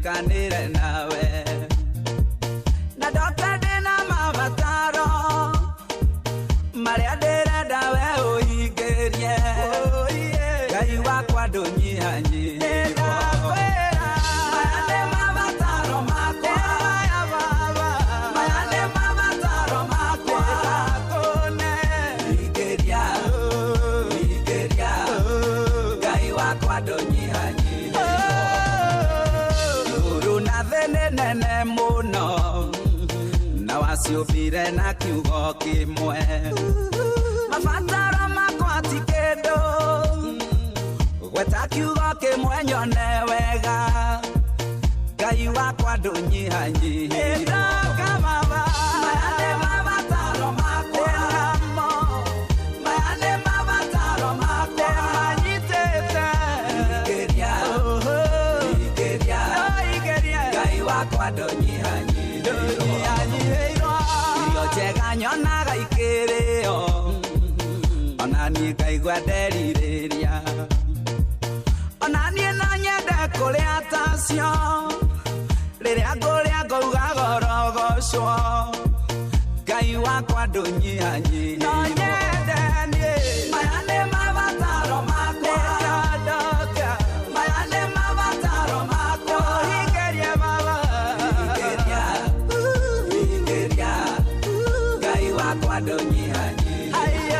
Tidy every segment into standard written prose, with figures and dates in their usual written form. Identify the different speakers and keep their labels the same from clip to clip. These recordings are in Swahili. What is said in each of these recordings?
Speaker 1: nĩnjũkanĩre nawe na ndoka ndĩna mabataro marĩa ndĩrenda we ũhingĩrie Ngai wakwa ndũnyihanyihĩrwo maya nĩ mabataro makwa maya nĩ mabataro makwa hingĩria Ngai wakwa ndũnyihanyihĩrwo igũrũ na thĩ nĩ nene mũno na waciũmbire na kiugo kĩmwe mabataro makwa ti kĩndũ gweta kiugo kĩmwe nyone wega Ngai wakwa ndũnyihanyihĩrwo maya nĩ mabataro makwa maya nĩ mabataro makwa manyitĩte hingĩria Ngai wakwa ndũnyihanyihĩrwo irio njega nyonaga ikĩrĩo ona niĩ ngaigua nderirĩria ona niĩ no nyende kũrĩa tacio rĩrĩa ngũrĩa ngauga gorogocwo Ngai wakwa ndũnyihanyihĩrwo no nyende niĩ maya nĩ mabataro makwa maya nĩ mabataro makwa hingĩria baba hingĩria Ngai wakwa ndũnyihanyihĩrwo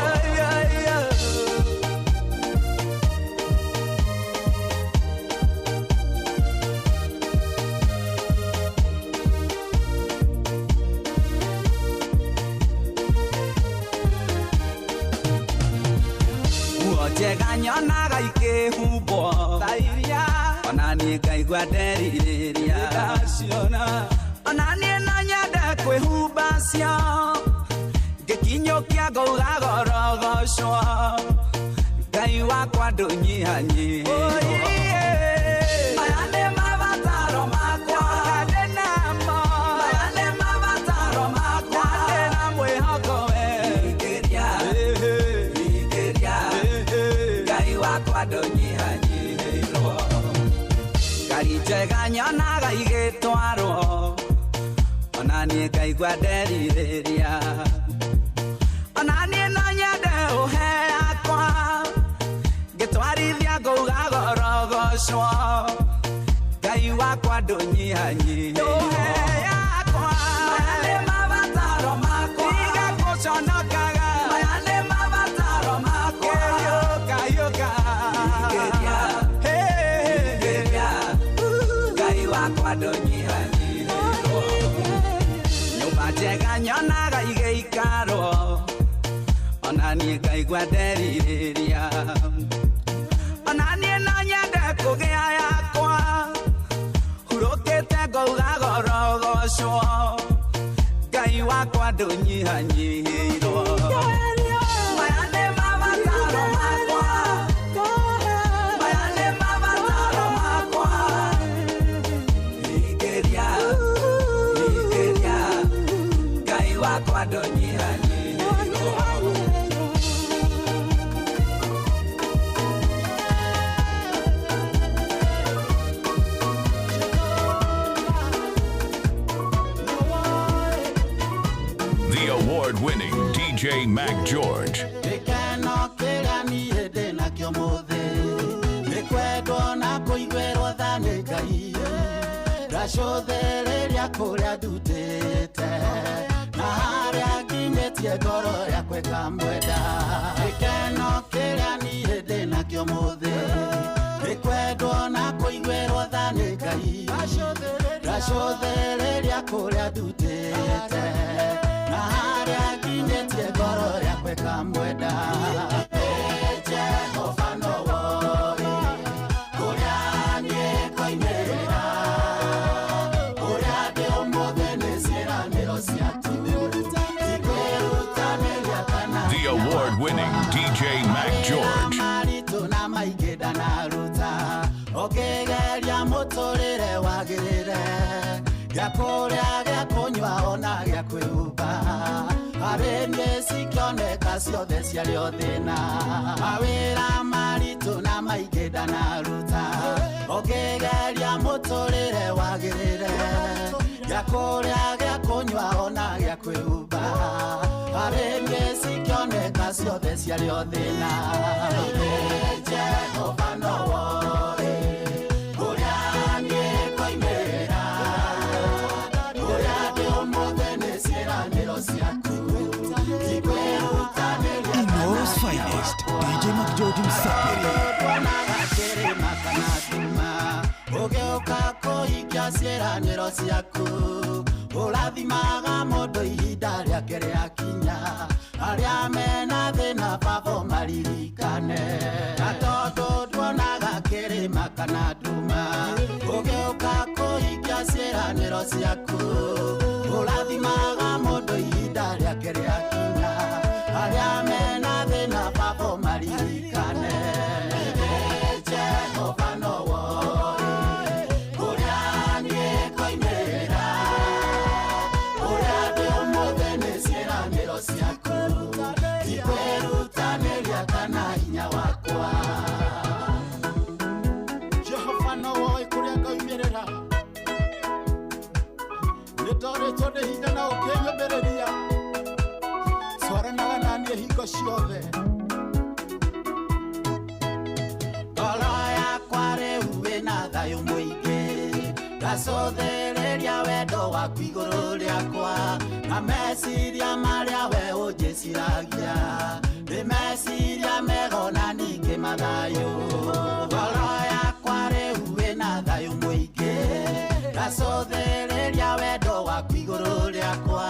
Speaker 1: njega nyonaga ikĩhumbwo ta iria ona niĩ ngaigua nderirĩria ona niĩ no nyende kwĩhumba cio ngĩkinyũkia ngauga gorogocwo Ngai wakwa ndũnyihanyihĩrwo maya nĩ mabataro makwa ndĩnamo maya nĩ mabataro makwa ndĩna mwĩhoko we hingĩria Ngai wakwa ndũnyihanyihĩrwo ngari njega nyonaga igĩtwarwo ona niĩ ngaigua nderirĩria ona niĩ no nyende ũhe yakwa ngĩtwarithia ngauga gorogocwo Ngai wakwa ndũnyihanyihĩrwo maya nĩ mabataro makwa igakũconokaga maya nĩ mabataro makwa hingĩria Ngai wakwa ndũnyihanyihĩrwo nyũmba njega nyonaga igĩikarwo ona niĩ ngaigua nderirĩria ona niĩ no nyende kũgĩa yakwa hurũkĩte ngauga gorogocwo Ngai wakwa ndũnyihanyihĩrwo maya nĩ mabataro makwa maya nĩ mabataro makwa hingĩria Ngai wakwa ndũnyihanyihĩrwo
Speaker 2: The award-winning DJ Mac George.
Speaker 3: Gĩkeno kĩrĩa niĩ ndĩnakĩo mũthĩ nĩ kwendwo na kũiguĩrwo tha nĩ Ngai ndacũthĩrĩria kũrĩa ndutĩte na harĩa nginyĩtie ngoro yakwa ĩkamwenda gĩkeno kĩrĩa niĩ ndĩnakĩo mũthĩ nĩ kwendwo na kũiguĩrwo tha nĩ Ngai ndacũthĩrĩria kũrĩa ndutĩte na harĩa nginyĩtie ngoro yakwa ĩkamwenda Jehova no woĩ kũrĩa niĩ ngoimĩra ũrĩa ndĩ ũmũthĩ nĩ ciĩranĩro ciaku tikwĩrutanĩria kana
Speaker 2: The award-winning DJ Mac George.
Speaker 3: maritũ na maingĩ ndanaruta ũkĩgeria mũtũrĩre wagĩrĩre gĩa kũrĩa gĩa kũnyua ona gĩa kwĩhumba harĩ niĩ cikĩoneka ciothe ciarĩ thĩna mawĩra maritũ na maingĩ ndanaruta ũkĩgeria mũtũrĩre wagĩrĩre gĩa kũrĩa gĩa kũnyua ona gĩa kwĩhumba arĩngĩ cikĩoneka ciothe ciarĩo thĩna Jehova nowe ũrĩa niĩ ngoimĩra ũrĩa ndĩ ũmũthĩ nĩ ciĩranĩro ciaku ikwĩrutanĩria
Speaker 4: Inoros Finest, DJ Mac George Msapiri
Speaker 3: kĩrĩma kana nduma ũgĩũka kũhingia ciĩranĩro ciaku ũrathimaga mũndũ ihinda rĩake rĩakinya arĩa mena thĩna baba maririkane na tondũ nduonaga kĩrĩma kana nduma ũgĩũka kũhingia ciĩranĩro ciaku ũrathimaga mũndũ ihinda rĩake rĩakinya arĩa mena thĩna baba maririkane Jehova nowe ũrĩa niĩ ngoimĩra ũrĩa ndĩ ũmũthĩ nĩ ciĩranĩro ciaku ikwĩrutanĩria kana hinya wakwa Jehova nowe kũrĩa ngoimĩrĩra nĩ ndorĩtwo nĩ hinya na ũkĩnyũmĩrĩria twaranaga na niĩ hingo ciothe thayũ mũingĩ ngacothereria wendo waku igũrũ rĩakwa na meciria marĩa we ũnjĩciragia nĩ meciria mega na ningĩ mathayũ ngoro yakwa rĩu wĩna thayũ mũingĩ ngacothereria wendo waku igũrũ rĩakwa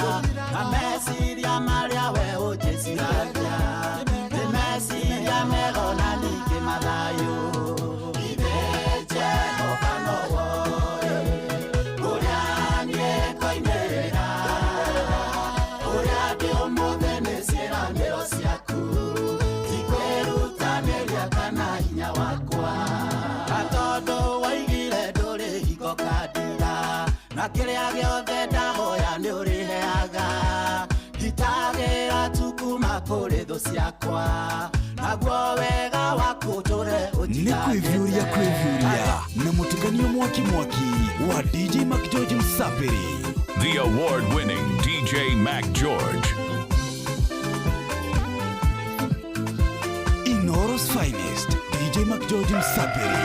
Speaker 3: na meciria marĩa we ũnjĩciragia nĩ meciria mega na ningĩ mathayũ na kĩrĩa gĩothe ndahoya nĩ ũrĩheaga ngitagĩra tukuma kũrĩ thũ ciakwa naguo wega waku tũre
Speaker 4: nĩ kwĩvyũria na mũtukanio mwaki wa DJ Mac George Msapiri
Speaker 2: The award-winning DJ Mac George
Speaker 4: Inoros Finest DJ Mac George Msapiri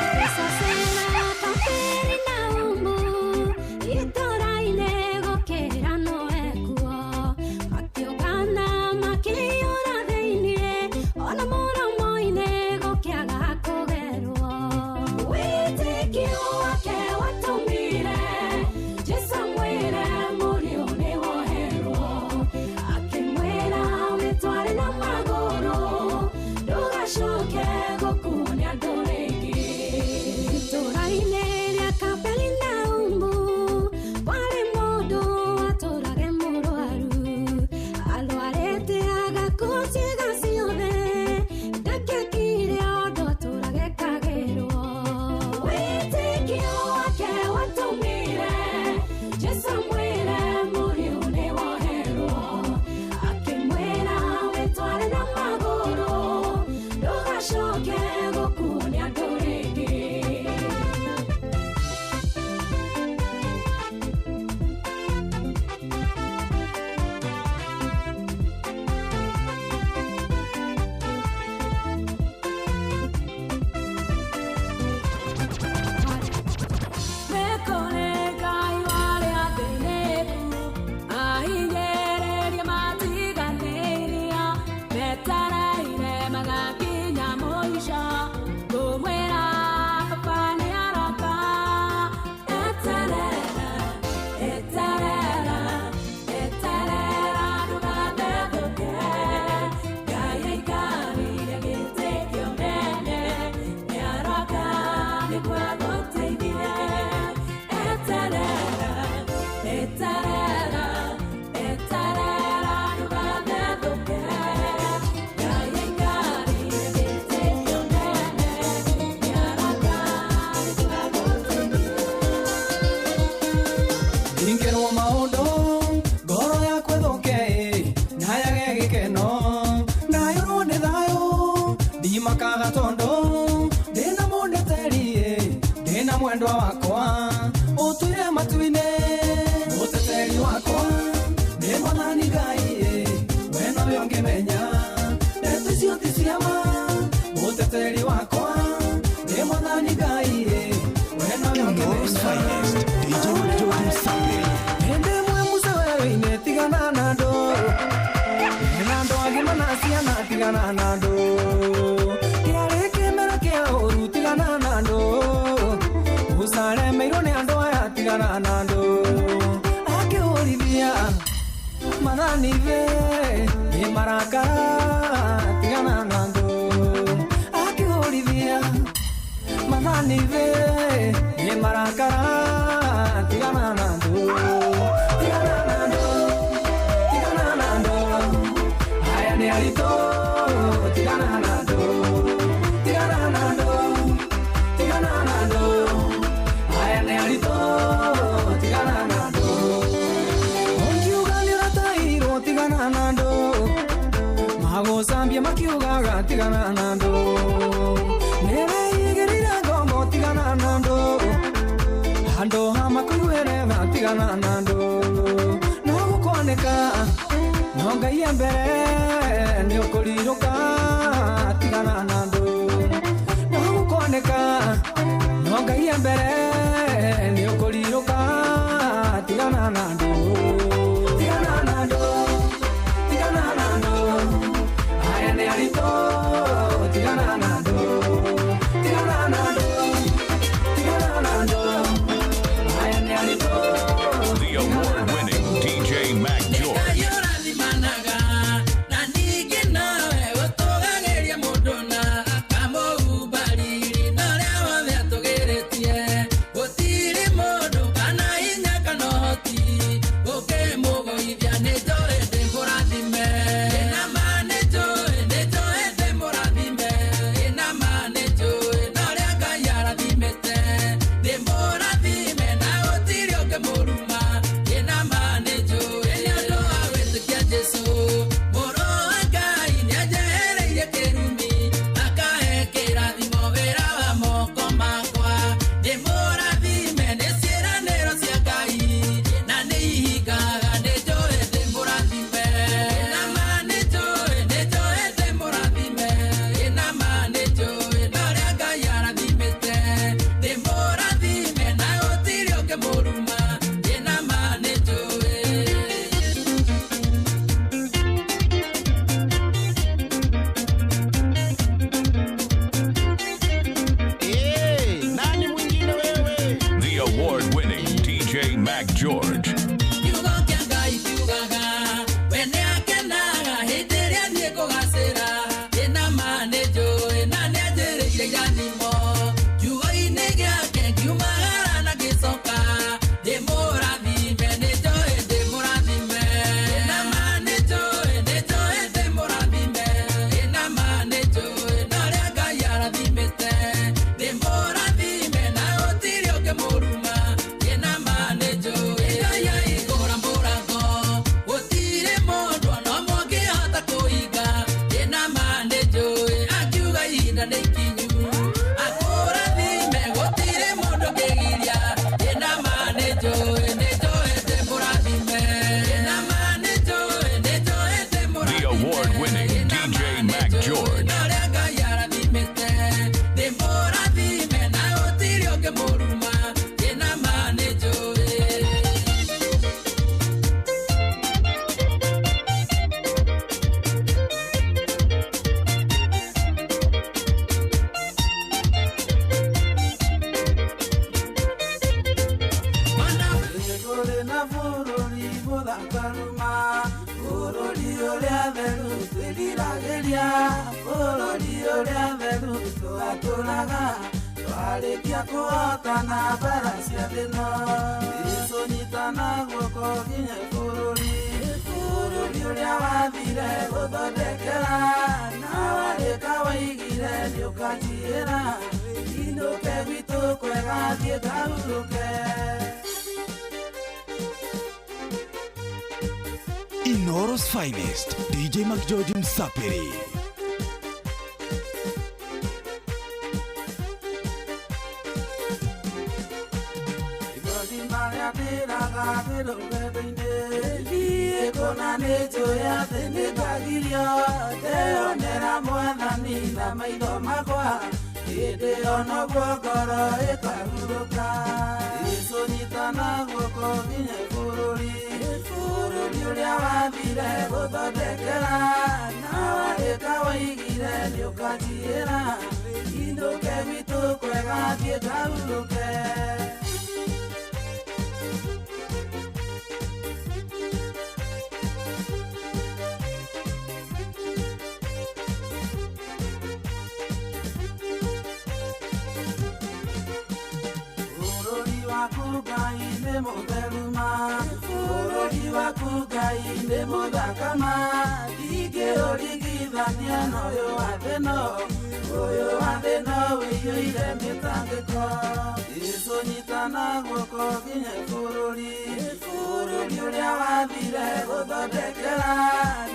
Speaker 5: tigana na ndo akiulithia madhani ve ni marakara tigana na ndo akiulithia madhani ve ni marakara tigana na ndo tigana na ndo haya ni alito tigana na ndo tigana na ndo haya ni alito tigana na ndo onkiugali ratairo tigana na ndo mago sambia makiugaga tigana na ndo nere igirira gomo tigana na ndo hando hama kuwereva tigana na ndo no gukoneka no ngai mbere ni ukuriruka tigana na ndo no gukoneka no ngai mbere ni ukuriruka tigana na ndo tigana na ndo tigana na ndo haya ni alito tigana na ndo tigana na ndo tigana na ndo haya ni alito.
Speaker 2: The award-winning DJ Mac George.
Speaker 4: Inoro's finest, DJ Mac George Msapiri.
Speaker 3: Ngai nĩ mũtheru ma, bũrũri waku Ngai nĩ mũthakama, ndingĩũringithania na ũyũ wa thĩ ĩno, ũyũ wa thĩ ĩno wĩiyũire mĩtangĩko. Jesũ nyitana guoko nginya bũrũri, bũrũri ũrĩa wathire gũthondekera,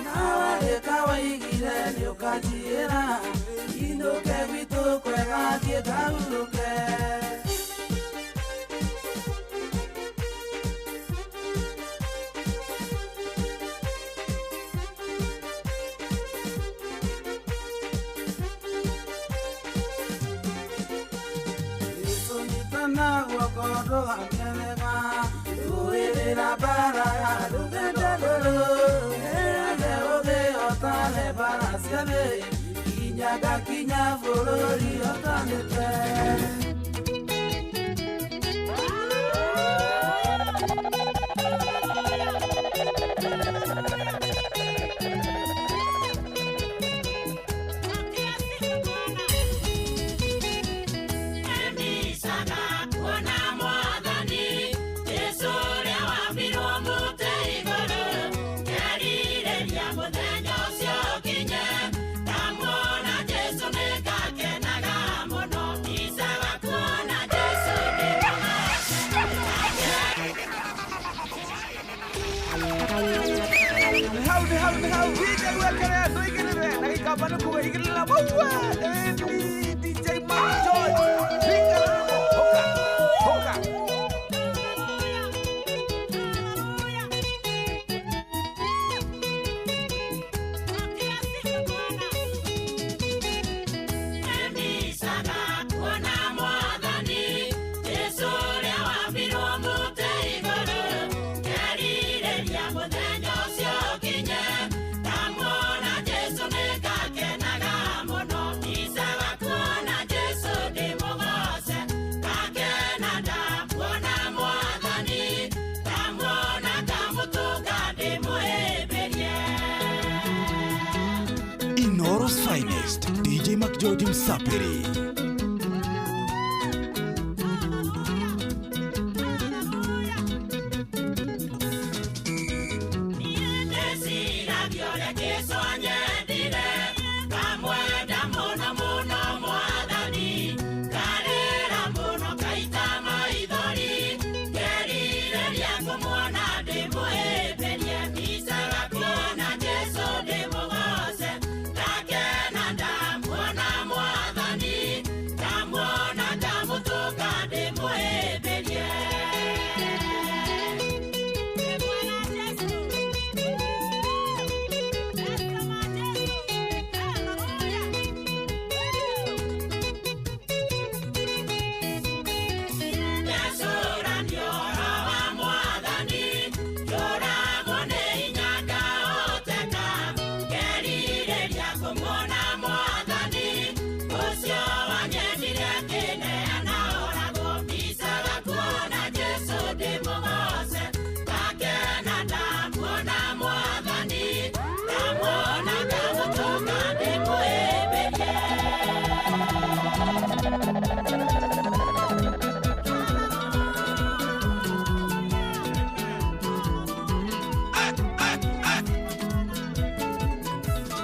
Speaker 3: na warĩka waigire nĩũkanjiĩra, inũke gwitũ kwega thiĩ ngahurũke. Guoko akenega, uirira bara ya rugendo ruru, ere ode otale bara siane, kinyaga kinya bũrũri otanĩte. DJ Mac George,
Speaker 4: Inoros Finest, DJ Mac George Msapiri.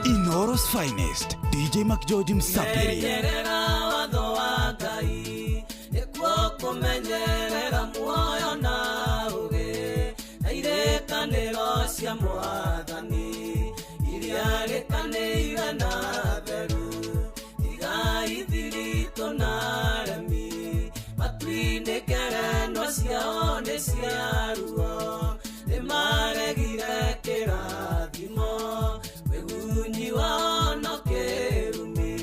Speaker 4: Inoros Finest, DJ Mac George Msapiri.
Speaker 5: Menyerera watho wa Ngai, nĩkuo kũmenyerera muoyo na ũgĩ, na irĩkanĩro cia Mwathani, iria rĩkanĩire na theru, igai thiritũ na remi, matu-inĩ ngerenwa ciao nĩ cia ruo, nĩmaregire kĩrathimo, wĩgunyi wao no kĩrumi.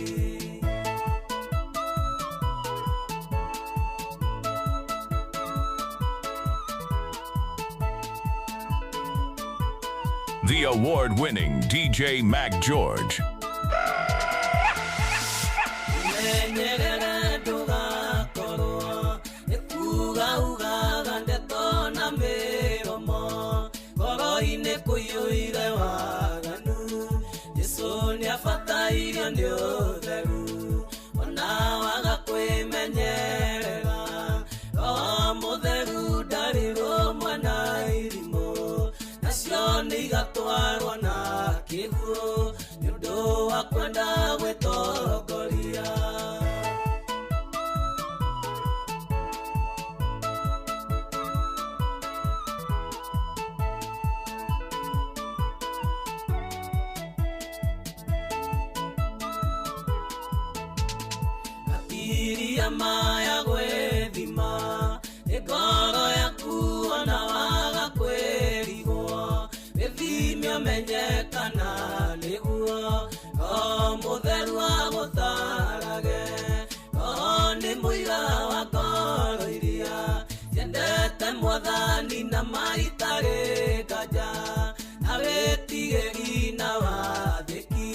Speaker 2: The award-winning DJ Mac George.
Speaker 5: Menyerere ndũgakorwo nĩkuga ndeto na mĩromo, ngoro-inĩ kũiyũire waganu, Jesũ nĩabatairio nĩ ũtheru, ona waga kwĩmenyerera, Roho Mũtheru kĩguũ nĩ ũndũ wa kwenda gwĩtongoria. Iria maya gwĩthima nĩ ngoro yaku ona waga kwĩrigwo wĩthime ũmenyekana nĩguo mũtheru agũtharage nĩ mũira wa ngoro iria ciendete Mwathani na maitarĩ nganja na wĩtigĩri na wathĩki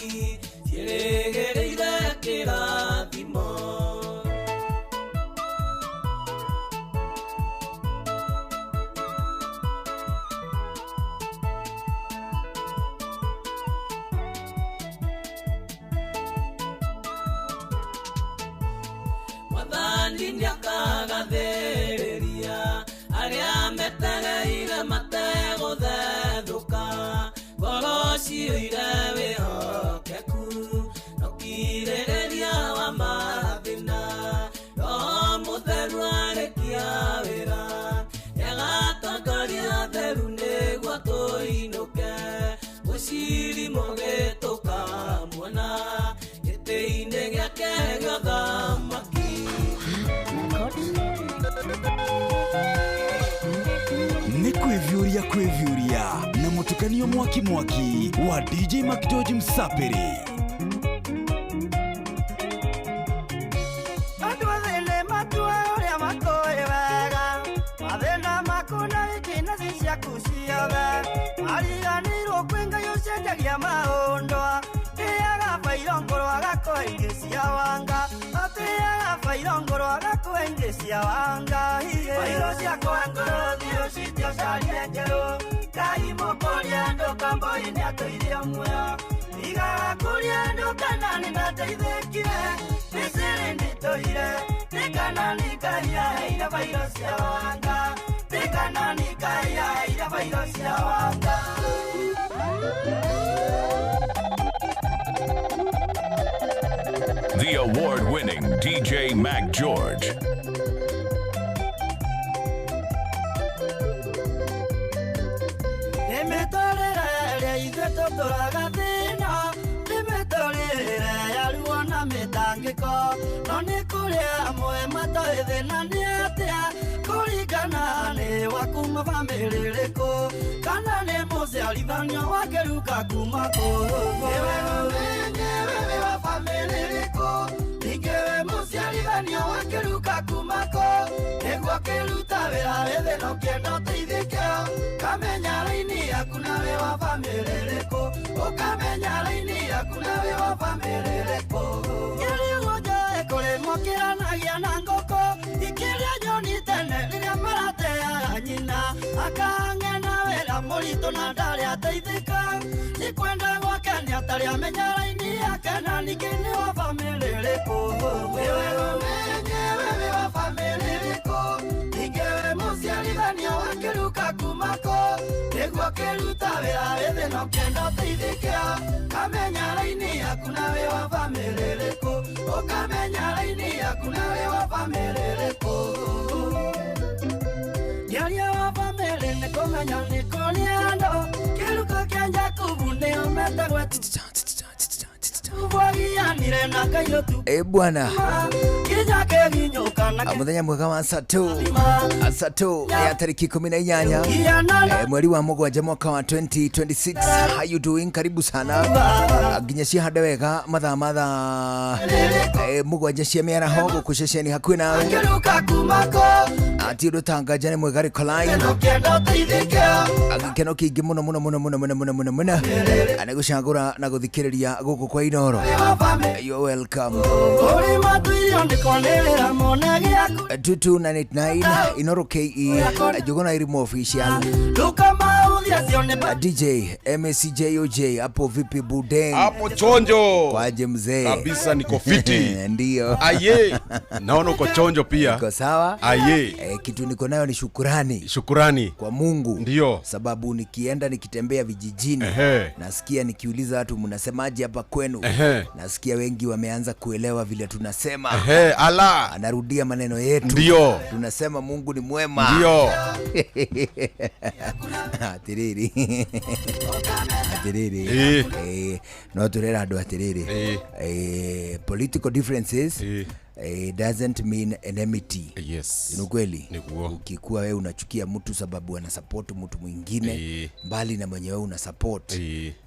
Speaker 5: ciĩrĩgĩrĩire kĩrathimo. Mwathani nĩakagathĩrĩria arĩa metereire mategũthethũka ngoro ciũire wĩhokeku na ũkirĩrĩria wa mathĩna. Roho Mũtheru arĩkia wĩra nĩagatongoria theru nĩguo tũinũke mũcirimo gĩtũkamuona gĩtĩ-inĩ gĩake gĩa ũthamaki.
Speaker 4: Nĩ kwĩvyũria na mũtukanio mwaki wa DJ Mac George Msapiri.
Speaker 6: Andũ athĩni matua ũrĩa makũĩ wega mathĩna maku na ikina ciaku ciothe mariganĩirwo kwĩ Ngai ũcenjagia maũndũ atĩaga bairo ngoro agakũhe ingĩ cia wanga atĩaga bairo ngoro agakũhe ingĩ cia wanga bairo ciakũhe ngoro thiũ citiocarire njerũ Ngai mũkũria andũ kambo-inĩ atũire muoyo igakũria andũ kana nĩmateithĩkire Misiri nĩtũire nĩkana nĩ Ngai aheire bairo cia wanga nĩkana nĩ Ngai aheire bairo cia wanga.
Speaker 2: The award-winning DJ Mac George.
Speaker 6: Nimetorere ithuĩ tũtũraga thĩna nimetorere yaruo na mĩtangĩko no nĩ kũrĩ amwe matoĩ thĩna nĩ atĩa kũringana nĩ wakuma bamĩrĩ ĩrĩkũ kana nĩ mũciarithanio wakĩruka kuma kũrũgũ wewe wa bamĩrĩ ĩrĩkũ ningĩ we mũciarithanio wakĩruka kuma kũ nĩguo kĩruta wĩra wĩ thĩna ũkĩenda ũteithĩke kamenya raini yaku nawe wa bamĩrĩ ĩrĩkũ ũkamenya raini yaku nawe wa bamĩrĩ ĩrĩkũ kĩrĩguo njoĩ kũrĩmwo kĩranagia na ngũkũ ikĩrĩa nyoni tene rĩrĩa marateaga nyina akang'ena wĩra mũritũ na ndarĩ ateithĩka nĩ kwenda gwake nĩ atarĩ amenya raini yake na ningĩ nĩ wa bamĩrĩ ĩrĩkũ wewe ũmenye wewe wa bamĩrĩ ĩrĩkũ ningĩ we mũciarithanio wakĩruka kuma kũ nĩguo kĩruta wĩra wĩ thĩna ũkĩenda ũteithĩke kamenya raini yaku nawe wa bamĩrĩ ĩrĩkũ ũkamenya raini yaku nawe wa bamĩrĩ ĩrĩkũ. Nĩaria wa bamĩrĩ nĩ kũmenya nĩ kũrĩ andũ kĩruka kĩa Jakubu nĩo metagwo
Speaker 7: bwana muthenya mwega wa Sato ya tariki 18 mweri wa Mũgwanja mwaka wa 2026. How you doing? Karibu sana nginya cia hande wega mathaa mũgwanja cia mĩaraho gũkũ ceceni hakuhĩ nawe ati rũtangaja nĩ mwega Rikolai agikeno kĩingĩ mũno nĩ gũcagũra na gũthikĩrĩria gũkũ kwa Inoro. You're welcome. 2289 Inoro KE Jogona Irimu official. DJ MCJOJ hapo vipi Budeng?
Speaker 8: Hapo chonjo.
Speaker 7: Kwaje mzee?
Speaker 8: Kabisa niko fiti.
Speaker 7: Ndio.
Speaker 8: Aye. Naona uko chonjo pia.
Speaker 7: Niko sawa?
Speaker 8: Aye.
Speaker 7: Kitu niko nayo ni shukrani.
Speaker 8: Shukrani
Speaker 7: Kwa Mungu.
Speaker 8: Ndio.
Speaker 7: Sababu nikienda nikitembea vijijini, nasikia nikiuliza watu mnasemaje hapa kwenu? Nasikia wengi wameanza kuelewa vile tunasema.
Speaker 8: Ala.
Speaker 7: Anarudia maneno yetu.
Speaker 8: Ndio.
Speaker 7: Tunasema Mungu ni mwema.
Speaker 8: Ndio.
Speaker 7: Atiriri. No turera ando atiriri. Political differences doesn't mean enmity.
Speaker 8: Yes.
Speaker 7: Ni kweli.
Speaker 8: Ukikuwa
Speaker 7: wewe unachukia mtu sababu ana support mtu mwingine mbali na mwenye wewe una support,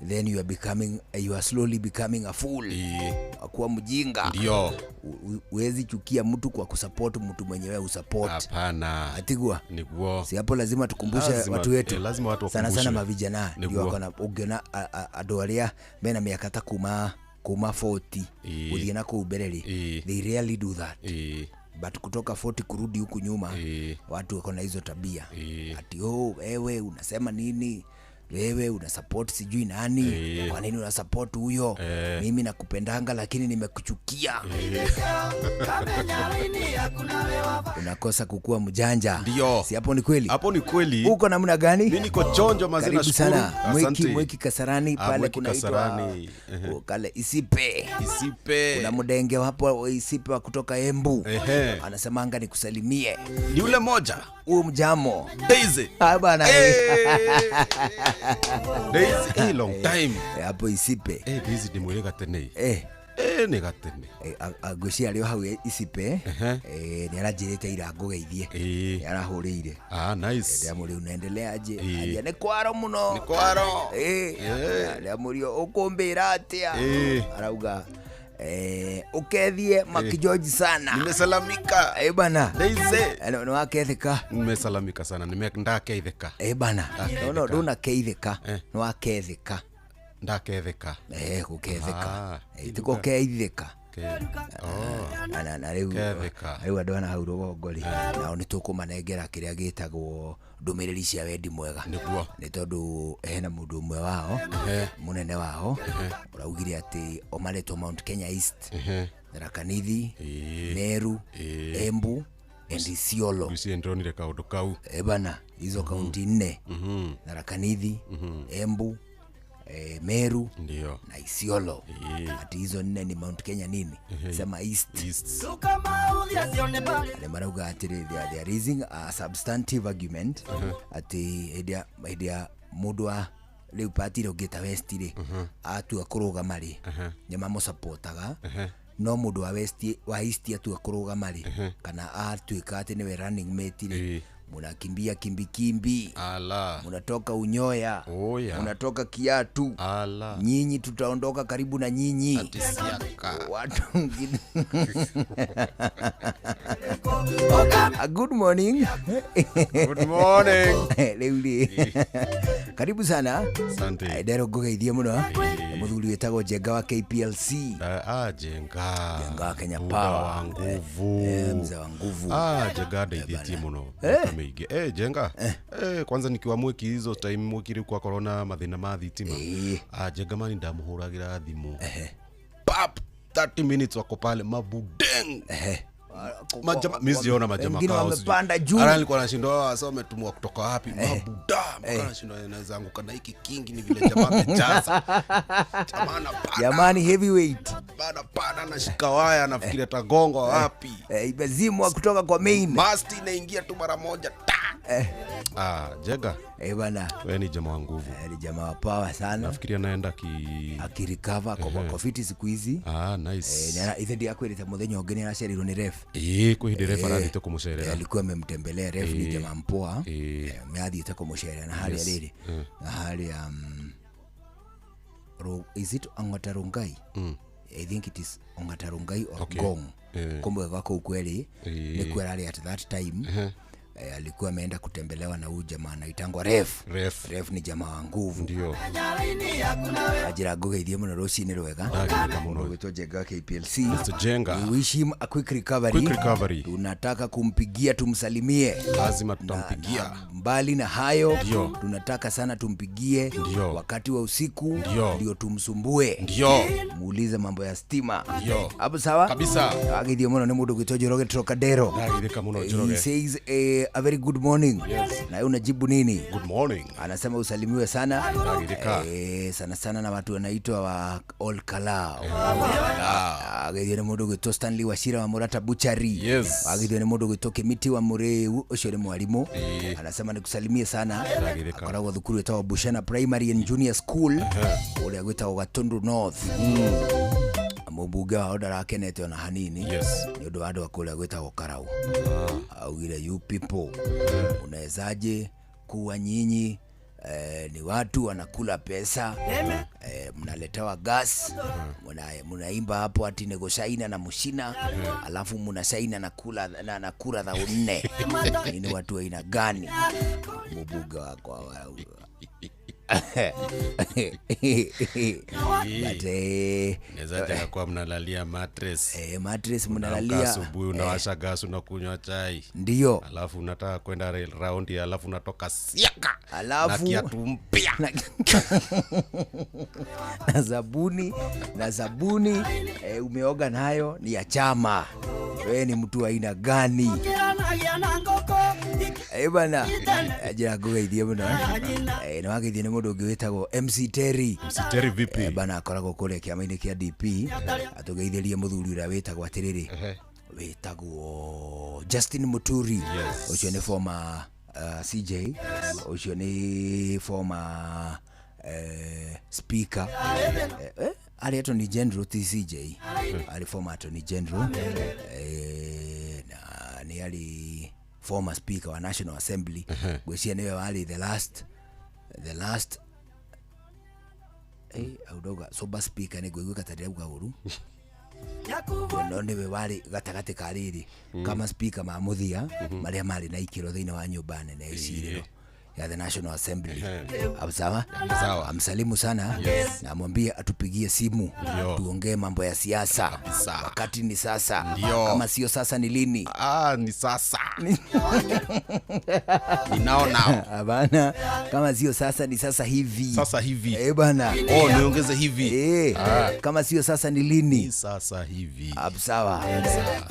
Speaker 7: then you are slowly becoming a fool. Kuwa mjinga.
Speaker 8: Ndio.
Speaker 7: Uwezi chukia mtu kwa kusupport mtu mwenye wewe usupport.
Speaker 8: Hapana.
Speaker 7: Atigua.
Speaker 8: Niguo.
Speaker 7: Si hapo lazima tukumbushe watu wetu.
Speaker 8: Lazima watu
Speaker 7: wakumbushe. Sana mavijana ndio wako na ugiona adoria mena miaka ta kuma 40 uliena kwa ubereri. They rarely do that. But kutoka 40 kurudi huku nyuma watu wako na hizo tabia. Ati wewe unasema nini? Wewe una support sijui nani? Kwa nini una support huyo? Mimi nakupendanga lakini nimekuchukia. Unakosa kukua mjanja.
Speaker 8: Ndio.
Speaker 7: Si hapo ni kweli?
Speaker 8: Hapo ni kweli.
Speaker 7: Uko namna gani?
Speaker 8: Mimi niko chonjo mazina shukuru.
Speaker 7: Asante. Mweki Kasarani pale kunaitwa kale Isipe. Kuna mdenge hapo Isipe wa kutoka Embu. Anasemanga nikusalimie.
Speaker 8: Ni ule moja.
Speaker 7: Huo mjamo.
Speaker 8: Daisy.
Speaker 7: Bana.
Speaker 8: Daisy long time.
Speaker 7: Hapo Isipe.
Speaker 8: Daisy ni mwega tene. Ni gatene.
Speaker 7: Agoshi alio hau Isipe. Ni arajirete irango geithie. Arahurire.
Speaker 8: Nice.
Speaker 7: Ndio muri unaendeleaje? Aje ni kwaro muno.
Speaker 8: Ni kwaro.
Speaker 7: Ndio muri ukumbira atia. Arauga ukethie Makijoji sana.
Speaker 8: Nimesalamika.
Speaker 7: Bana.
Speaker 8: Daisy.
Speaker 7: No waketheka.
Speaker 8: Nimesalamika sana. Ndakeitheka.
Speaker 7: Bana. No nduna keitheka. No waketheka.
Speaker 8: Ndaketheka.
Speaker 7: Guketheka. Tiko keitheka. Na riu andwana hau rugongori nao ni tukumanengera kiria gitagwo ndumiriri cia wendi mwega. Ni tondu hena mundu umwe wao munene wao uraugire ati omaretwo Mount Kenya East, Tharaka-Nithi, Meru, Embu and Isiolo.
Speaker 8: Ndonire kaundu kau.
Speaker 7: Bana hizo kaunti 4 Tharaka-Nithi, Embu, Meru
Speaker 8: ndio
Speaker 7: na Isiolo. Ati hizo 4 ni Mount Kenya nini? Sema East. Marauga ati they are raising a substantive argument ati idea mudwa leo party rogeta West ri atu akuruga mari nyama mo supportaga no mundu wa West wa East atu akuruga mari kana atuika ati ni running mate ri munakimbia kimbi.
Speaker 8: Ala.
Speaker 7: Munatoka Unyoya. Munatoka Kiatu.
Speaker 8: Ala.
Speaker 7: Nyinyi tutaondoka karibu na nyinyi.
Speaker 8: Atisiaka.
Speaker 7: Watu wengine. Good morning.
Speaker 8: Good morning.
Speaker 7: Leuli. Karibu sana.
Speaker 8: Asante.
Speaker 7: Ndero gogeithie muno. Muthuri wetagwo Jenga wa KPLC.
Speaker 8: Jenga
Speaker 7: Kenya Power.
Speaker 8: Nguvu.
Speaker 7: Mzee wa nguvu.
Speaker 8: Jenga ndeithietie muno. Mingi. Jenga. Kwanza nikiwa mweki hizo time mwekiri kwa corona mathina ma thitima. Jenga mani ndamuhuragira thimu. Pap 30 minutes wako pale Mabudeng. Majama miziona majama
Speaker 7: wengine wamepanda juu.
Speaker 8: Nilikuwa nashinda asome tumwa kutoka wapi Mabuda. Mpaka nashinda naweza anguka na hiki kingi ni vile jamaa amejaza.
Speaker 7: Jamani heavyweight.
Speaker 8: Bana nashika waya nafikiria tagongo wapi.
Speaker 7: Imezimwa kutoka kwa main.
Speaker 8: Mast inaingia tu mara moja. Jega.
Speaker 7: Bana.
Speaker 8: Wewe ni jamaa wa nguvu.
Speaker 7: Ni jamaa wa power sana.
Speaker 8: Nafikiria naenda
Speaker 7: akirecover kwa fiti siku hizi.
Speaker 8: Nice.
Speaker 7: Ithe ndio akwirite muthenya ungeni aracerirwo ni ref.
Speaker 8: Kuhindi ref arathite kumucerera.
Speaker 7: Alikuwa amemtembelea ref ni jamaa mpoa. Ameathite kumucerera na hali riri. Na hali is it Ongatarungai? I think it is Ongatarungai or Gong. Kumbe wako ukweli ni kweli at that time. alikuwa ameenda kutembelewa na huyu jamaa anaitangwa Ref. Ref ni jamaa wa nguvu.
Speaker 8: Ndio.
Speaker 7: Ajira gogeithie muno rucini rwega. Muno gwitwo Jenga KPLC.
Speaker 8: Mr. Jenga.
Speaker 7: We wish him a quick recovery.
Speaker 8: Quick recovery.
Speaker 7: Tunataka kumpigia tumsalimie.
Speaker 8: Lazima tutampigia.
Speaker 7: Mbali na hayo, tunataka sana tumpigie wakati wa usiku ndio tumsumbue.
Speaker 8: Ndio.
Speaker 7: Muulize mambo ya stima.
Speaker 8: Ndio.
Speaker 7: Hapo sawa?
Speaker 8: Kabisa.
Speaker 7: Agithie muno ni mundu gwitwo Njoroge Trocadero.
Speaker 8: Agithika muno Njoroge.
Speaker 7: He says a very good morning. Yes. Na yeye unajibu nini?
Speaker 8: Good morning.
Speaker 7: Anasema usalimiwe sana.
Speaker 8: Agithika.
Speaker 7: Sana sana na watu wanaitwa wa All Kalao. Agithie ni mundu gwitwo Stanley Wachira wa Murata Butchery.
Speaker 8: Yes.
Speaker 7: Agithie ni mundu gwitwo Kimiti wa Mureu ucio ni mwalimu. Anasema nikusalimie sana. Akoragwo thukuru etagwo Bushana Primary and Junior School. Ule gwitagwo Gatundu North. Mubunge wa Odara Kenete ona hanini. Ni undu wa andu akule gwitagwo Karau. Augire you people unawezaje kuwa nyinyi ni watu wanakula pesa, mnaletewa gas, mnaimba hapo ati negosaina na mushina, alafu mnasaina na kula na kura za 4. Ni watu aina gani? Mbuga wako
Speaker 8: Neza kwa mnalalia mattress.
Speaker 7: Mattress mnalalia.
Speaker 8: Asubuhi unawasha gas unakunywa chai.
Speaker 7: Ndio.
Speaker 8: Alafu unataka kwenda round ya alafu unatoka siaka.
Speaker 7: Alafu
Speaker 8: na kiatu mpya.
Speaker 7: Na zabuni umeoga nayo ni ya chama. Wewe ni mtu aina gani? Bana ajira gogeithie muno. Na wageithie ni mundu ungewetagwo MC Terry.
Speaker 8: MC Terry vipi?
Speaker 7: Bana akoragwo kule kiama-ini kia DP. Atugeithĩrie muthuri uria wetagwo atiriri. Wetagwo Justin Muturi. Ucio ni former CJ. Ucio ni former speaker. Ali Attorney General TCJ. Ali former Attorney General. Na ni ali former speaker wa National Assembly. Gwĩcia niwe wali the last audoga soba speaker ni gwĩgwĩka tarĩra ugaguru. No niwe wali gatagati kariri kama speaker ma muthia maria mari na ikiro thĩinĩ wa nyũmba nene icirĩro ya the National Assembly. Sawa? Amsalimu sana. Na amwambie atupigie simu tuongee mambo ya siasa. Wakati ni sasa. Kama sio sasa ni lini?
Speaker 8: Ni sasa. Ninaona.
Speaker 7: Bana, kama sio sasa ni sasa hivi.
Speaker 8: Sasa hivi.
Speaker 7: Bana.
Speaker 8: Niongeze hivi.
Speaker 7: Kama sio sasa ni lini?
Speaker 8: Ni sasa hivi.
Speaker 7: Sawa.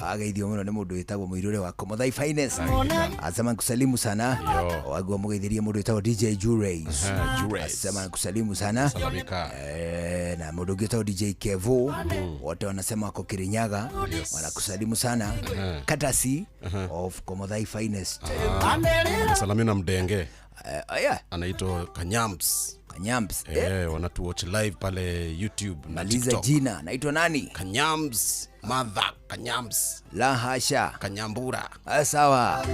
Speaker 7: Ageithio muno ni mundu wetagwo Muirure wa Komothai Finest. Asema kusalimu sana. Wagwa mugeithia mundu wetagwo DJ Jurays. Asema kusalimu sana.
Speaker 8: Salamika.
Speaker 7: Na mundu wetagwo DJ Kevo. Wote wanasema wako Kirinyaga. Wanakusalimu sana. Katasi of Komothai Finest.
Speaker 8: Salamia na Mdenge. Anaitwa Kanyams. Wanatu watch live pale YouTube na TikTok.
Speaker 7: Maliza jina, naitwa nani?
Speaker 8: Kanyams. Mother Kanyams.
Speaker 7: La hasha.
Speaker 8: Kanyambura.
Speaker 7: Sawa.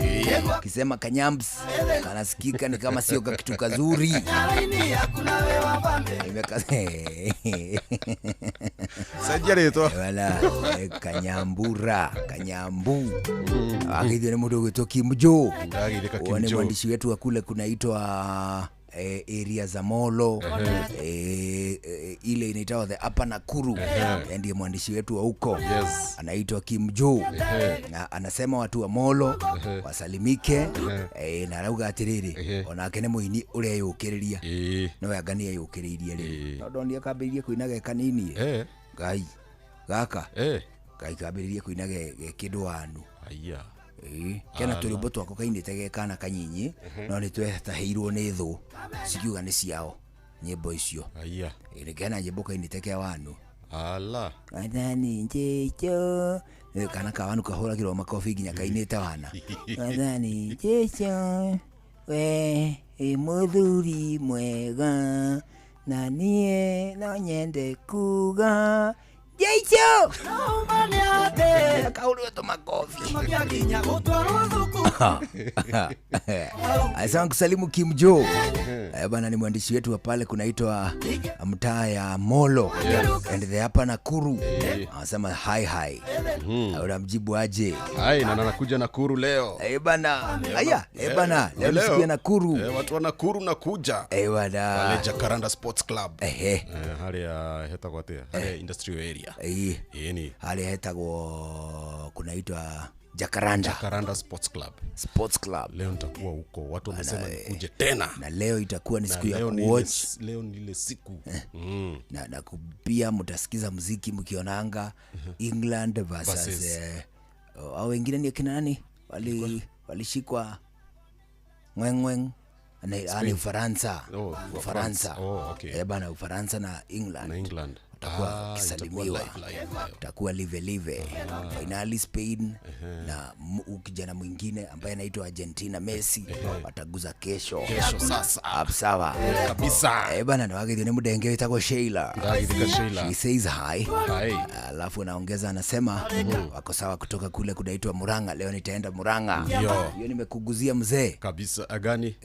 Speaker 7: Kisema Kanyams kanasikika ni kama sio kitu kazuri.
Speaker 8: Sajareto.
Speaker 7: Wala Kanyambura, Kanyambu. Agithio ni mundu gwitwo Kimjo. Ni mwandishi wetu wa kule kunaitwa area za Molo. Ile inaitwa the Upper Nakuru. Ndiye mwandishi wetu wa huko. Anaitwa Kimjo. Na anasema watu wa Molo wasalimike. Na rauga atiriri onake ni muini uria yukiriria. No yangania yukiriria ri. No ndonia kambirie kuinaga kanini. Ngai gaka. Ngai kambirie kuinaga kindu wanu.
Speaker 8: Aya.
Speaker 7: Kena turibo twako kainite gekana kanyinyi no ni twetaheirwo ni thu cikiuga ni ciao nyimbo icio.
Speaker 8: Aya.
Speaker 7: Ile kena nyimbo kainite ke wanu.
Speaker 8: Ala.
Speaker 7: Athani njecho kana kawanu kahuragirwo makofi nginya kainite wana. Athani njecho we muthuri mwega na nie no nyende kuga Jeicho. Kauli wa makofi. Asante kusalimu Kim Jo. Bana ni mwandishi wetu wa pale kunaitwa mtaa ya Molo. And the hapa Nakuru. Anasema hi. Unamjibu aje?
Speaker 8: Hai na anakuja Nakuru leo.
Speaker 7: Bana. Haya, bana. Leo nisikia Nakuru.
Speaker 8: Watu wa Nakuru nakuja.
Speaker 7: Bana.
Speaker 8: Wale Jacaranda Sports Club. Hali ya hetagwo atia? Hali industrial area. Ni.
Speaker 7: Hali hetagwo kunaitwa Jacaranda Sports Club.
Speaker 8: Leo nitakuwa huko. Watu wamesema nikuje tena.
Speaker 7: Na leo itakuwa ni siku ya kuwatch.
Speaker 8: Leo ni ile siku.
Speaker 7: Na pia mtasikiza muziki mkionanga England versus au wengine ni kina nani? Walishikwa ngwengweng na Ufaransa. Ufaransa.
Speaker 8: Okay.
Speaker 7: Bana Ufaransa na England. Utakuwa kisalimiwa. Utakuwa live. Finali Spain na kijana mwingine ambaye anaitwa Argentina Messi wataguza kesho
Speaker 8: sasa.
Speaker 7: Sawa.
Speaker 8: Kabisa.
Speaker 7: Bana na wage ni mudenge itakuwa Sheila. She says hi. Alafu naongeza anasema wako sawa kutoka kule kunaitwa Muranga. Leo nitaenda Muranga. Hiyo nimekuguzia mzee.
Speaker 8: Kabisa. Agani?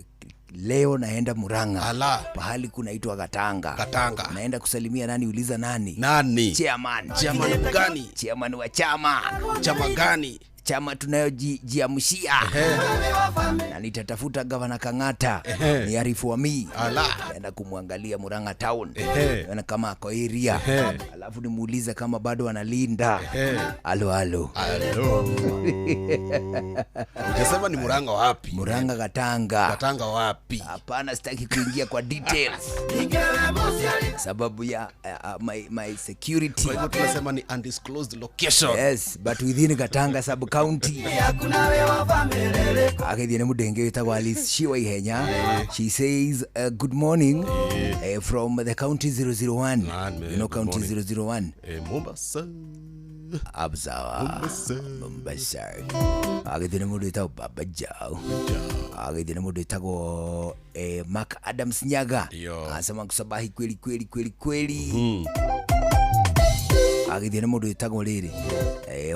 Speaker 7: Leo naenda Muranga. Pahali kunaitwa Katanga. Naenda kusalimia nani? Uliza nani? Chairman
Speaker 8: gani?
Speaker 7: Chairman wa chama.
Speaker 8: Chama gani?
Speaker 7: Chama tunayojiamshia. Na nitatafuta Gavana Kang'ata. Ni arifu wa mimi. Naenda kumwangalia Muranga town. Na kama ako area. Alafu nimuulize kama bado analinda. Halo.
Speaker 8: Unasema ni Muranga wapi?
Speaker 7: Muranga Katanga
Speaker 8: wapi?
Speaker 7: Hapana, sitaki kuingia kwa details. Sababu ya my security.
Speaker 8: Kwa hivyo tunasema ni undisclosed location.
Speaker 7: Yes, but within Katanga sub county. Akidhiene mudenge witagwa Alice Shiwa Ihenya. She says good morning from the county 001. You know county 001?
Speaker 8: Mombasa.
Speaker 7: Mombasa. Akidhiene mudu witagwa Baba Jao. Akidhiene mudu witagwa Mark Adams Nyaga. Anasema kusabahi kweli. Agithie ni mundu witagwo riri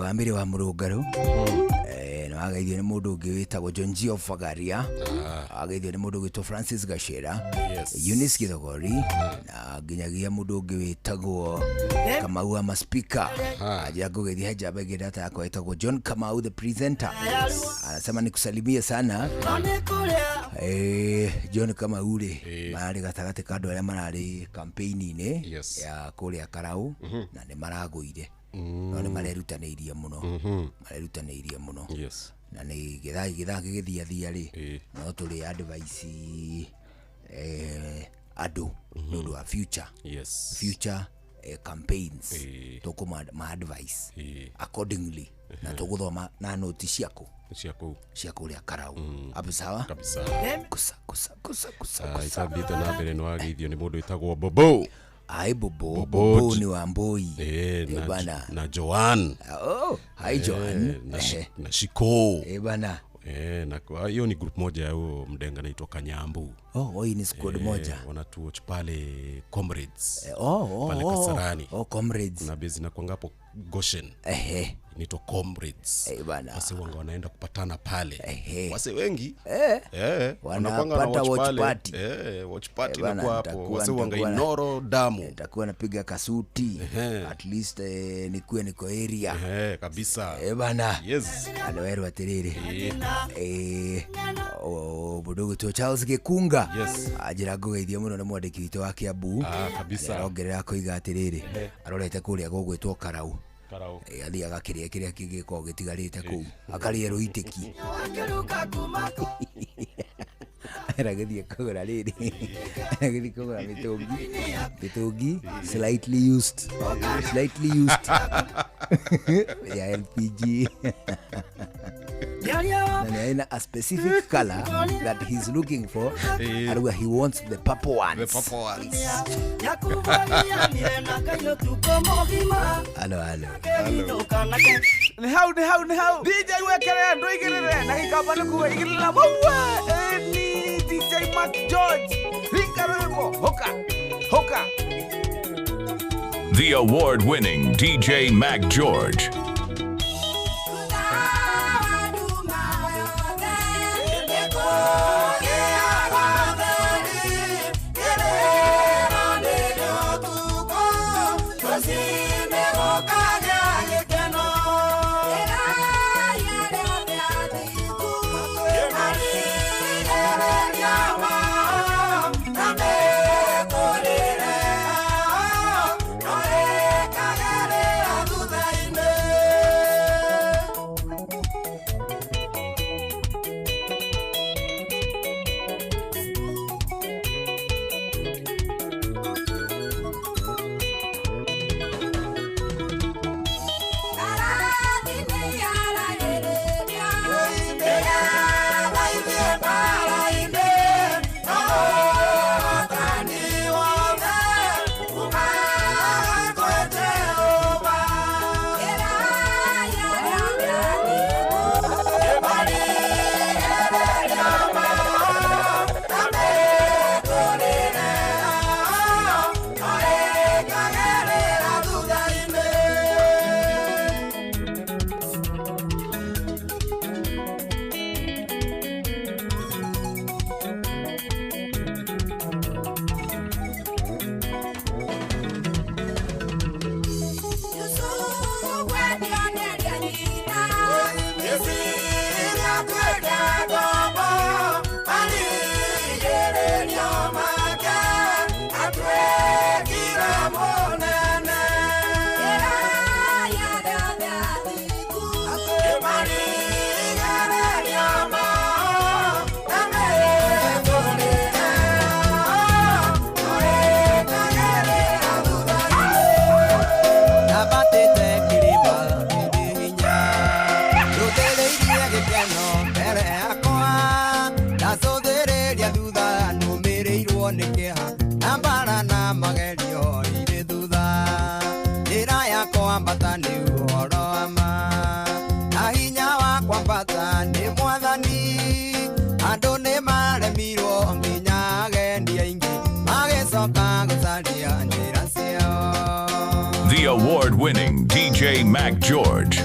Speaker 7: wa mbere wa Murungaro. Na agithie ni mundu ungi witagwo John Gio Fagaria. Agithie ni mundu witwa Francis Gashera. Eunice Githogori. Na nginyagia mundu ungi witagwo Kamau wa Maspika. Aja kugethia jaba gidata yako witagwo John Kamau the presenter. Anasema nikusalimie sana. John Kamau ule mari gatagate kando ya marari campaign-ini ya kuria Karau na ni maraguire no ni marerutaneirie muno na ni githagi githia ri no tuli advice adu no wa future campaigns tokuma ma advice accordingly na tuguthoma na note ciako ria Karau. Hapo sawa?
Speaker 8: Kabisa.
Speaker 7: Kusa.
Speaker 8: Ithabite na mbere no agithio ni mundu itagwo Bobo.
Speaker 7: Bobo ni wa Mboi.
Speaker 8: Bana. Na Joan.
Speaker 7: Hi Joan.
Speaker 8: Na Shiko.
Speaker 7: Bana.
Speaker 8: Na kwa hiyo ni group moja ya huo mdenga naitwa Kanyambu.
Speaker 7: Hii ni squad moja.
Speaker 8: Wanatuwatch pale Comrades.
Speaker 7: Pale
Speaker 8: Kasarani.
Speaker 7: Comrades.
Speaker 8: Na bezi na kwangapo Goshen. Inaitwa Comrades. Wase wanga wanaenda kupatana pale. Wase wengi
Speaker 7: wanapata watch party.
Speaker 8: Watch party na kwa hapo. Wase wanga inoro damu.
Speaker 7: Nitakuwa napiga kasuti. At least niko area.
Speaker 8: Kabisa.
Speaker 7: Bana.
Speaker 8: Yes.
Speaker 7: Anaweru atiriri. Budugu to Charles Gekunga.
Speaker 8: Yes.
Speaker 7: Ajira kugeithia muno na mwandiki witũ wa Kiambu.
Speaker 8: Kabisa.
Speaker 7: Arongerera koiga atiriri. Arorete kuria gũgwĩtwo Karau. Athiaga kĩrĩa kĩngĩkorwo gĩtigarĩte kũu akaria rũitĩki aragĩthiĩ kũgũra rĩrĩ aragĩthiĩ kũgũra mĩtũngi slightly used ya LPG and a specific color that he's looking for. And he wants the purple ones. Hello.
Speaker 1: How? DJ wekere ndo igirire na gikabana kuwe igirira wawa ni DJ Mac George. Ricardo hoka.
Speaker 2: The award-winning DJ Mac George. The award-winning DJ Mac George.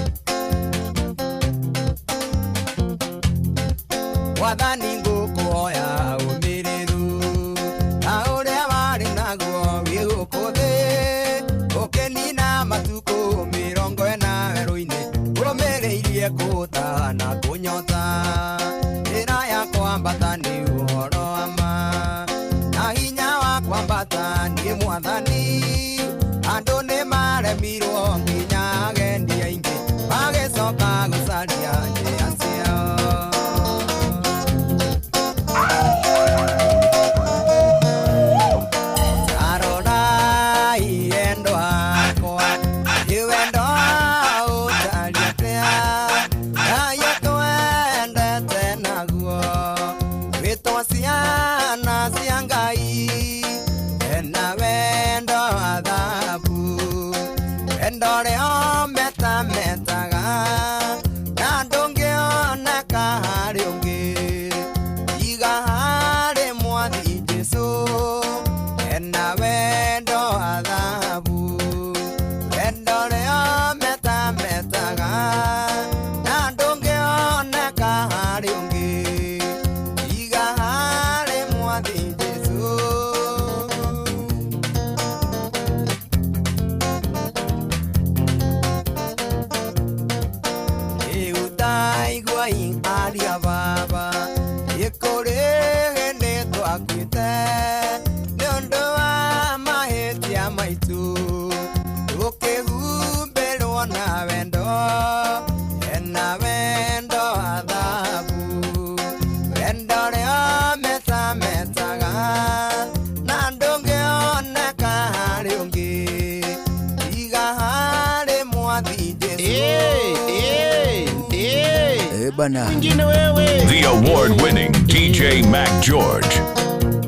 Speaker 2: The award-winning DJ Mac George.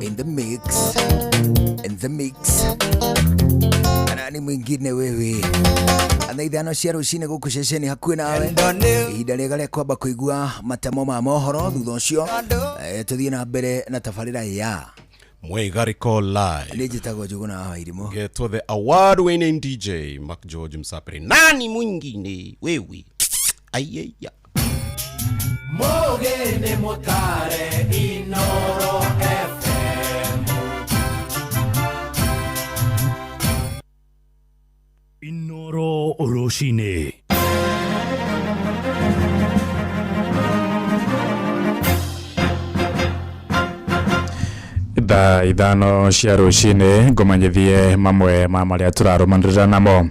Speaker 7: In the mix. In the mix. Nani mwingine wewe? Anaidhano share ushine guku shesheni hakuwe nawe. Ihinda rĩa kwamba kũigua matamo ma mohoro thutha ũcio tuthie na mbere na tabarĩra ya
Speaker 8: Mwegariko live.
Speaker 7: Nijitago juguna hawa irimo.
Speaker 8: Get to the award-winning DJ Mac George Msapiri. Nani mwingine wewe? Ayaya.
Speaker 1: Mogene motare Inoro FM.
Speaker 4: Inoro Oroshine.
Speaker 9: Ithano cia rucini ngumanyithie mamwe ma maria turarumanirira namo.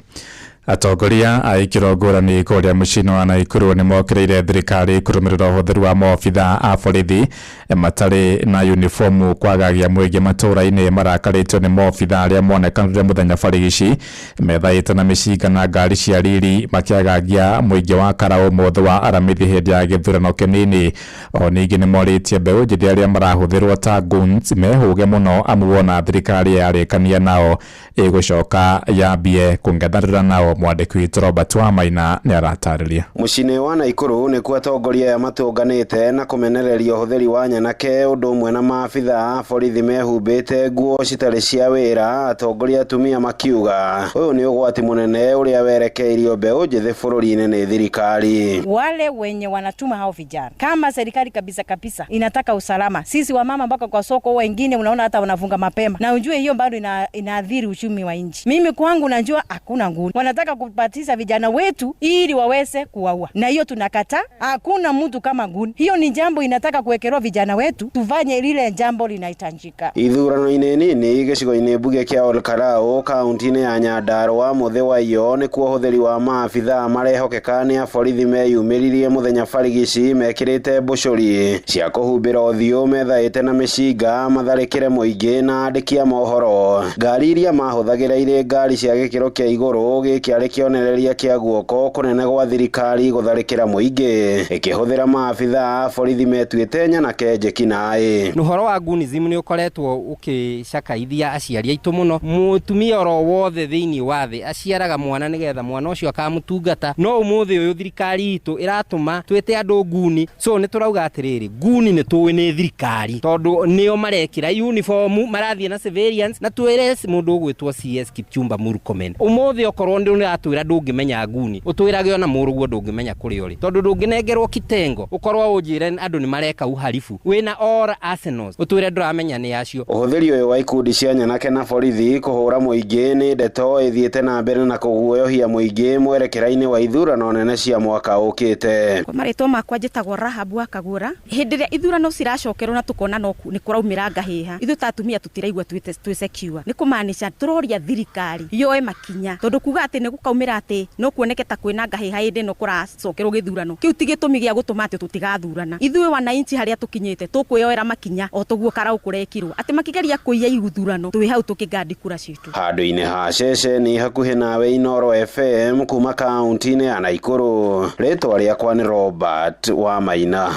Speaker 9: Atongoria a ikiro ngurani kuria mucino wa Naikuru ni mokireire thirikari kurumirira uhuthiri wa maobitha a borithi matari na uniformu kwagagia mwingi matura-ini marakaritwo ni maobitha aria monekanire muthenya barigici methaite na micinga na ngari cia riri makiagagia mwingi wa karau mothe wa aramithi hindi ya githurano kinini. O ningi ni moritie mbeu njithi aria marahuthirwo ta guns mehuge muno amu wona thirikari yarikania nao igucoka yambie kungethanira nao. Mwandiki witũ Robert Wamaina ni aratariria.
Speaker 10: Mucini wa Naikuru ni kuo atongoria ya matunganite na kumenereria uhuthiri wa nyanake undu umwe na maabitha borithi mehumbite nguo citari cia wira. Atongoria atumia makiuga uyu ni ugwati munene uria werekeirio mbeu njithi bururi-ini ni thirikari.
Speaker 11: Wale wenye wanatuma hao vijana kama serikali kabisa inataka usalama, sisi wa mama mpaka kwa soko wengine unaona hata wanafunga mapema, na unjue hiyo bado inaadhiri uchumi wa nchi. Mimi kwangu najua hakuna nguni, wanataka kupatiza vijana wetu ili waweze kuwaua, na hiyo tunakata. Hakuna mtu kama nguni. Hiyo ni jambo inataka kuwekerwa vijana wetu, tufanye lile jambo linaitanjika.
Speaker 10: Ithurano-ini nini gicigo-ini mbuge kia Olkarau kaunti-ini ya Nyandarua muthe wa iyo ni kuo uhuthiri wa maabitha marehokeka ni borithi meyumiririe muthenya barigici mekirite mbucuri cia kuhumbira uthio methaite na micinga matharikire muingi na andiki a mohoro. Ngari iria mahuthagira ire ngari cia gikiro kia iguru gikiari kionereria kia guoko kunene gwa thirikari gutharikira muingi ikihuthira maabitha borithi metuite nyanake njekinae.
Speaker 12: Nuhoro wa gunism ni ukoretwo ukicakaithia aciari aitu muno. Mutumia oro wothe thiini wa thi aciaraga mwana nigetha mwana ucio akamutungata, no umuthi uyu thirikari itu iratuma twite andu nguni. So ni turauga atiriri nguni ni tuwi ni thirikari tondu nio marekira uniform marathie na civilians na twire mundu gwitwo CS Kipchumba Murkomen. Umuthi okorwo ndi uratwira ndungimenya nguni utwirage ona muruguo ndungimenya kuri uri tondu ndunginengerwo kitengo ukorwo unjire andu ni mareka uharifu wina all arsenals utwire nduramenya ni acio.
Speaker 10: Uhuthiri uyu wa ikundi cia nyanake na borithi kuhura muingi ni ndeto ithiete na mbere na kuguoyohia muingi mwerekera-ini wa ithurano nene cia mwaka ukite.
Speaker 11: Kwa maritwa makwa njitagwo Rahabu Akagura. Hindi ria ithurano ciracokerwo na tukona no ni kuraumira ngahiha ithu tatumia tutiraigua twi secure ni kumaanisha turoria thirikari yoe makinya tondu kuga ati ni gukaumira ati no kuoneketa kwina ngahiha indi no kuracokerwo githurano kiu tigitumi gia gutuma ati tutigathurana. Ithuĩ wananchi haria tukinyite tukwiyoera makinya o tuguo karau kurekirwo ati makigeria kuiya ithurano twi hau tukigandi kura citu.
Speaker 10: Handu-ini ha ceceni hakuhi nawe Inoro FM kuma kaunti-ini ya Naikuru. Ritwa riakwa ni Robert Wamaina.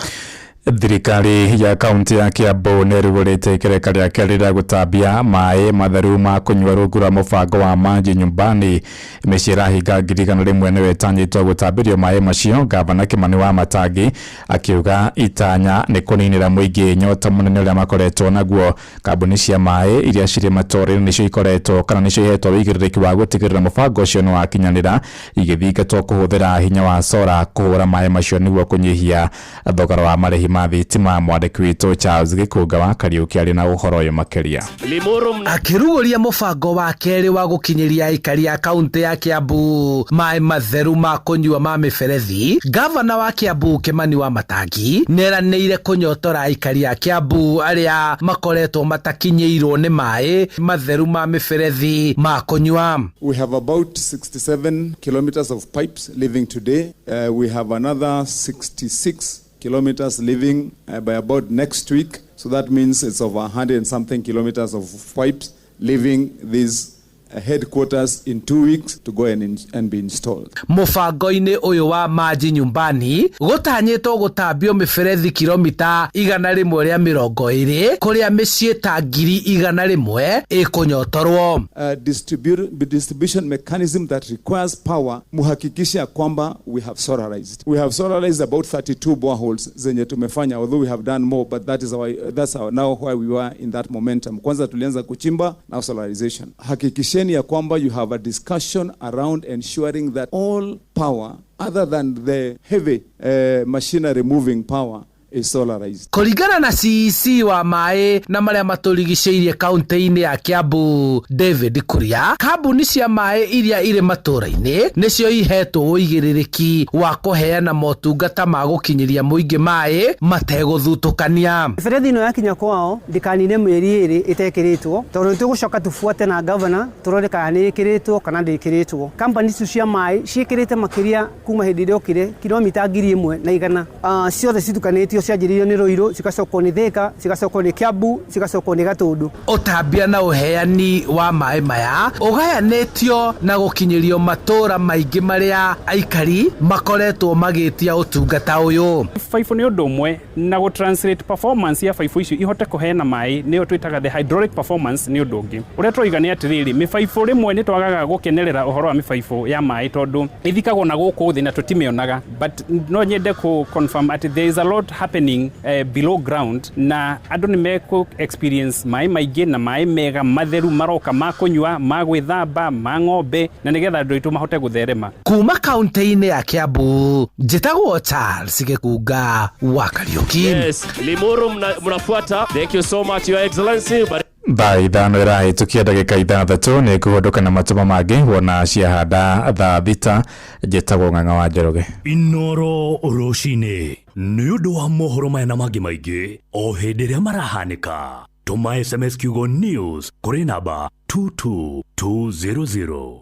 Speaker 9: Thirikari ya kaunti ya Kiambu nirugurite ikereka riake rira gutambia mai matheru ma kunywa rungu rwa mubango wa maji nyumbani. Micira hinga ngirigano rimwe ni wetanyitwo gutambirio mai macio. Gavana Kimani Wamatangi akiuga itanya ni kuninira muingi nyota munene uria makoretwo naguo. Kambuni cia mai iria ciri matori nicio ikoretwo kana nicio ihetwo wigiriki wa gutigirira mubango ucio ni wakinyanira igithingatwo kuhuthira hinya wa sora kuhura mai macio niguo kunyihia thogora wa marihi thitima. Mwandiki witũ Charles Gikunga wa Kariuki ari na uhoro uyu makiria.
Speaker 13: Akiruguria mubango wa keri wa gukinyiria aikari ya kaunti ya Kiambu mai matheru ma kunyua ma miberethi, gavana wa Kiambu Kimani Wamatangi neranĩire kunyotora aikari ya Kiambu aria makoretwo matakinyĩirwo ni mai matheru ma miberethi ma kunyua.
Speaker 14: We have about 67 kilometers of pipes leaving today. We have another 66 kilometers leaving by about next week. So that means it's over 100 and something kilometers of pipes leaving these headquarters in 2 weeks to go and be installed.
Speaker 13: Mubango-ini uyu wa Maji Nyumbani gutanyitwo gutambio miberethi kilomita 120 kuria micii ta 100,000 ikunyotorwo.
Speaker 14: Distribution mechanism that requires power muhakikisha kwamba we have solarized about 32 boreholes zenye tumefanya, although we have done more, but that's now where we were in that momentum. Kwanza tulianza kuchimba, now solarization. Hakikisheni ya kwamba you have a discussion around ensuring that all power other than the heavy machinery moving power is solarized.
Speaker 13: Kuringana na CEC wa mai na maria maturigiceirie kaunti-ini ya Kiambu David Kuria, kambuni cia mai iria ire matura-ini nicio ihetwo uigiririki wa kuheana motungata ma gukinyiria muingi mai mateguthutukania.
Speaker 15: Miberethi ino yakinya kwao ndikanine mweri iri itekiritwo tondu tugucoka tufuate na governor turore kana ni ikiritwo kana ndikiritwo. Company cia mai ciikirite makiria kuma hindi ire okire kilomita 1,100 ciothe citukanitio cianjiririo ni Ruiru, cigacokwo ni Thika, cigacokwo ni Kiambu, cigacokwo ni Gatundu.
Speaker 13: Utambia na uheani wa mai maya ugayanitio na gukinyirio matura maingi maria aikari makoretwo magitia utungata uyu.
Speaker 16: Faifu ni undu umwe na go translate performance ya faifu icio ihote kuheana mai niyo twitaga the hydraulic performance ni undu ungi. Uria twiga ni atiriri mifaifu rimwe ni twagaga gukenerera uhoro wa mifaifu ya mai tondu ithikagwo na guku thi na tutimionaga, but no nyende ku confirm at there is a lot happening below ground na andu ni meku experience mai maingi na mai mega matheru maroka makunywa magwithamba mang'ombe na nigetha andu itu mahote gutherema.
Speaker 13: Kuma kaunti-ini ya Kiambu njitagwo Charles Gikunga wa Kariuki.
Speaker 17: Yes, Limuru mnafuata. Thank you so much your excellency.
Speaker 9: Thaa ithano irahitukia ndagika 6 ni kuhunduka na matuma mangi wona ciahanda thaa 6 njitagwo Ng'ang'a wa Njoroge.
Speaker 18: Inoro rucini ni undu wa mohoro maya na mangi maingi o hindi ria marahanika. Tuma SMS kiugo news kuri namba 22200.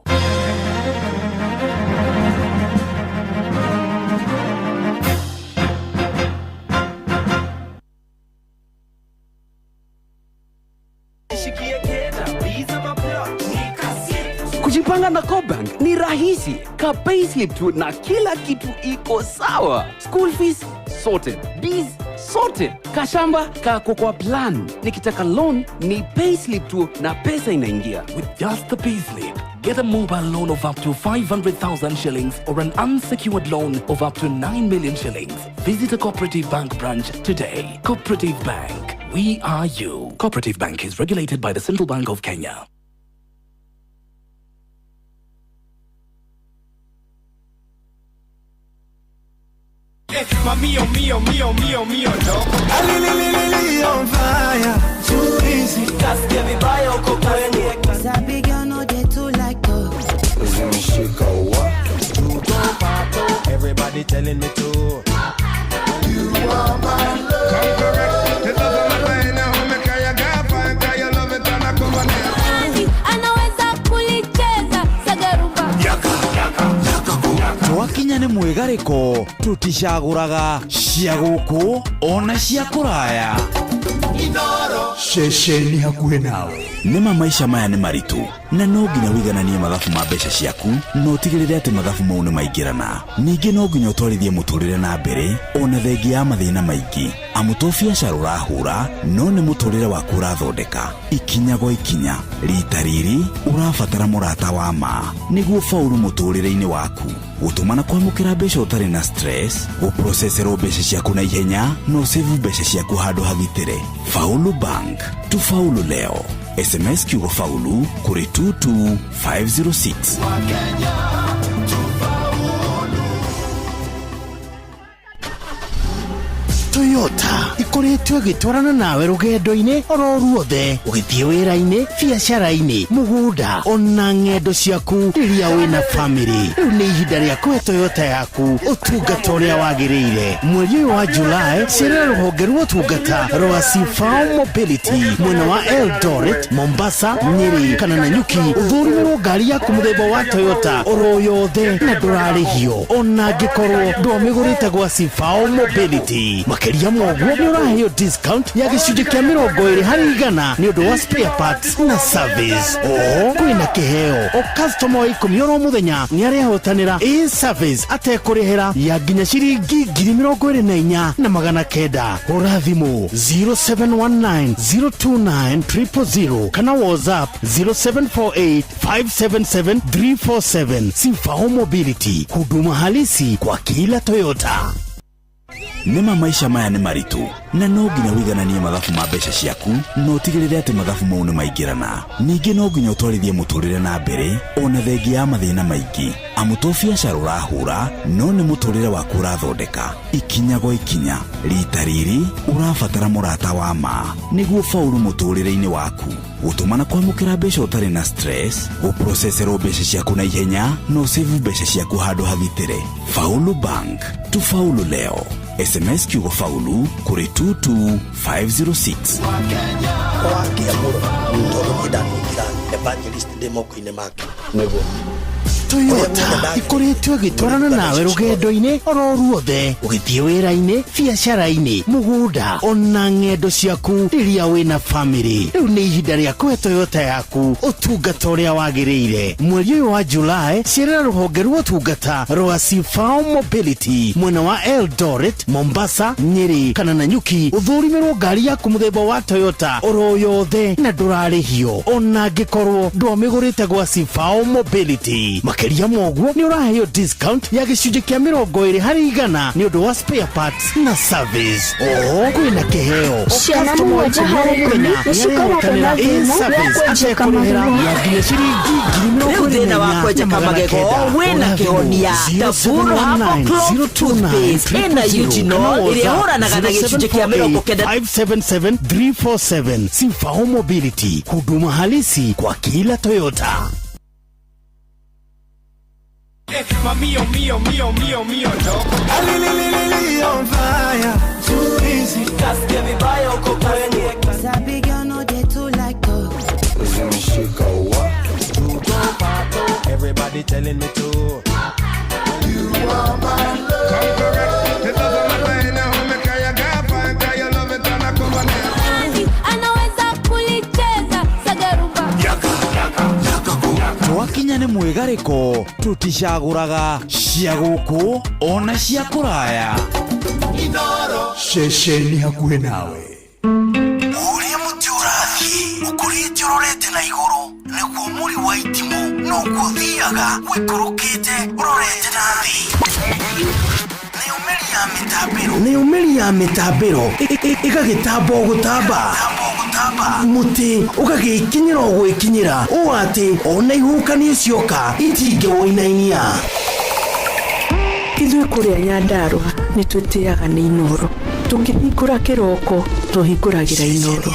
Speaker 19: Kujipanga na Cobank ni rahisi. Ka payslip tu na kila kitu iko sawa. School fees sorted, bills sorted, kashamba kako kwa plan. Nikitaka loan ni payslip tu na pesa inaingia.
Speaker 18: With just the payslip, get a mobile loan of up to 500,000 shillings or an unsecured loan of up to 9 million shillings. Visit a Cooperative Bank branch today. Cooperative Bank, we are you. Cooperative Bank is regulated by the Central Bank of Kenya.
Speaker 20: Mío, loco. On fire, too easy. Casi vibaya uko kwenye.
Speaker 21: Sabi girl no they too like to.
Speaker 20: Everybody telling me to. You are my love. Come correct. The love of my brain now. Make your girlfriend tell you love it and I come on here.
Speaker 21: Anaweza kulicheza sagarumba.
Speaker 20: Yaka.
Speaker 4: Twakinya ni mwigariko tuticaguraga cia guku ona cia kuraya. Shesheni hakuhe nawe. Nima maisha maya ni maritu na no nginya wigananie mathabu ma mbeca ciaku no utigirire ati mathabu mau ni maingirana. Ningi no nginya utwarithie muturire na mbere ona thengi ya mathina maingi. Amuto biacara urahura no ni muturire waku urathondeka. Ikinya gwa ikinya rita riri urabatara murata wa ma niguo faulu muturire-ini waku. Gutumana kwamukira mbeca utari na stress, guprocessero mbeca ciaku na ihenya no save mbeca ciaku handu hagitire. Faulu Bank, tufaulu leo. SMS kiugo faulu kuri 22506.
Speaker 22: Toyota ikoretwo gitwarana nawe rugendo-ini oro ruothe ugithie wira-ini, biacara-ini, mugunda ona ng'endo ciaku riria wina family. Riu ni ihinda ria kwe Toyota yaku utungata uria wagiriire. Mweri wa Julai cerera ruhonge rwa utungata rwa Sifao Mobility mwena wa Eldoret, Mombasa, Nyeri kana Nanyuki. Uthurimiro ngari yaku muthemba wa Toyota oro yothe na ndurarihio ona ngikorwo ndwamigurite gwa Sifao Mobility. makeria moguo ni uraheo discount ya gicunjĩ kĩa 20% ni ũndũ wa spare parts na service. Kwĩna kĩheo o customer wa 10 oro mũthenya ni arehotanĩra in-service atekũrĩhĩra ya nginya ciringi 24,900. Hũra thimũ 0719029000 kana WhatsApp 0748577347. Simfao Mobility, huduma halisi kwa kila Toyota.
Speaker 4: Nima maisha maya ni maritu na no nginya wigananie mathabu ma mbeca ciaku no tigirire ati mathabu mau ni maingirana. Ningi no nginya utwarithie muturire na mbere ona thengi ya mathina maingi. Amuto biacara urahura no ni muturire waku urathondeka ikinya go ikinya. Rita riri urabatara murata wa ma niguo faulu muturire-ini waku. Utumana kwamukira mbeca utari na stress, uprocessero mbeca ciaku na ihenya no save mbeca ciaku handu hagitire. Faulu Bank, tufaulu leo. SMS kiugo faulu kuri 22506.
Speaker 3: Wakia muro mtoto kidani evangelist demoko-ine make nego
Speaker 22: Toyota ikoretwo igitwarana nawe rugendo-ini oro ruothe ugithie wira-ini biacara-ini mugunda ona ng'endo ciaku riria wina family. Riu ni ihinda ria kuhe Toyota yaku utungata uria wagiriire. Mweri uyu wa July cerera ruhonge rwa utungata rwa Simfao Mobility mwena wa Eldoret, Mombasa, Nyeri kana Nanyuki. Uthurimirwo ngari yaku muthemba wa Toyota oro yothe na ndurarihio ona ngikorwo ndwamigurite gwa Simfao Mobility. Makeria moguo ni uraheo discount ya gicunjĩ kĩa 20% ni ũndũ wa spare parts na service. Kwĩna kĩheo
Speaker 21: Ciana mũgwanja harĩ rũmi nĩcikoragwo na thĩna wa kwenjeka magego.
Speaker 5: Rĩu thĩna wa kwenjeka magego wĩna kĩhonia. The Full Herbal Clove Toothpaste ĩna Eugenol ĩrĩa hũranaga na gĩcunjĩ kĩa
Speaker 22: 577-347. Simfao Mobility, huduma halisi kwa kila Toyota.
Speaker 20: Mio, loco. On fire, too easy. Just give me by your company.
Speaker 21: Sabi girl no dey too like dog.
Speaker 20: Everybody telling me to. You are my love. Come correct. The love of my brain. Now make I got fine. Cause you love it and I come on here.
Speaker 21: Anaweza kulicheza sagarumba.
Speaker 4: Twakinya ni mwigariko tuticaguraga cia guku ona cia kuraya. Shesheni hakuhe nawe.
Speaker 22: Uria muti urathi ukurite urorete na iguru niguo muri wa itimu no kuthiaga wikurukite urorete na thi. Ni umeri ya mitambiro igagitambo gutamba muti ugagikinyira gwikinyira u ati ona ihukanie cioka itinge woinainia.
Speaker 23: Ithuĩ kũrĩa Nyandarua nĩ twĩtĩaga nĩ Inoro. Tũngĩhingũra kĩroko tũhingũragĩra Inoro.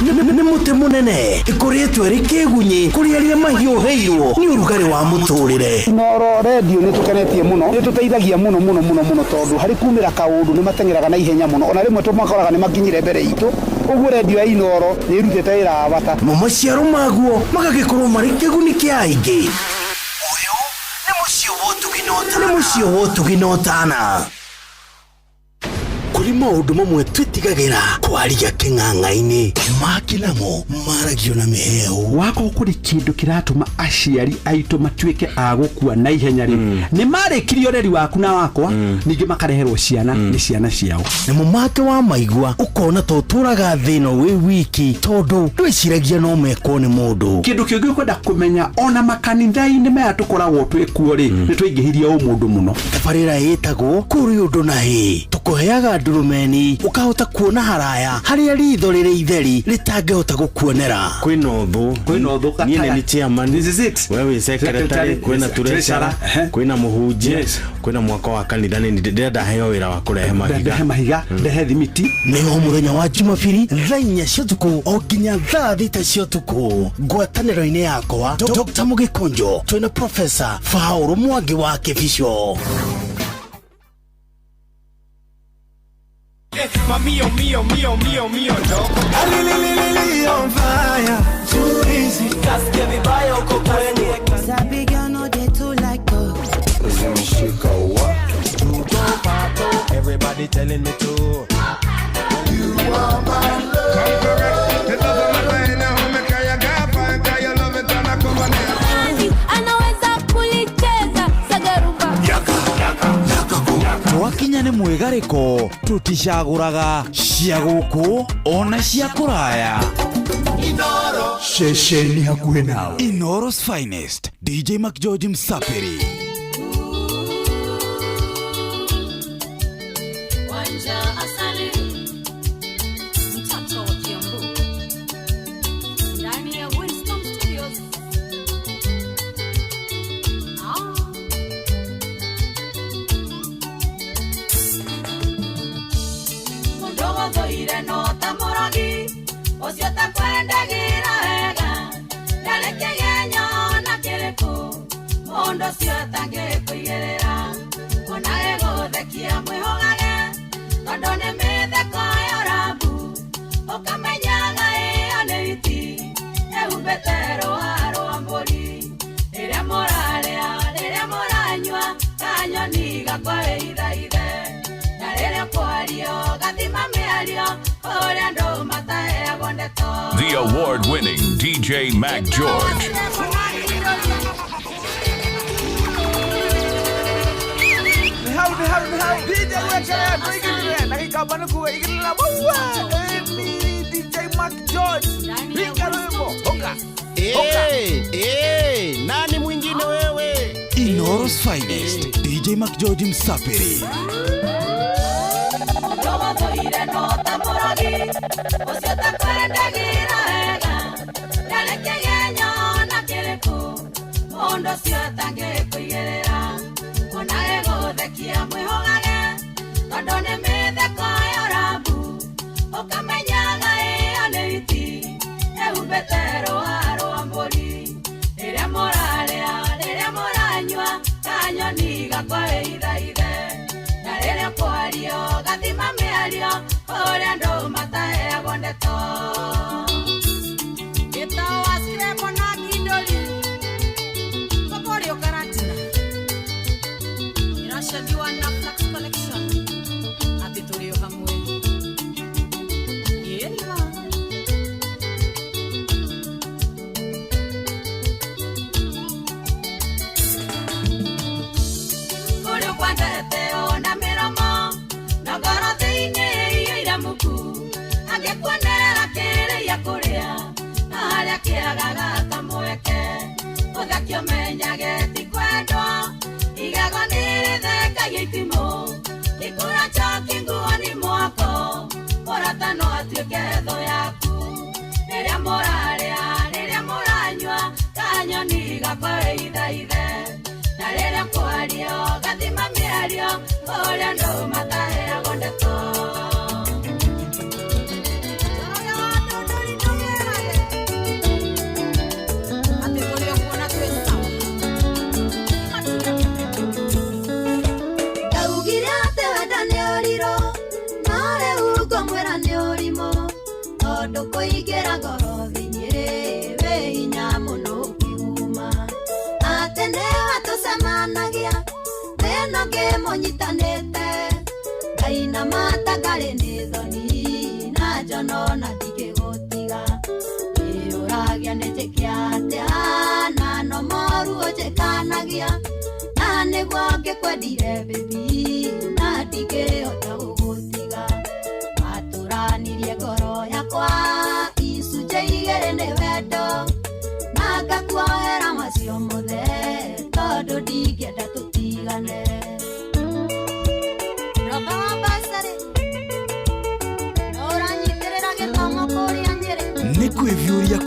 Speaker 22: Nĩ muti munene ikoretwo ri kĩgunyi kũrĩ arĩa mahiũhĩirwo nĩ ũrugarĩ wa mũtũrĩre.
Speaker 24: Inoro radio nĩ tũkenetie mũno, nĩ tũteithagia mũno tondũ harĩ kumĩra kaũndũ nĩ matengeraga na ihenya mũno, ona rĩmwe tũmakoraga nĩ makinyire mbere itũ. Ũguo radio ya Inoro nĩ ĩrutĩte wĩra wa bata.
Speaker 22: Maciaro maguo magagĩkorwo marĩ kĩguni kĩa aingĩ. Nĩ mũciĩ wa ũtuginotana. Kuri maundu mamwe twitigagira kwaria king'ang'a-ini makilamo maragio na miheo
Speaker 19: wako kuri kindu kiratuma aciari aitu matuike agukua na ihenya ri ni marikirio reri waku na wakwa ningi makareherwo ciana ni ciana ciao
Speaker 22: na mumake wa maigua ukona to turaga thino wi wiki tondu twiciragia no meko ni mundu
Speaker 19: kindu kingi kwenda kumenya ona makanitha-ini maya tukoragwo twikuo ri ni twiingihiria mundu muno
Speaker 22: tabarira yitagwo kuri undu na hi tukuheaga ndurumeni ukahota kuona haraya haria ritho riri itheri ritangehota gukuonera
Speaker 10: kwina uthu niĩ ni chairman wewe secretary kwina treasurer kwina muhunjia kwina mwako wa kanitha ni ndenda heo wira wa kurehe
Speaker 19: mahiga ndehe thimiti
Speaker 22: niho muthenya wa Jumapili thaa 4 cia tuku o nginya thaa 6 cia tuku ngwatanĩro-inĩ yakwa Dr. Mugikonjo twina Professor Faulu Mwangi wa Kibisho.
Speaker 20: Mio, loco. On fire, too easy. Just give me by your company.
Speaker 21: Sabi girl no dey too like dog.
Speaker 20: Everybody
Speaker 4: kwĩgarĩko tũticagũraga cia gũkũ ona cia kũraya.
Speaker 2: Inoro ceceni hakuhĩ nawe.
Speaker 4: Inoro's finest DJ Mac George Msapiri.
Speaker 6: The award-winning DJ Mac George.
Speaker 2: DJ Mac George. Nani mwingine wewe?
Speaker 4: Inoro's finest DJ Mac George Msapiri.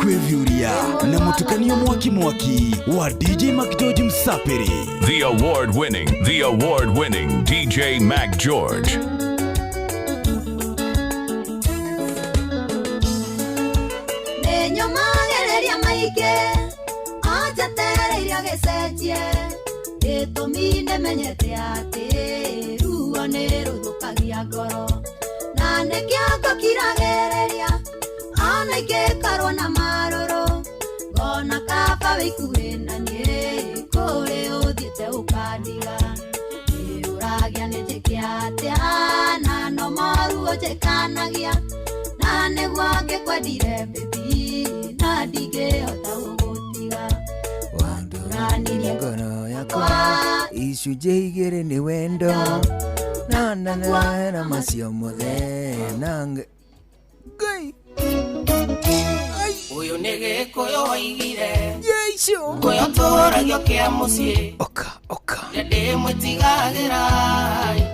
Speaker 4: Kwevyuria na mutukanio mwaki wa DJ Mac George Msapiri.
Speaker 6: The award-winning DJ Mac George.
Speaker 7: Nenyo magereria maike aja tereria gecenjie etomine menyete ati ruo ni ruthukagia ngoro na nekio kiragereria ana igekarwo na maroro ngona kaba wikure na nie kore uthiete ukandiga uragia ni jikiate na no maruo jikanagia na niguo ngikwendire baby na ndingihota gugutiga wanduranirie ngoro yakwa icunjĩ igĩrĩ nĩ wendo
Speaker 1: na macio mothe nange gai
Speaker 8: uyu ni gikuyu waigire yesu kuyo turagio kia mucii
Speaker 1: oka
Speaker 8: ndi mwitigagira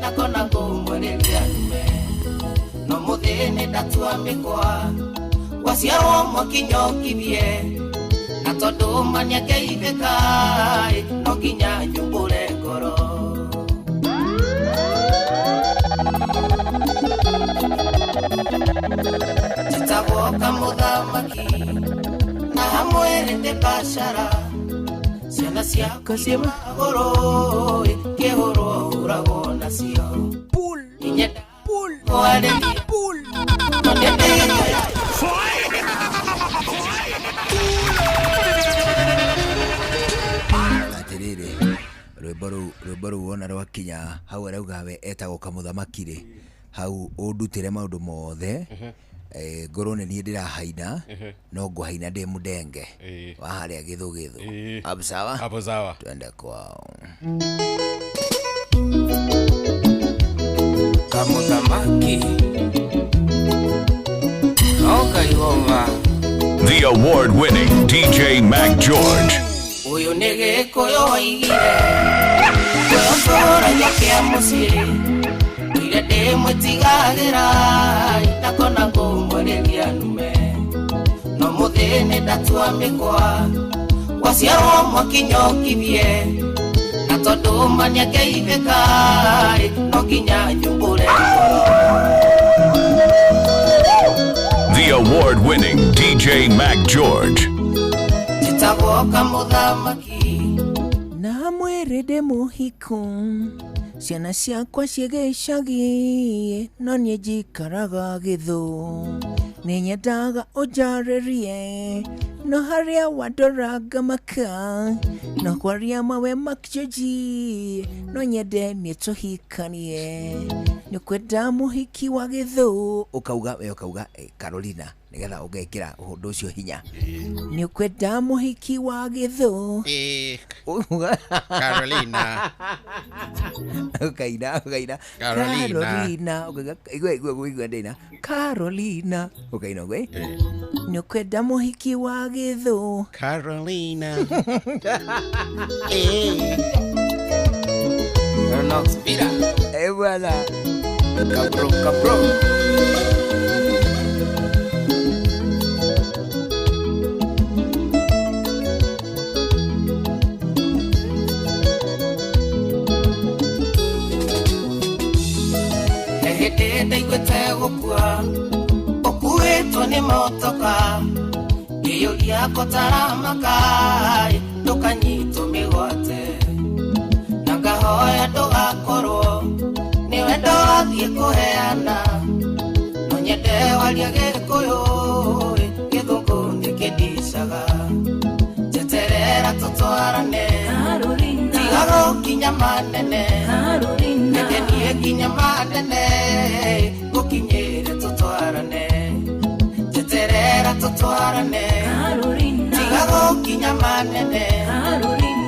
Speaker 8: na kona ngumwereria ndume no muthini ndatua mikwa waciarwo mwakinyokithie na tondu mania keithika no nginya nyumbure ngoro jitagwoka muthamaki na hamwere ndi bashara ciana ciakwa ciĩ magũrũ kĩhũrwo ũragwo nacio inyenda kwarĩria
Speaker 1: atiriri rwĩmbo rũu wona rwakinya hau arauga we etagwo kamũthamaki-rĩ hau ũndutĩre maũndũ mothe ngorwo nĩ niĩ ndĩrahaina no ngũhaina ndĩ mũndenge wa harĩa gĩthũgĩthũ hapo sawa twende kwao
Speaker 8: kamũthamaki Okayoma
Speaker 6: The award-winning DJ Mac George.
Speaker 8: uyu nĩ gĩkũyũ waigire kuyo tũragia kĩa mũciĩ ndũire ndĩ mwĩtigagĩra na kona ngũmwereria ndume no mũthĩni ndatua mĩkwa waciarwo mwakinyokithie na tondu mania keithĩka no nginya nyumbũre
Speaker 6: The award-winning DJ Mac George.
Speaker 8: jitagwo kamũthamaki
Speaker 1: na mwĩrĩ ndĩ mũhiku ciana ciakwa ciĩ gĩcagi no niĩ njikaraga gĩthũ nĩ nyendaga ũnjarĩrie no harĩa wandoranga maka no kwaria mawe makjoji no nyende nĩ tũhikanie nĩ kwenda mũhiki wa gĩthũ ũkauga Carolina nigetha ũgekĩra ũndũ ũcio hinya nĩ kwenda mũhiki wa gĩthũ
Speaker 11: Carolina
Speaker 1: ukaina Carolina igwe ndina Carolina ukaina gwe nĩ kwenda mũhiki wa gĩthũ
Speaker 11: Carolina
Speaker 8: Nox Pira
Speaker 1: bwana
Speaker 8: Cabro ndaigwete gũkua ũkuĩtwo nĩ motoka ĩyũria kũtaramaka ndũkanyitwo mĩgwate na ngahoya ndũgakorwo nĩwe ndathiĩ kũheana no nyende waria gĩkũyũ gĩthũngũ nĩkĩndicaga njeterera tũtwarane tiga gũkinya manene nĩkenie kinya manene gũkinyĩre tũtwarane njeterera tũtwarane tiga gũkinya manene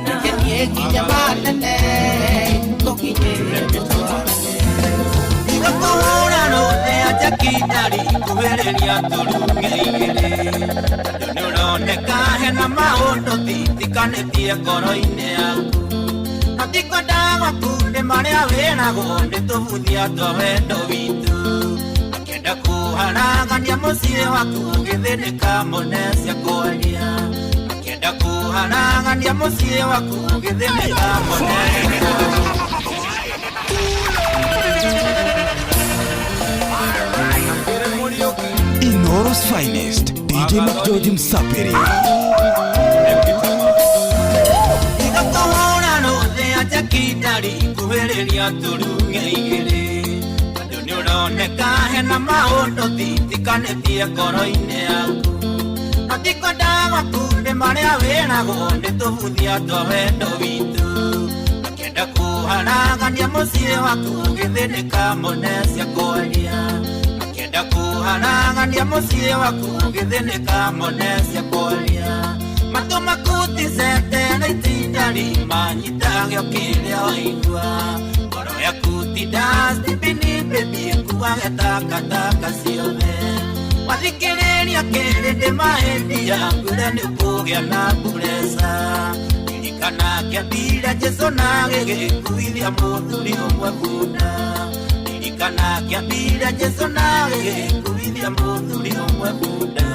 Speaker 8: nĩkenie kinya manene gũkinyĩre tũtwarane tiga kũhũra rũthe ajakitari kũhĩrĩria tũruge igĩrĩ tondũ nĩ ũroneka hena maũndũ thitikanĩtie ngoro-inĩ yaku Tikadaga kunde maria wena gonde tofuthia to wendo witu akenda kuharagania mucie waku githĩnĩka monecia kwaria akenda kuharagania mucie waku githĩnĩka monecia
Speaker 4: Inoro's finest DJ Mac George Msapiri
Speaker 8: Jakitari kuhĩrĩria tũruge igĩrĩ tondũ nĩ ũroneka hena maũndũ thitikanĩtie ngoro-inĩ yaku no tikwendaga kunde marĩa wĩnago nĩ tũbuthia twa wendo witũ akenda kuharagania mũciĩ waku gĩthĩnĩka monecia kwaria akenda kuharagania mũciĩ waku gĩthĩnĩka monecia kwaria matũ makuti cete na itinda rima nyitagio kĩrĩa waigua ngoro
Speaker 11: ya kutidas dipini baby kuwaga takataka ciothe wathikĩrĩria kĩrĩndĩ mahĩndĩ yangu rĩa nĩ kũgĩa na mburesa ririkana kĩambire Jesũ na gĩgĩkuithia mũthuri ũmwe bunda ririkana kĩambire Jesũ na gĩgĩkuithia mũthuri ũmwe bunda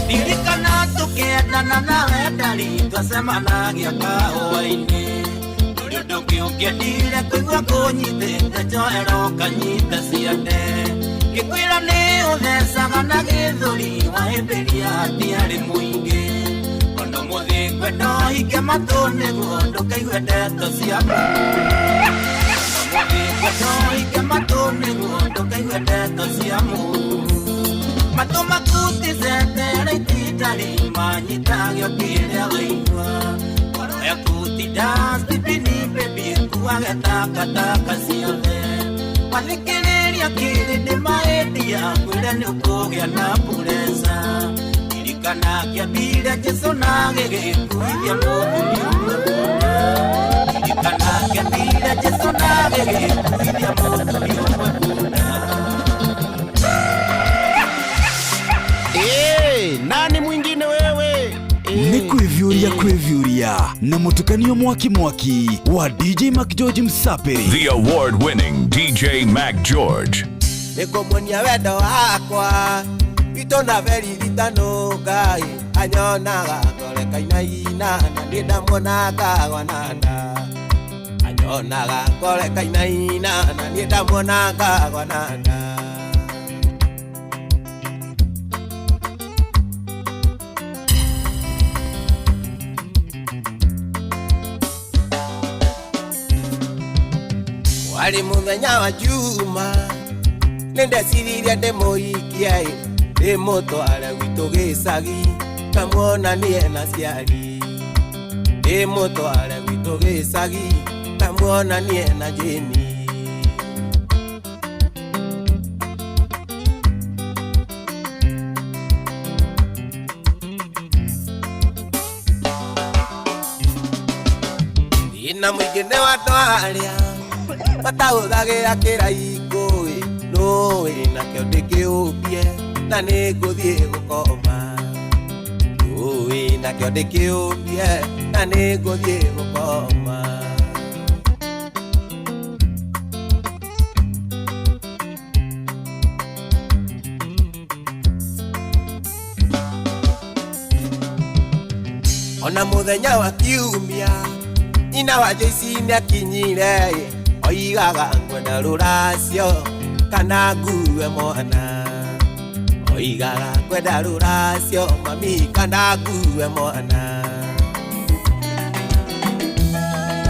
Speaker 11: ririkana tũkĩendana nawe ndari twacemanagia kahũa-inĩ ndũngĩũngĩendire kũigua kũnyitĩte njohero kanyita ciande ngĩkwĩra nĩ ũthecaga na gĩthũri wahĩmbĩria hatiarĩ mũingĩ ona mũthĩngwe ndohinge matũ nĩguo ndũkaigue ndeto cia mũthĩngwe ndohinge matũ nĩguo ndũkaigue ndeto cia matũ makutizendera itindarĩ manyitagio kĩrĩa wĩigua ya kutidas dipini baby kuwaga takataka ciothe wathikĩrĩria kĩrĩndĩ mahĩndĩ yangu rĩa nĩ ũkũgĩa na mburesa ririkana kĩambire Jesũ na gĩgĩkuithia mũthuri ũmwe bunda ririkana kĩambire Jesũ na gĩgĩkuithia mũthuri ũmwe bunda
Speaker 22: nani mwingine wewe
Speaker 4: ni kwivyuria na mutukanio mwaki wa DJ Mac George Msaperi,
Speaker 6: the award-winning DJ Mac George.
Speaker 11: Nĩkũmuonia wendo wakwa witũ na veri vitano Ngai anyonaga ngoreka-inaina na niĩ ndamuonaga gwananda anyonaga ngoreka-inaina na niĩ ndamuonaga gwananda wali muthenya wa juma nĩndeciria ndĩmũhikia ndĩmũtware gwitũ gĩcagi kamuonanie na ciari ndĩmũtware gwitũ gĩcagi kamuonanie na Jeni ina mũingĩ wa twarĩa matahũthagĩra kĩraiko nũĩ nakĩo ndĩkĩũmbie na nĩngũthiĩ gũkoma nũĩ nakĩo ndĩkĩũmbie na nĩngũthiĩ gũkoma ona mũthenya wa kiumia nyina wa Joyce nĩakinyire oigaga ngwenda rũracio kana ngue mwana oigaga ngwenda rũracio mami kana ngue mwana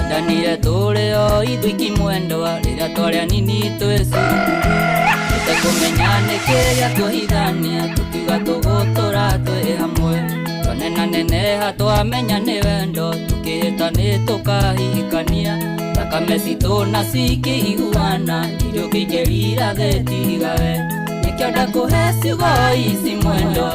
Speaker 12: ndanire tũrĩo ithuĩ ikimwendwa rĩrĩa twarĩ anini twĩ cukuru tũtekũmenya nĩkĩ gĩatũhithania tũkiuga tũgũtũra twĩ hamwe twanenaneneha twamenya nĩ wendo tũkĩhĩta nĩ tũkahikania thakame citũ na cikĩiguana irio kĩingĩrira thĩtigawe nĩkĩo ndakũhe ciugo ici mwendo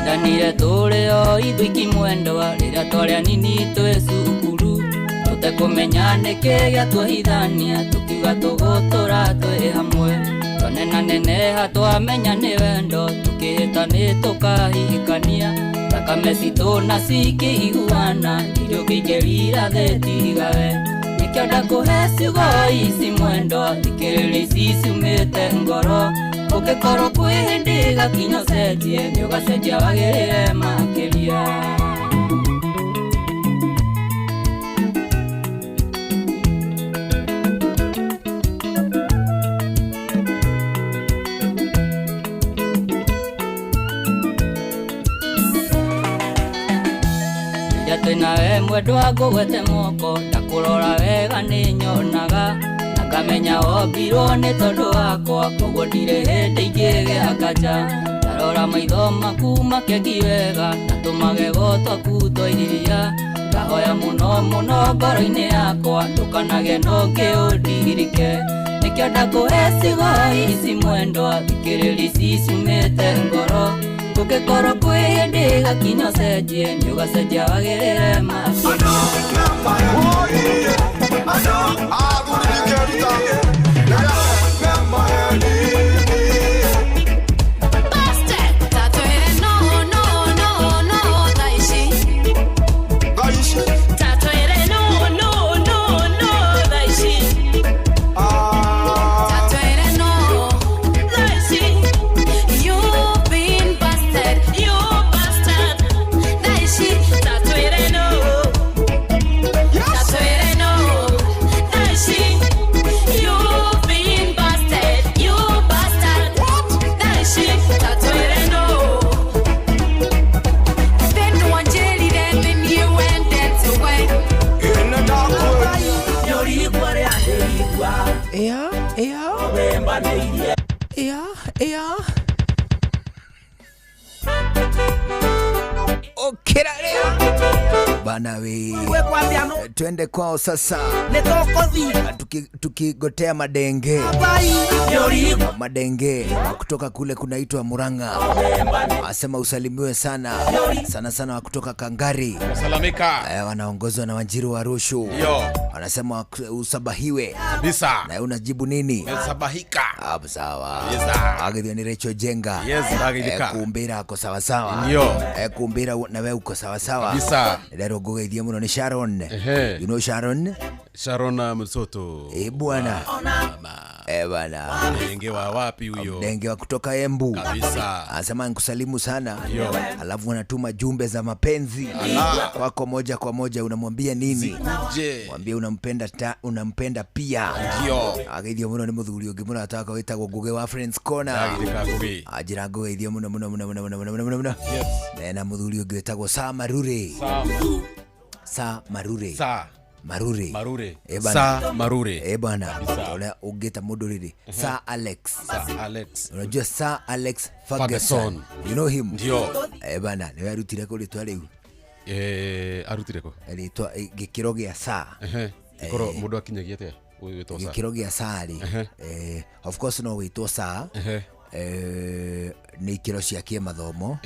Speaker 12: ndanire tũrĩo ithuĩ ikimwendwa rĩrĩa twarĩ anini twĩ cukuru tũtekũmenya nĩkĩ gĩatũhithania tũkiuga tũgũtũra twĩ hamwe twanenaneneha twamenya nĩ wendo tũkĩhĩta nĩ tũkahikania thakame citũ na cikĩiguana irio kĩingĩrira thĩtigawe nĩkĩo ndakũhe ciugo ici mwendo thikĩrĩria ici ciumĩte ngoro ũngĩkorwo kwĩ hĩndĩ gakinya ũcenjie nĩ ũgacenjia wagĩrĩre makĩria twĩnawe mwendwa ngũgwete moko ndakũrora wega nĩ nyonaga ngamenya ombirwo nĩ tondũ wakwa koguo ndirĩ hĩndĩ ingĩgĩakaja ndarora maitho maku makengi wega na tũmagego twaku twairiria ngahoya mũno mũno ngoro-inĩ yakwa ndũkanage no ngĩũndirike nĩkĩo ndakũhe cigo ici mwendwa thikĩrĩri cicumĩte ngoro gũgĩkorwo kwĩ hĩndĩ gakinya ũcenjie nĩ ũgacenjia wagĩrĩre
Speaker 1: bana we twende kwao sasa tukigotea madenge kutoka kule kunaitwa Murang'a asema usalimiwe sana sana kutoka Kangari
Speaker 13: salamika
Speaker 1: wanaongozwa na Wanjiru wa Rushu wanasema usabahiwe
Speaker 13: kabisa
Speaker 1: na unajibu nini
Speaker 13: sabahika
Speaker 1: sawa
Speaker 13: agithio
Speaker 1: ni Recho Jenga kumbira ko sawa kumbira na wewe uko sawa
Speaker 13: kabisa
Speaker 1: lero gogeithia muno ni Sharon you know Sharon
Speaker 13: Msoto
Speaker 1: bwana bwana
Speaker 13: ndenge wa wapi huyo
Speaker 1: ndenge wa kutoka Embu
Speaker 13: kabisa
Speaker 1: anasema nikusalimu sana alafu anatuma jumbe za mapenzi kwako moja kwa moja unamwambia nini mwambie unampenda pia
Speaker 13: ndio
Speaker 1: ageithia muno ni muthuri ungi muno ataka witagwo Nguge wa Friends Corner ajira gogeithia muno na muthuri ungi witagwo Sa Marure Marure
Speaker 13: Sa Marure
Speaker 1: bwana ole ugeta mundu riri Sa Alex unajua Sa Alex Ferguson you know him
Speaker 13: ndio
Speaker 1: bwana ni arutire ko ritwa riu
Speaker 13: arutire ko
Speaker 1: ritwa gikiro gia Sa
Speaker 13: ikoro mundu akinyagia te witwa Sa
Speaker 1: gikiro gia Sa ri of course no witwa Sa ni ikiro cia kimathomo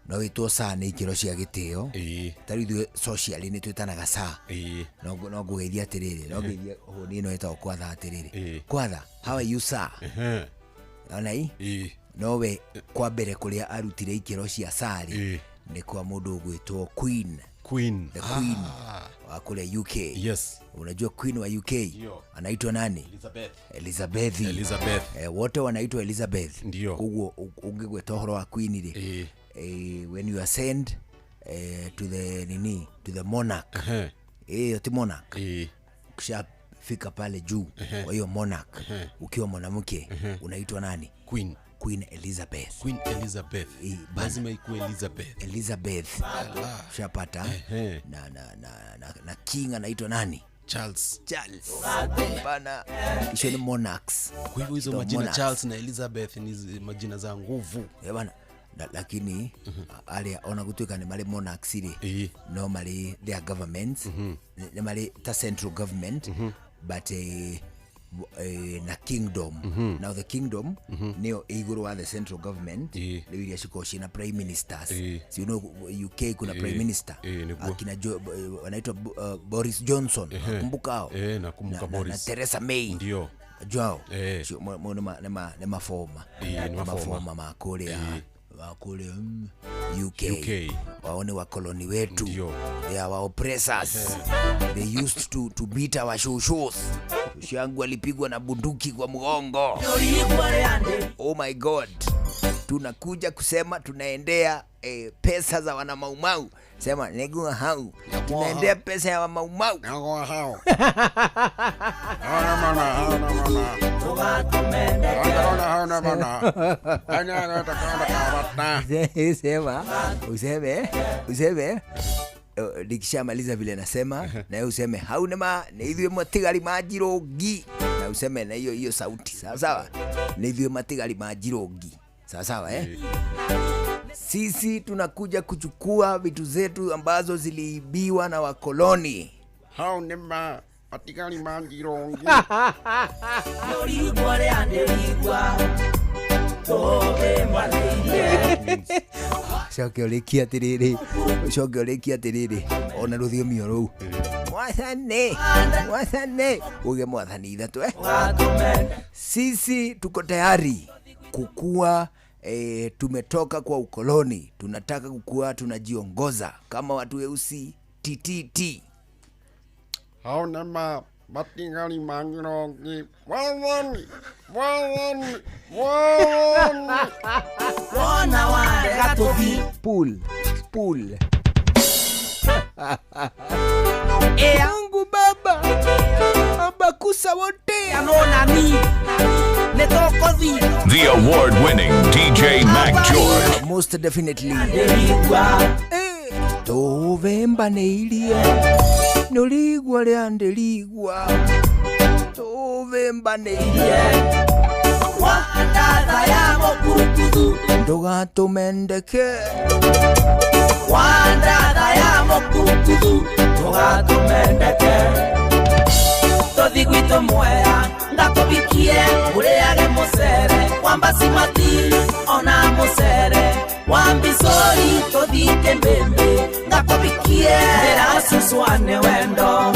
Speaker 1: no witwo Sa ni ikiro cia gitio tarithu social ni twitanaga Sa no ngugeithia atiriri no ngeithia honi no etagwo kwatha atiriri kwatha how are you Sa anai no we kwa mbere kuria arutire ikiro cia Sa ri ni kwa mundu ugwitwo Queen the Queen wa kule UK unajua Queen wa UK anaitwa nani Elizabeth wote wanaitwa Elizabeth
Speaker 13: ndio
Speaker 1: kuguo ungigweta horo wa Queen ri when you ascend to the monarch ti monarch kisha fika pale juu kwa hiyo monarch ukiwa mwanamke unaitwa nani Queen Elizabeth
Speaker 13: lazima ikuwe
Speaker 1: Elizabeth ushapata na king anaitwa nani
Speaker 13: Charles
Speaker 1: bana kisha ni monarchs
Speaker 13: kwa hivyo hizo majina monarchs. Charles na Elizabeth ni majina za nguvu
Speaker 1: bana lakini ale ona gutuika ni mali monarchs ri normally their governments ni mali ta central government but na kingdom now the kingdom neo iguru wa the central government liwiria shikoshi na prime ministers so you know UK kuna prime minister akina wanaitwa Boris Johnson kumbuka hao
Speaker 13: nakumbuka Boris
Speaker 1: na Theresa May
Speaker 13: ndio
Speaker 1: jao ni mafoma makole wakule UK waone wakoloni wetu they are oppressors they used to beat our shoes shangu alipigwa na bunduki kwa mgongo oh my god tunakuja kusema tunaendea pesa za wana maumau sema negua hau tunaendea pesa ya maumau
Speaker 13: negua hau
Speaker 1: useme nikishamaliza vile nasema na wewe useme hauna ma na hivyo mtigari majirogi na na useme na hiyo sauti. Sawa. Ni hivyo matigari majirogi. Sawa Sisi tunakuja kuchukua vitu zetu ambazo ziliibiwa na wakoloni.
Speaker 14: Hao ni matigari majirogi.
Speaker 1: Coke ũrĩkia atĩrĩrĩ ona rũthiomi rũu mwathane uge mwathani ithatũ Sisi tuko tayari kukua tumetoka kwa ukoloni, tunataka kukua tunajiongoza kama watu weusi TTT.
Speaker 14: Hao ni matigari majirogi.
Speaker 5: Wana wale gatuthi
Speaker 1: Pool.
Speaker 5: Mungu baba abakusa wote anona ni netokothi.
Speaker 6: The award-winning DJ Mac George.
Speaker 1: Most definitely. Tovemba neirie noligwa liandeligwa tovemba neirie
Speaker 5: Wandadha ya mokurukudu
Speaker 1: ndogatumendeke
Speaker 5: Wandadha ya mokurukudu ndogatumendeke Tothi gwito mwea ngakubikie ureage musere wambasi mati ona musere wambisori tothi kembembe ngakubikie ndera suswane wendo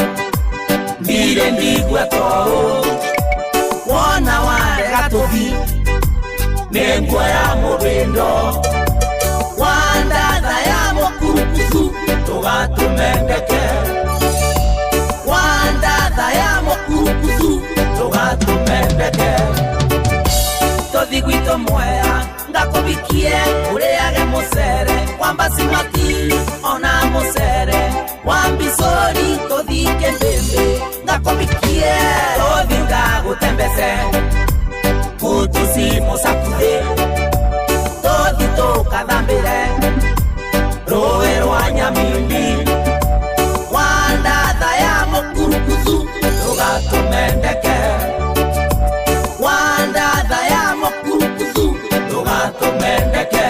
Speaker 5: mbire ndigwe to Wona wale gatuthi nengwa ya mubindo Wandadha ya mokurukudu tugatumendeke Wandadha ya mokurukudu tugatumendeke Tothi gwito mwea ngakubikie ureage musere wambasi mati ona musere wambisori tothi kembembe ngakubikie tothi ngagutembeze kutusimu sakuthi tothi tukathambire rũĩ rwa Nyamindi Wandadha ya mokurukudu tugatumendeke Wandadha ya mokurukudu tugatumendeke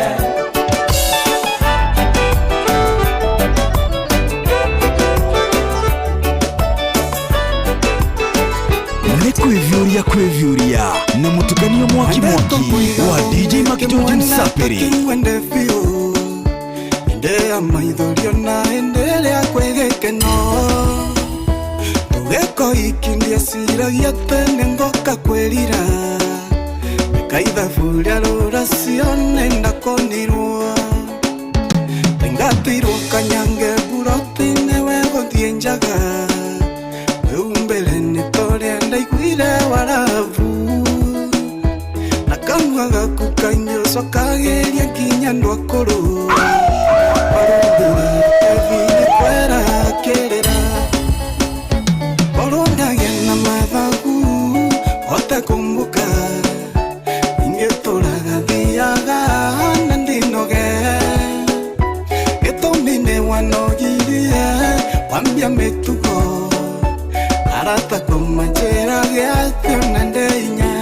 Speaker 4: Kwevyuria na mutukanio mwaki wa DJ Mac George Msapiri.
Speaker 15: Ndea maithorio na endelea kwegekeno tugeko ikindia siragia tene ngoka kwelira kaitha furia ruracio nenda konirwo ngatirwo kanyange burotine wegothie njaga weumbele nitoria ndaiguire warabu na kanua gaku kainyoco kageria nginya ndwakũrũ barũndĩra evile kwera kĩrĩra korũndagia na mathagu hote kũmbũka ingĩtũraga thiaga na ndinoge gĩtũmi nĩ wanogirie wambia mĩtugo arata kũmanjĩra gĩathio na ndeinya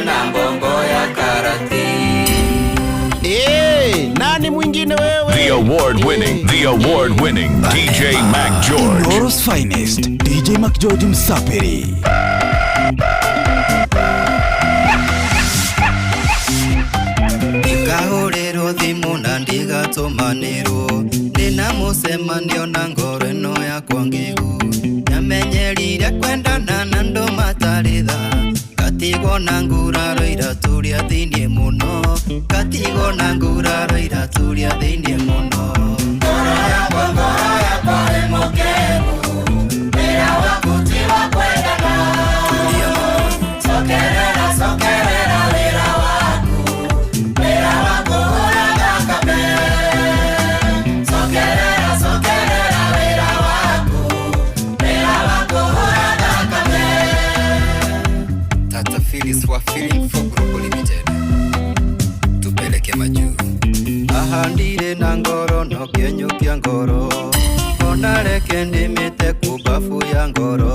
Speaker 11: na mbongo ya karati.
Speaker 22: Nani mwingine wewe?
Speaker 6: The award-winning DJ Mac George.
Speaker 4: Noro's finest, DJ Mac George Msapiri.
Speaker 11: Ikahorero thimu na ndigatumanirwo ndina mucemanio na ngoro ino yakwa ngigu nyamenyerire kwendana na andu mataritha katigwo na nguraro iraturia thiini muno katigwo na nguraro iraturia thiini muno ngoro yakwa imo
Speaker 9: no kĩenyũ kĩa ngoro ona reke ndĩmĩte kubabu ya ngoro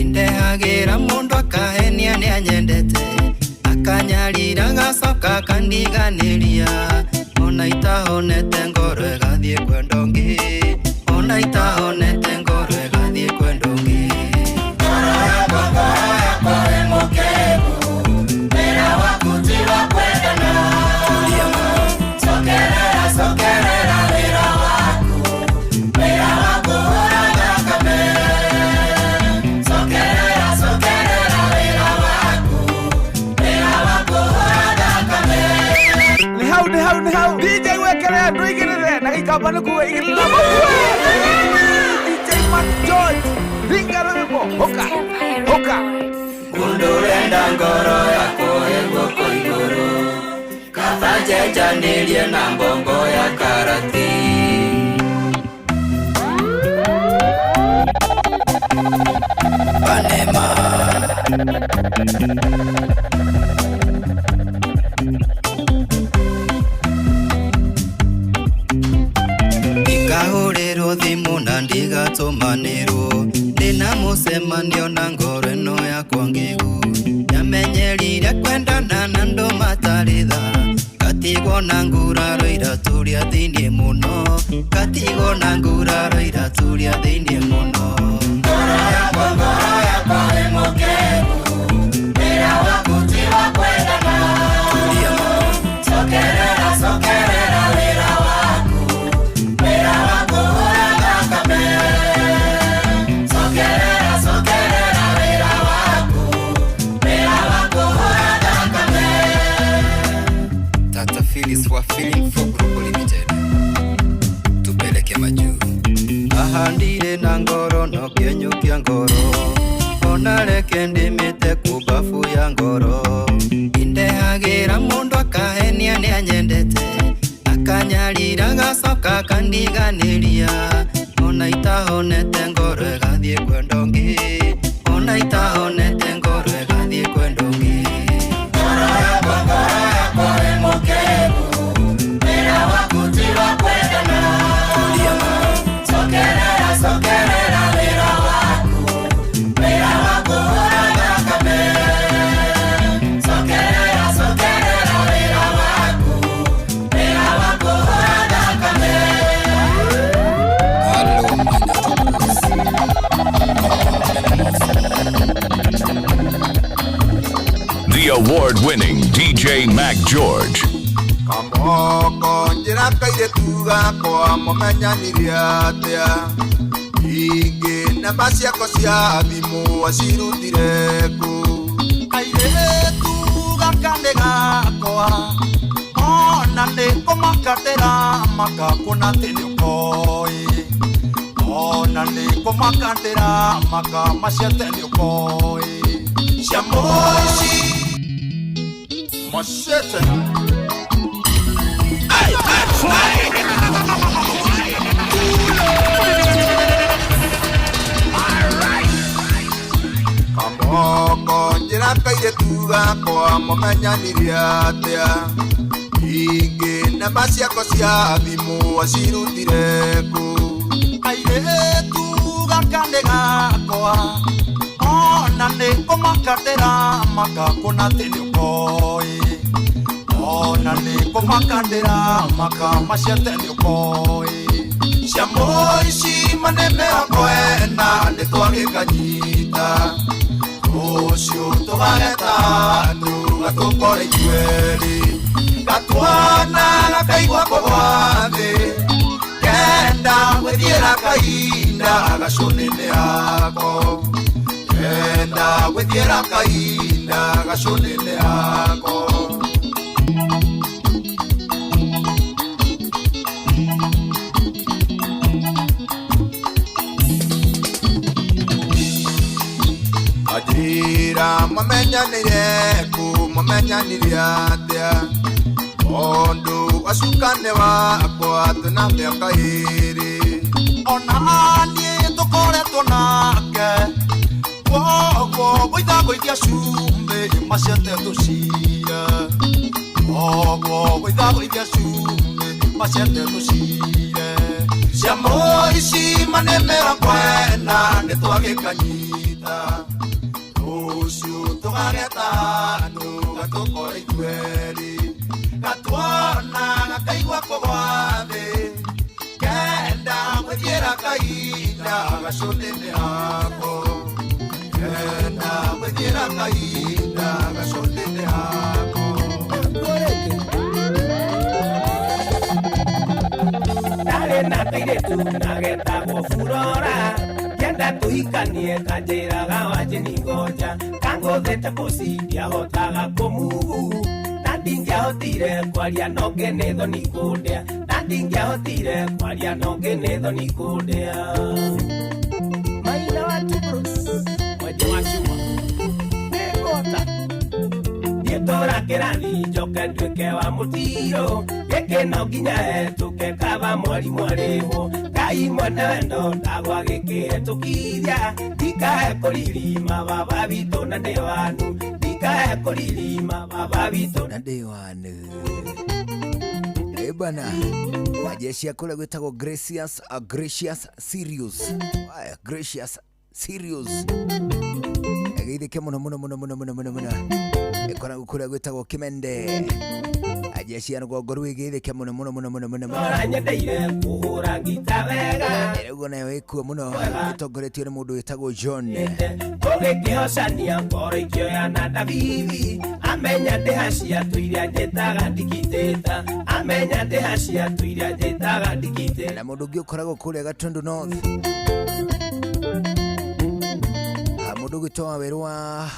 Speaker 9: indehagĩra mũndũ akahenia nĩ anyendete akanyarira gacoka akandiganĩria ona itahonete ngoro ĩgathiĩ kwenda ũngĩ ona itahonete ngoro ĩgathiĩ kwenda ũngĩ ngoro yakwa ĩ mũkĩgu wĩra waku ti wa kwendana sokerera wĩra waku hũra thakame sokerera wĩra waku hũra thakame
Speaker 2: Nĩ hau DJ wekere andũ igĩrĩre na gĩkamba nĩ kuwe igĩrĩra DJ Mac George ringa rwĩmbo hoka
Speaker 9: mundu urenda ngoro yako ĩguoko igũrũ kaba njenjanĩrie na mbombo ya karati Panema ikahũrĩrwo thimũ na ndigatũmanĩrwo ndĩna mũcemanio na ngoro ĩno yakwa ngĩgu nyamenyerire kwendana na andũ matarĩ tha gatigwo na nguraro iratũ rĩa thĩiniĩ mũno gatigwo na nguraro iratũ rĩa thĩiniĩ mũno ngoro yakwa ĩ mũkĩgu wĩra waku ti wa kwendana sokerera wĩra waku hũra thakame sokerera wĩra waku hũra thakame Tata Phyllis wa Feeling for Global Limited tupeleke majuu ahandire na ngoro no kĩenyũ kĩa ngoro ona reke ndĩmĩte kubabu ya ngoro indehagĩra mũndũ akahenia nĩ anyendete akanyarira gacoka akandiganĩria ona itahonete ngoro ĩgathiĩ kwenda ũngĩ ona itahonete ngoro ĩgathiĩ kwenda ũngĩ ngoro yakwa ĩ mũkĩgu wĩra waku ti wa kwendana sokerera wĩra waku hũra thakame sokerera wĩra waku hũra thakame
Speaker 6: The award-winning DJ Mac George.
Speaker 14: Kamoko njĩra kairĩtu gakwa mũmenyanire atĩa ingĩ namba ciakwa cia thimũ acirutire kũ kairĩtu gaka nĩ gakwa ona nĩ kũmakatĩra makakũna atĩ nĩ ũkoĩ ona nĩ kũmakatĩra makamaciate nĩ ũkoĩ cia mũici macete Kamoko njĩra kairĩtu gakwa mũmenyanire atĩa ingĩ namba ciakwa cia thimũ acirutire kũ kairĩtu gaka nĩ gakwa ona nĩ kũmakatĩra makakũna atĩ nĩ ũkoĩ ona nĩ kũmakatĩra makamaciate nĩ ũkoĩ cia mũici mane mĩrongo ĩna nĩ twagĩkanyita rũciũ tũgagetanũ gatũkore ithuerĩ gatwana gakaigua kũgwa thĩ kenda gwĩthiĩra kahinda gacũnĩ-inĩ yako kenda gwĩthiĩra kahinda gacũnĩ-inĩ yako ajira mamenyanire ku mamenyanire atĩa Ondo asukane wakwa tuna mĩaka ĩrĩ ona niĩ tũkoretwo nake kwoguo gũitha gũithia cumbĩ maciate tũcire kwoguo gũitha gũithia cumbĩ maciate tũcire Ciamo ici manemera kwena netwage kanyita Rushu tugageta nu gatukore kweli Katwana gakaigwa kogwathe Kenda mwethiera kainda gacunene hako Kenda mwethiera kainda gacunene hako
Speaker 11: Dale na kairetu nagetagwo furora Kenda tuhikanie kanjĩraga wanjĩni ngoja Kangothete mũci ndiahotaga kũmuhu Na ndingĩahotire kwaria no ngene thoni kũndĩa Na ndingĩahotire kwaria no ngene thoni kũndĩa Maina wa Tibros mwenje wa cuma Nĩngota Nietũra kĩrathi njoke nduĩke wa mũtiro Gĩkĩ no nginya hetũke kaba mwarimũ arĩhwo Ngai mwene wendo ndagwa gĩkĩ hetũkithia Ndikahe kũririma baba witũ na ndĩ wanu Ndikahe kũririma baba witũ
Speaker 1: na ndĩ wanu bana majeshi yakule gwĩtagwo Gracious Sirius Gracious Sirius agĩithĩke mũno ekora gũkũrĩa gwĩtagwo Kimende ajeshi ya rũgongo rwĩgĩithĩke mũno
Speaker 11: Oranyendeire kũhũra ngita wega
Speaker 1: Erũgo nayo ĩkuo mũno ĩtongoretio nĩ mũndũ wĩtagwo John
Speaker 11: Tũgĩkĩhocania ngoro ikĩoya na Davithi Amenya ndĩhacia tũiria njĩtaga ndikitĩta Amenya ndĩhacia tũiria njĩtaga ndikitĩta
Speaker 1: Na mũndũ ũngĩ ũkoragwo kũrĩa Gatundu North Mũndũ gwĩtwo werũ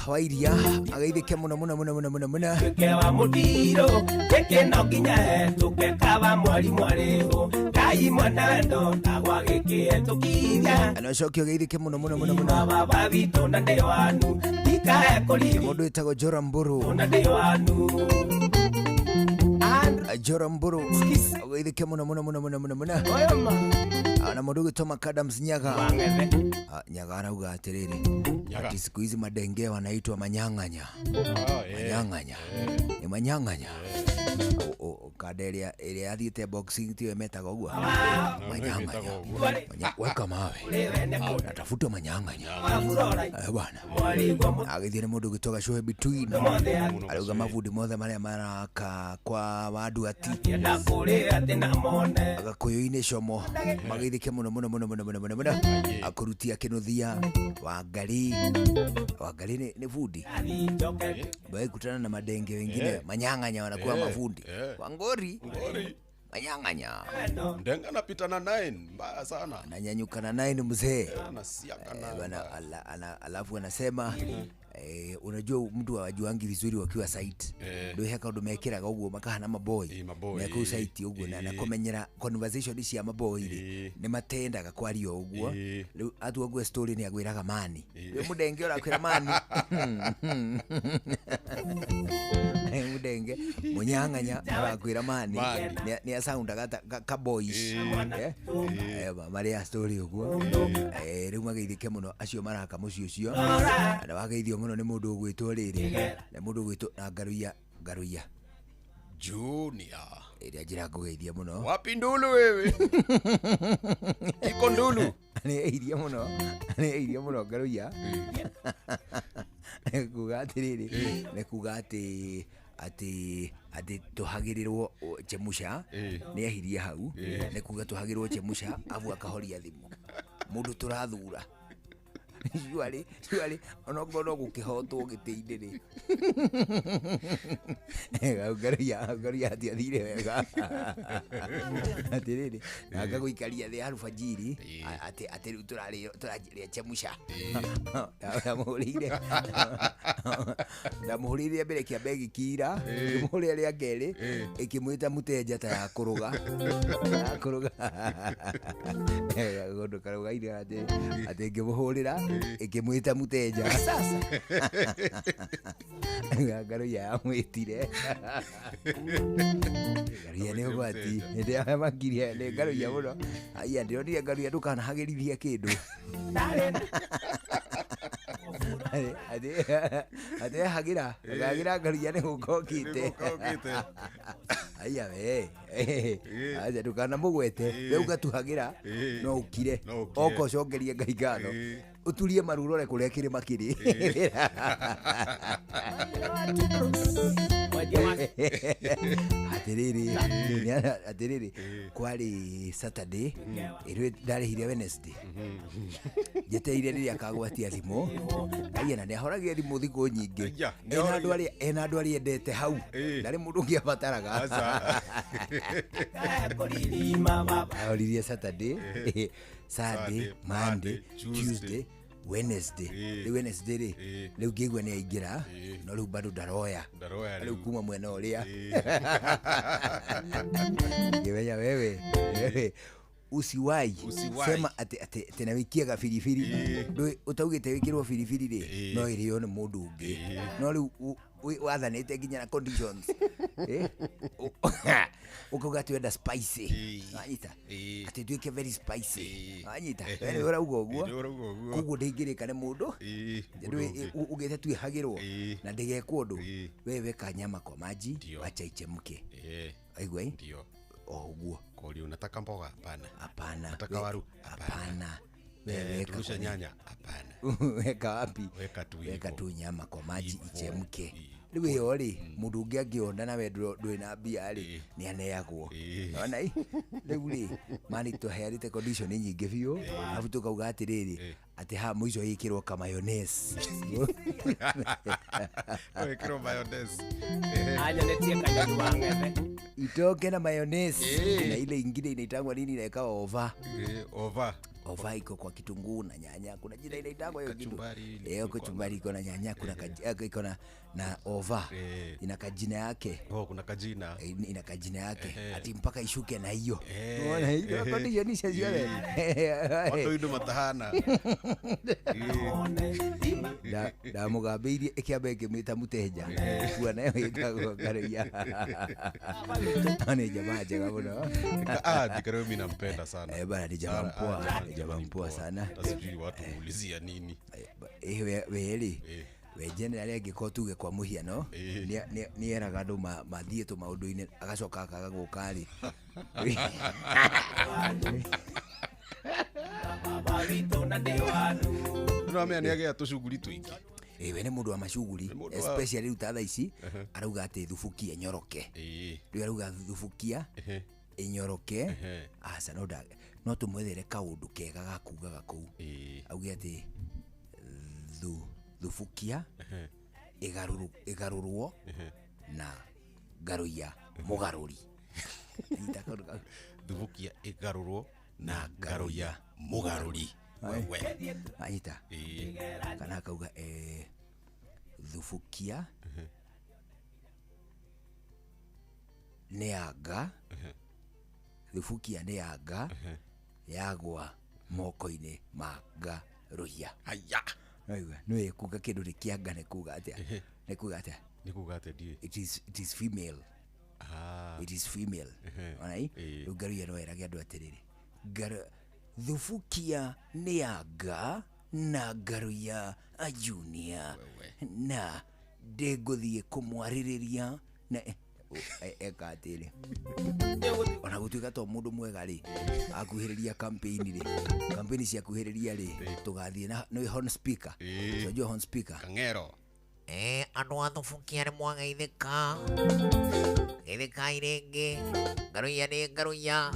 Speaker 1: wa iria agĩithĩke mũno
Speaker 11: Twĩke wa mũtiro gĩkĩ no nginya hetũke kaba mwarimũ arĩhwo Ngai mwene wendo ndagwa gĩkĩ hetũkithia
Speaker 1: Na ũcoke ũgĩithĩke mũno
Speaker 11: Baba witũ na ndĩ wanu Ndikahe kũririma
Speaker 1: Mũndũ wĩtagwo Joram Mburu
Speaker 11: na ndĩ wanu
Speaker 1: Joram Mburu ũgĩithĩke mũno Na mũndũ gwĩtwo Macadams Nyaga Nyaga arauga atĩrĩrĩ ati siku hizi madenge wanaitwa manyang'anya Manyang'anya Ni manyang'anya Kadelia ile athiĩte boxing tiwe metaga ũguo Manyang'anya Weka mawe Natafuta manyang'anya Bwana Agĩthiĩ nĩ mũndũ gwĩtwo Gacuhe Between Arauga mabundi mothe marĩa maraka kwa wandu ati Agakũyũ-inĩ Como Magĩithĩke mũno Akũrutia kĩnuthia Wangari ni fundi Bae kutana na madenge wengine Manyang'anya wanakuwa mafundi Wangori Manyang'anya
Speaker 13: Ndenga napita na 9 mbaya sana
Speaker 1: Ananyanyuka na 9 mzee
Speaker 13: Anasiaka na
Speaker 1: alafu anasema unajua mtu wajuangi vizuri wakiwa site ndio heka ndo mekeraga uguo makahana maboy meko site uguo na komenyera conversation cia maboy ni matendaga kwario uguo riu atu uguo story ni agwiraga mani riu mudenge urakwira mani mudenge Munyang'anya arakwira mani ni asoundaga ka boys mari ya story uguo riu magĩithĩke mũno acio maraka mucio ucio na wagĩithio mũno nĩ mũndũ gwĩtwo rĩrĩ na mũndũ gwĩtwo na Ngaruia
Speaker 13: Junior
Speaker 1: ĩrĩa njĩra ngũgeithia mũno
Speaker 13: wapi ndulu wewe iko ndulu
Speaker 1: nĩ eirie mũno Ngaruia kuga atĩrĩrĩ nĩ kuga atĩ tuhagĩrĩrwo Chemusha nĩ ahirie hau nĩ kuga tuhagĩrwo Chemusha abu akahoria thimũ mũndũ tũrathura Shwari onogono gukihotwo gĩtĩ-inĩ Ngaruia atiathire wega atĩrĩrĩ na ngagũikaria thĩ alfajiri atĩ rĩu tũrarĩa Chemusha ndamũhũrĩire mbere kĩambe gĩkira mũhũrĩre rĩa kerĩ ĩkĩmwĩta mũtenja ta ya kũrũga gondũ karũgaire atĩ ngĩmũhũrĩra ikimwita muteja sasa Ngaruia yamwitire Ngaruia ni ugwati ndio amakirie ni Ngaruia muno aya ndio ni Ngaruia ndukanahagĩrithia kĩndũ ade hagira Ngaruia ni gukokite aya we aja tukana mugwete we ugatuhagira no ukire oko cogerie ngai ngano uturie marurore kuria kiri makiri atiriri kwari Saturday irwe ndarihire Wednesday jeteire riria kagwatia thimu aya na ndiahoragia thimu thiku nyingi ena andu ari endete hau ndari mundu ngiabataraga oririe Saturday Sunday Monday Tuesday Wednesday riu ngigua ni aingira no riu bado ndaroya riu kuma mwena uria ngimenya wewe usiwai sema ati na wikiaga firifiri ndui utaugite wikirwo firifiri ri no irio ni mundu ungi no riu wathanite nginya na conditions ukauga ati wenda spicy anyita ati tuike very spicy anyita wewe urauga uguo kuguo ndingirika ni mundu ugete twihagirwo na ndigekwo ndu wewe ka nyama kwa maji acha ichemke aigua ndio uguo
Speaker 13: koli unataka mboga hapana
Speaker 1: nataka
Speaker 13: waru
Speaker 1: hapana wewe
Speaker 13: weka nyanya hapana
Speaker 1: weka wapi weka tu nyama kwa maji ichemke riwe yori mundu ungi angiona na we ndwina mbia ri ni aneagwo ona riu ri mani tuhearite condition nyingi biu afu tukauga atiriri ati ha muico yikirwo ka mayonnaise
Speaker 13: wekirwo mayonnaise
Speaker 11: aja netie kanyoni wa ng'ethe
Speaker 1: itoke na mayonnaise na ile ingine inaitangwa nini inaeka ova iko kwa kitunguu na nyanya, kuna jina inaitangwa hiyo kitu kachumbari iko na nyanya, kuna iko na ova ina kajina yake.
Speaker 13: Kuna kajina
Speaker 1: ina kajina yake ati mpaka ishuke na hiyo unaona hiyo condition isha zione
Speaker 13: watu ndio matahana
Speaker 1: da mugabeiri ikiambe ngimita muteja kwa nayo itagwo Ngaruiya ane jamaa njega muno
Speaker 13: Ngaruiya mimi nampenda sana
Speaker 1: bana ni jamaa mpoa sana
Speaker 13: tasijui watu ulizia nini
Speaker 1: wewe we general angiko tuge kwa muhiano ni eraga andu mathie tu maundu-ini agacoka akaga gukari
Speaker 13: Ndio ni agia tushuguli twingi
Speaker 1: we ni mundu wa mashuguli especially utatha ici arauga ati thufukia nyoroke ndio arauga thufukia inyoroke asa no tumwethere kaundu kega gakugaga kuu auge ati thufukia igarurwo na Ngaruiya mugaruri
Speaker 13: thufukia igarurwo na Ngaruiya mugaruri
Speaker 1: wewe anyita kana kauga thufukia ne anga thufukia ne anga yagwa moko-ini ma Ngaruiya
Speaker 13: aya
Speaker 1: aiwa no kuga kindu ri kianga ne kuga atia
Speaker 13: die
Speaker 1: it is female it is female alright Ngaruiya no era gya atiriri thufukia ni anga na Ngaruiya a junior na ndenguthie kumwaririria na eka atiri ona gutuika to mundu mwega ri akuhiriria campaign cia kuhiriria ri tugathie na no horn speaker unajua horn speaker
Speaker 13: kangero
Speaker 3: andu athufukia ni mwangeithika geithika iringi Ngaruiya ni Ngaruiya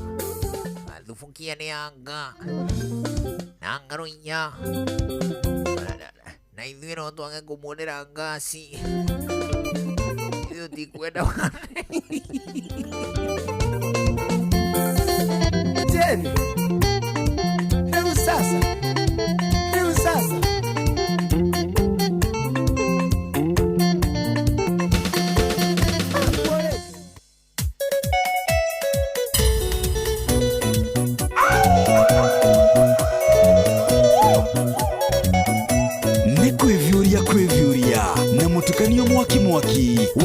Speaker 3: thufukia ni anga na Ngaruiya na ithuĩ no twange kũmuonera ngasi ithuĩ tikwenda
Speaker 2: Jeni hebu sasa
Speaker 4: kwivyuria na mutukanio mwaki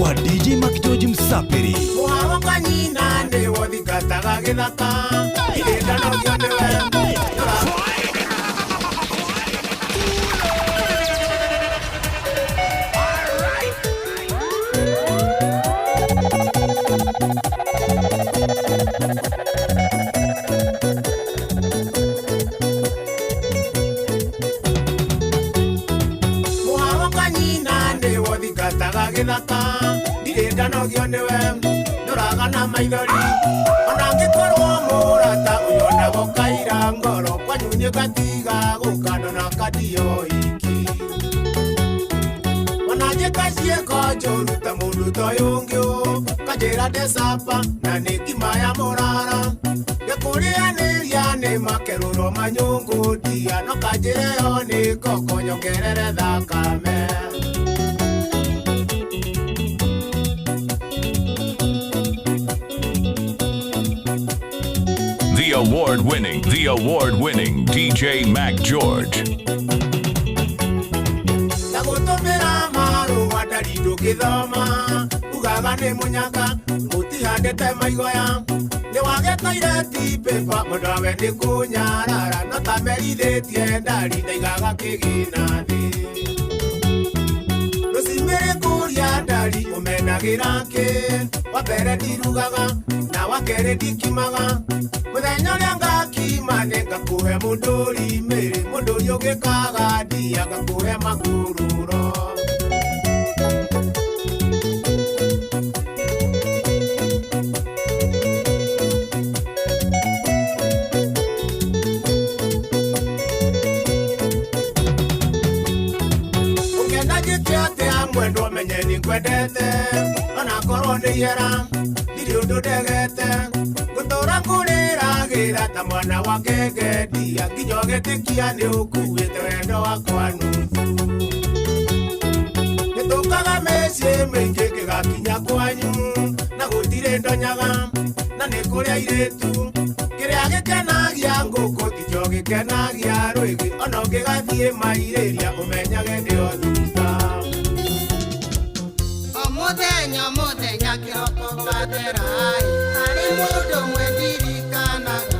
Speaker 4: wa DJ Mac George Msapiri
Speaker 11: muharo kanyina ndi wothikataga githaka irindano gionde wembe gio niwe nduragana maithori ona ngikorwo murata uyona gokaira ngoro kwanyu ni gatiga gukano na kadio iki ona jekacie kojoruta mundu toyungio kajira desapa na nikimaya morara gekuria ni makeruro manyungu dia no kajireo ni kokonyongerere thakame.
Speaker 6: The award-winning DJ Mac George.
Speaker 11: Tagutumira maru wadarido kithoma ugaga ni munyaka mutihandete maigoya ni wagetaire ti pepa mundawe ni kunyarara no tamerithitie ndari ndaigaga kigina thi rucimire kuria ndari umenagira ki wambere ndirugaga na wakere ndikimaga muthenya uria ngakima ni ngakuhe munduri miri munduri ugikaga ndia ngakuhe makururo mwendo menyeni kwendete ona korwo ni yera ndiri undu ndegete gutura kuriragira ta mwana wa ngenge ndia nginya gitikia ni ukuite wendo wakwa nuthu nitukaga mecie maingi kigakinya kwanyu na gutire ndonyaga na ni kuria iritu kiria gikenagia nguku ticho gikenagia rwigi ona ungigathie mairiria umenyage ndio thutha muthenya kiroko gatherai hari mundu mwendirikanaga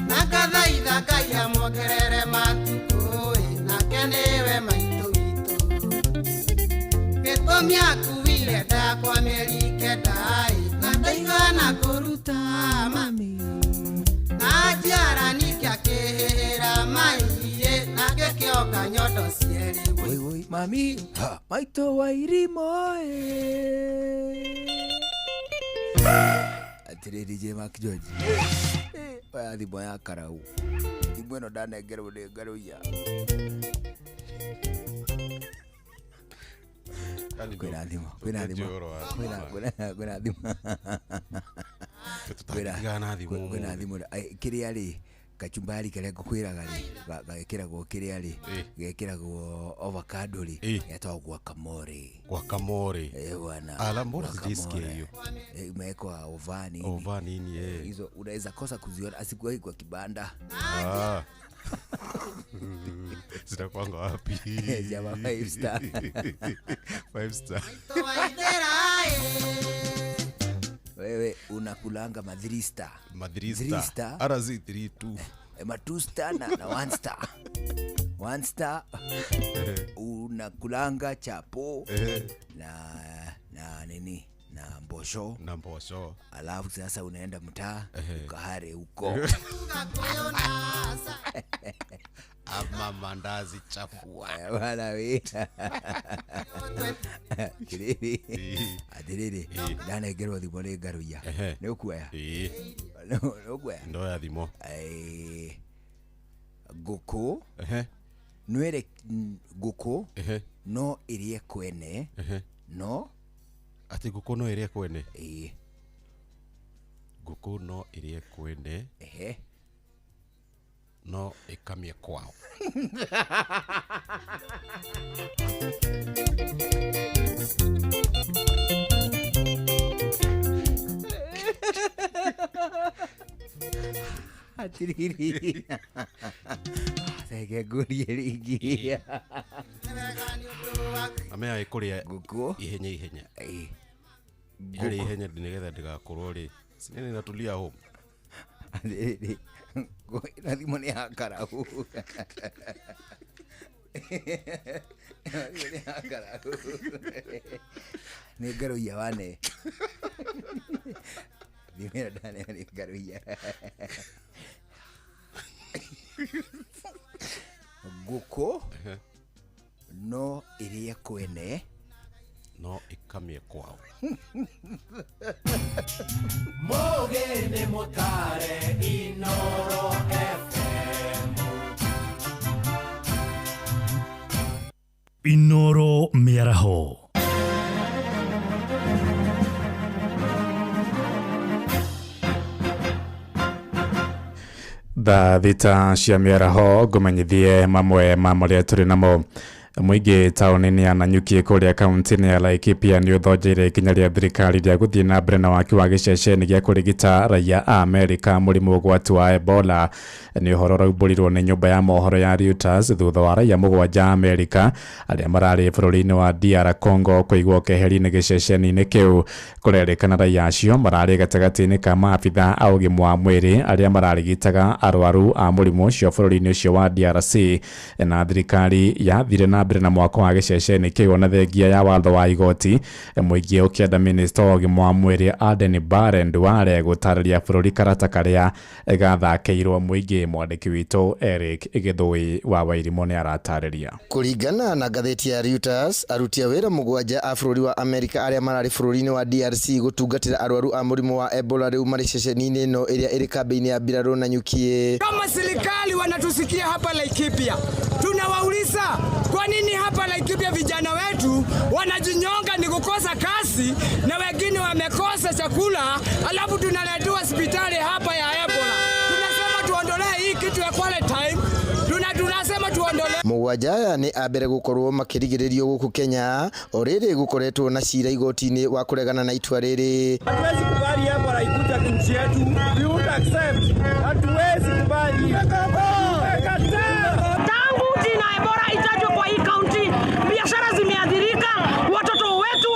Speaker 11: na kathaitha Ngai amuongerere matuku nake niwe maitu witu gitumi akuire ndakwa mieri kendai na ndaigana kuruta mami na njiara nike akihihira mairie nake kioka nyondo cieri
Speaker 1: Woi mami maito wa irimo atire DJ Mac George wa thimo ya karau thimo ino ndanengerwo ni ngaruia kwina thimo kwina thimo kiria ri kachumbari kare gukwiraga ri gagekiragwo kiria ri gekiragwo avocado ri yatagwo guacamole bwana
Speaker 13: ala mbona sijisikia hiyo
Speaker 1: imewekwa ovani
Speaker 13: ni
Speaker 1: hizo unaweza kosa kuziona asikuwahi kwa kibanda
Speaker 13: zitakwanga wapi
Speaker 1: jama 5 star
Speaker 13: 5 star
Speaker 1: wewe unakulanga ma 3 star
Speaker 13: ara zi 3 tu
Speaker 1: ma 2 star na 1 star 1 star unakulanga chapo na nini na mbosho alafu sasa unaenda mtaa ukahare huko
Speaker 13: ama mandazi chafua
Speaker 1: wala we kiriri adiriri dana gerwa thimone ngaruia ni ukuya
Speaker 13: ndo ya thimo
Speaker 1: guku nwere guku no irie kwene no
Speaker 13: ati guku no irie kwene guku no irie kwene no ikamie kwao
Speaker 1: atiriri sege gurie ringi
Speaker 13: amea ikuria
Speaker 1: guku
Speaker 13: ihenya yari ihenya nigetha ndigakorwo ri sinene natulia home
Speaker 1: atiriri na thimo ni akarau ni ngaruia wane dimera dane ni ngaruia guko no irie kwene
Speaker 13: no ikamie kwao.
Speaker 11: Mogene motare Inoro FM.
Speaker 16: Inoro Miaraho.
Speaker 17: Tha thita cia miaraho ngumenyithie mamwe ma maria turi namo. Muingi tauni-ini ya Nanyuki kuria kaunti-ini ya Laikipia ni uthonjeire ikinya ria thirikari ria guthii na mbere na waki wa giceceni gia kurigita raia a Amerika murimu ugwati wa Ebola. Ni uhoro raumbũrirwo ni nyumba ya mohoro ya Reuters thutha wa raia mugwanja Amerika aria marari bũrũri-inĩ wa DR Congo kuigwo keheri-inĩ giceceni-inĩ kiu. Kurerĩkana raia acio marari gatagati-inĩ ka maabitha a ũgima wa mwĩrĩ aria mararigitaga arwaru a mũrimũ ũcio bũrũri-inĩ ũcio wa DRC. Na thirikari yathire na mbere na mwako wa giceceni kiu na thengia ya watho wa igoti. Muingi ukienda minister wa ũgima wa mwĩrĩ Aden Bare Nduale gũtarĩria bũrũri karata karia gathakeirwo muingi. Mwandiki witũ Eric Githui wa Wairimũ nĩ aratarĩria.
Speaker 18: Kũringana na ngathĩti ya Reuters, aruti a wĩra mũgwanja a bũrũri wa Amerika arĩa mararĩ bũrũri-inĩ wa DRC gũtungatĩra arwaru a mũrimũ wa Ebola rĩu marĩ ceceni-inĩ ĩno ĩrĩa ĩrĩ kambĩ-inĩ ya mbirarũ Nanyuki.
Speaker 2: Kama serikali wanatusikia hapa Laikipia, tunawauliza kwa nini hapa Laikipia vijana wetu wanajinyonga ni kukosa kazi na wengine wamekosa chakula, alafu tunaletewa hospitali hapa ya Ebola. Tunasema tuondolee hii kitu ya quarantine. Tunasema tuondolee.
Speaker 18: Mũgwanja aya nĩ ambere gũkorwo makĩrigĩrĩrio gũkũ Kenya, o rĩrĩ gũkoretwo na cira igoti-inĩ wa kũregana na itua rĩrĩ.
Speaker 2: Hatuwezi kubali Ebola ikuja nchi yetu. We won't accept. Hatuwezi kubali.
Speaker 23: Tangu jina Ebola itajwe kwa hii kaunti, biashara zimeathirika, watoto wetu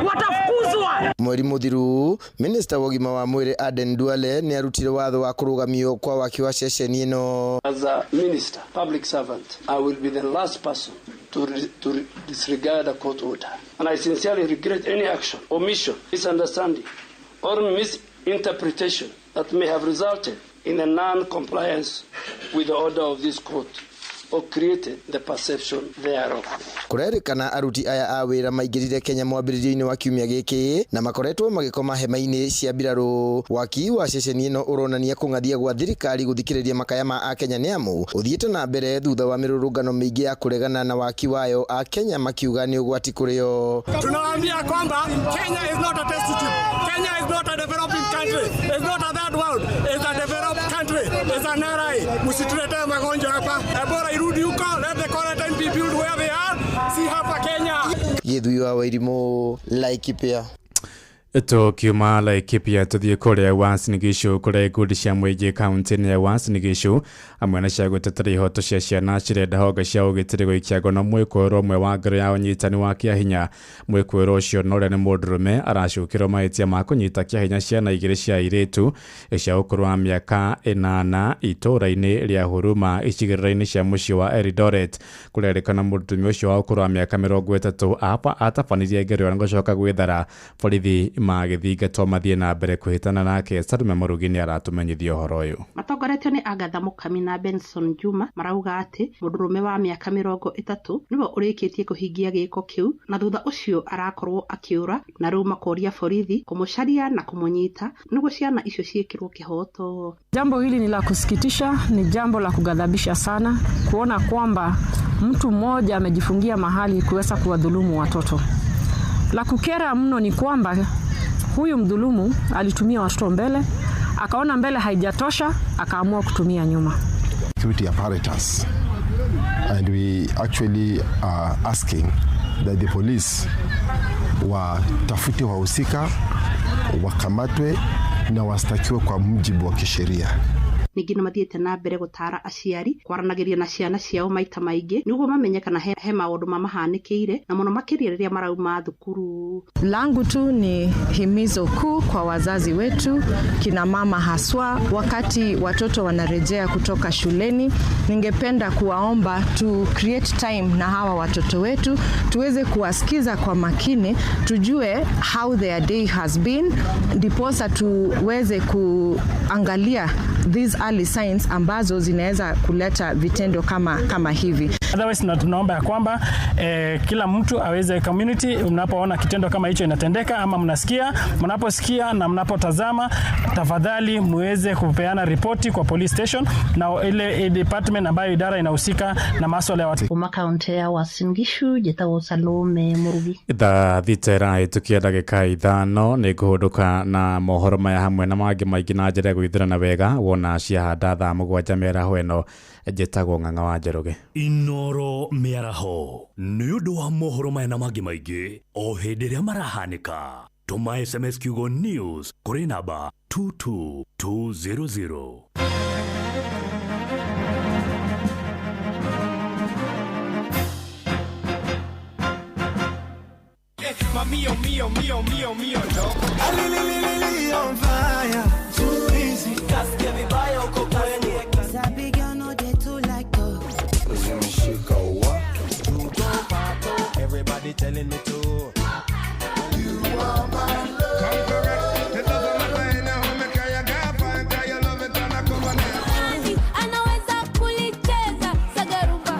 Speaker 23: watafukuzwa.
Speaker 18: Mweri muthiru, minister wa ũgima wa mwĩrĩ Aden Duale nĩ arutire watho wa kũrũgamio kwa waki wa ceceni ĩno.
Speaker 25: As a minister, public servant, I will be the last person to disregard a court order. And I sincerely regret any action, omission, misunderstanding, or misinterpretation that may have resulted in a non-compliance with the order of this court or created the perception thereof.
Speaker 18: Kurerikana aruti aya a wĩra maingĩrire Kenya mwambĩrĩrio-inĩ wa kiumia gĩkĩ na makoretwo magĩkoma hema-inĩ cia mbirarũ. Waki wa ceceni ĩno ũronania kũng'athia gwa thirikari gũthikĩrĩria makaya ma a Kenya nĩ amu ũthiĩte na mbere thutha wa mĩrũrũngano mĩingĩ ya kũregana na waki wayo, a Kenya makiuga nĩ ũgwati kũrĩ o.
Speaker 2: Tunawaambia kwamba Kenya is not a test tube. Kenya is not a developing country. It's not a third world. It's a developed country. It's an RI. Msituletee magonjwa hapa. Ebola irudi huko. Let the quarantine be built where they are. Si hapa Kenya.
Speaker 18: Githui wa Wairimũ, Laikipia.
Speaker 17: Tukiuma Laikipia tuthie kuria Uasin Gishu kuria ikundi cia muingi kaunti-ini ya Uasin Gishu amwe na cia gutetera ihoto cia ciana cirenda honge cia ugitiri guikia ngono mwĩkũĩrwo ũmwe wa ngoro ya ũnyitani wa kĩahinya. Mwĩkũĩrwo ũcio no ũrĩa nĩ mũndũrũme aracukĩrwo mahĩtia ma kũnyita kĩahinya ciana igĩrĩ cia airĩtu cia ũkũrũ wa mĩaka 8 itũũra-inĩ rĩa Huruma icigĩrĩra-inĩ cia mũciĩ wa Eldoret. Kũrerĩkana mũndũrũme ũcio wa ũkũrũ wa mĩaka 30 atabanirie ngero na gũcoka gwĩthara. Borithi magĩthingatwo mathiĩ na mbere kwĩhĩtana nake. Sarume Mũrugi nĩ aratumenyithia ũhoro ũyũ.
Speaker 26: Matongoretio nĩ Agatha Mũkami na Benson Juma marauga atĩ mũndũrũme wa mĩaka 30 nĩwe ũrĩkĩtie kũhingia gĩko kĩu na thutha ũcio arakorwo akĩũra, na rĩu makoria borithi kũmũcaria na kũmũnyita nĩguo ciana icio ciĩkĩrwo kĩhoto.
Speaker 27: Jambo hili ni la kusikitisha, ni jambo la kughadhabisha sana kuona kwamba mtu mmoja amejifungia mahali kuweza kuwadhulumu watoto. La kukera mno ni kwamba huyu mdhulumu alitumia watoto mbele, akaona mbele haijatosha, akaamua kutumia nyuma.
Speaker 28: Security apparatus, and we actually are asking that the police watafute wahusika, wakamatwe na wastakiwe kwa mujibu wa kisheria.
Speaker 26: Ningĩ nĩ mathiĩte na mbere gũtara aciari kwaranagĩria na ciana ciao maita maingĩ nĩguo mamenye kana he maũndũ mamahanĩkĩire na mũno makĩria rĩrĩa marauma thukuru.
Speaker 29: Langu tu ni himizo kuu kwa wazazi wetu, kina mama haswa, wakati watoto wanarejea kutoka shuleni, ningependa kuwaomba to create time na hawa watoto wetu, tuweze kuwasikiza kwa makini, tujue how their day has been, ndiposa tuweze kuangalia these early signs ambazo zinaweza kuleta vitendo kama hivi.
Speaker 5: Otherwise tunaomba ya kwamba kila mtu aweze community, mnapoona kitendo kama hicho inatendeka ama mnaposikia na mnapotazama, tafadhali muweze kupeana ripoti kwa police station na ile department ambayo idara inahusika na masuala ya watu.
Speaker 26: Kuma kaunti ya Uasin Gishu Jetago Salome Murugi.
Speaker 17: Thitera tukia ndagika ithano ni kuhuduka na mohoro maya hamwe na mangi maingi na njira gwithirana wega wona ciahanda thaa 7 mĩaraho ĩno Njĩtagwo Ng'ang'a wa Njoroge.
Speaker 16: Inoro mĩaraho nĩ ũndũ wa mohoro maya na mangi maingi o hĩndĩ ĩrĩa marahanĩka. Tuma SMS kiugo news kũrĩ namba 22200.
Speaker 14: Mio, no. On fire, too easy. Just give me by your cocaine.
Speaker 7: Sabigano de too like to.
Speaker 14: Everybody telling me to. You are my love. It doesn't matter in how me cry, I can't find that you love it and I come on here.
Speaker 7: Anaweza kulicheza sagaruba.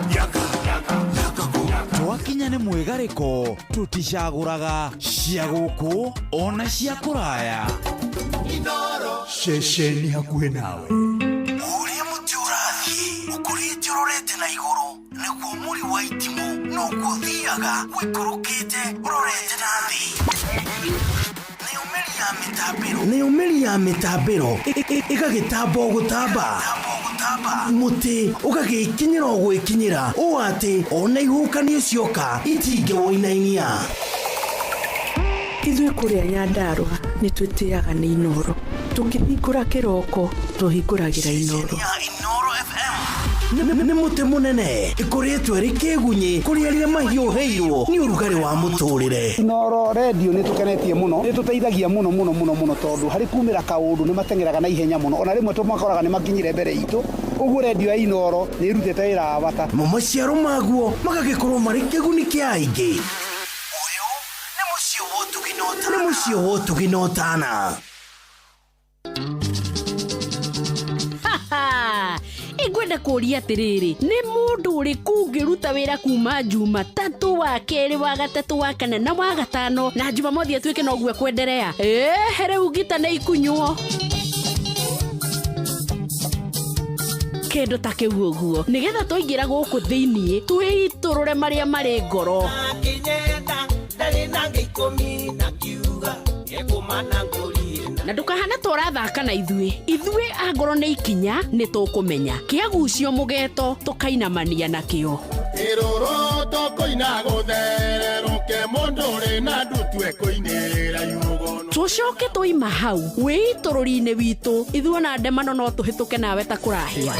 Speaker 22: Twakinya nĩ mwegarĩko tuticagũraga cia gũkũ ona cia kũraya.
Speaker 14: Inoro
Speaker 22: Ceceni hakuhĩ nawe. Ũrĩa mũtĩ ũrathiĩ ũkũrĩte ũrorete na igũrũ nĩguo mũri wa itimũ no gũthiaga wĩkũrũkĩte ũrorete na thĩ. Nĩ ũmĩri ya mĩtambĩro ĩgagĩtamba gũtamba. Muti ũgagĩkinyĩra gwĩkinyĩra ũũ atĩ ona ihukanio cioka itingĩwoinainia.
Speaker 27: Ithuĩ kũrĩa Nyandarua nĩ twĩtĩaga nĩ Inoro. Tũngĩhingũra kĩroko tũhingũragĩra Inoro.
Speaker 22: Nĩ mũtĩ mũnene ĩkoretwo ĩrĩ kĩgunyi kũrĩ arĩa mahiũhĩirwo nĩ ũrugarĩ wa mũtũrĩre.
Speaker 8: Inoro radio nĩ tũkenetie mũno, nĩ tũteithagia mũno tondũ harĩ kumĩra kaũndũ nĩ matengeraga na ihenya mũno, ona rĩmwe tũmakoraga nĩ makinyire mbere itũ. Ũguo radio ya Inoro nĩ ĩrutĩte wĩra wa bata.
Speaker 22: Maciaro maguo magagĩkorwo marĩ kĩguni kĩa aingĩ. Ũyũ nĩ mũciĩ wa Ũtugi na Ũtana.
Speaker 10: Ngwenda kũria atĩrĩrĩ, nĩ mũndũ ũrĩkũ ũngĩruta wĩra kuma Jumatatũ, wa Kerĩ, wa Gatatũ, wa Kana na wa Gatano na Jumamothi atuĩke noguo kwenderea? Rĩu ngita nĩ ikunyuo. Kĩndũ ta kĩu ũguo nĩgetha tũingĩra gũkũ thĩiniĩ twĩitũrũre marĩa marĩ ngoro. Na ndũkahana tũrathaka na ithuĩ angoro nĩ ikinya nĩ tũkũmenya kĩagucio mũgeto tũkainamania nakĩo.
Speaker 14: Iroro tokoina gũthererũke mũndũ ũrĩ na ndutu ekũinĩra yugono.
Speaker 10: Tũcoke tũima hau wĩitũrũri-inĩ witũ ithuĩ na ndemano no tũhĩtũke nawe ta kũrahia.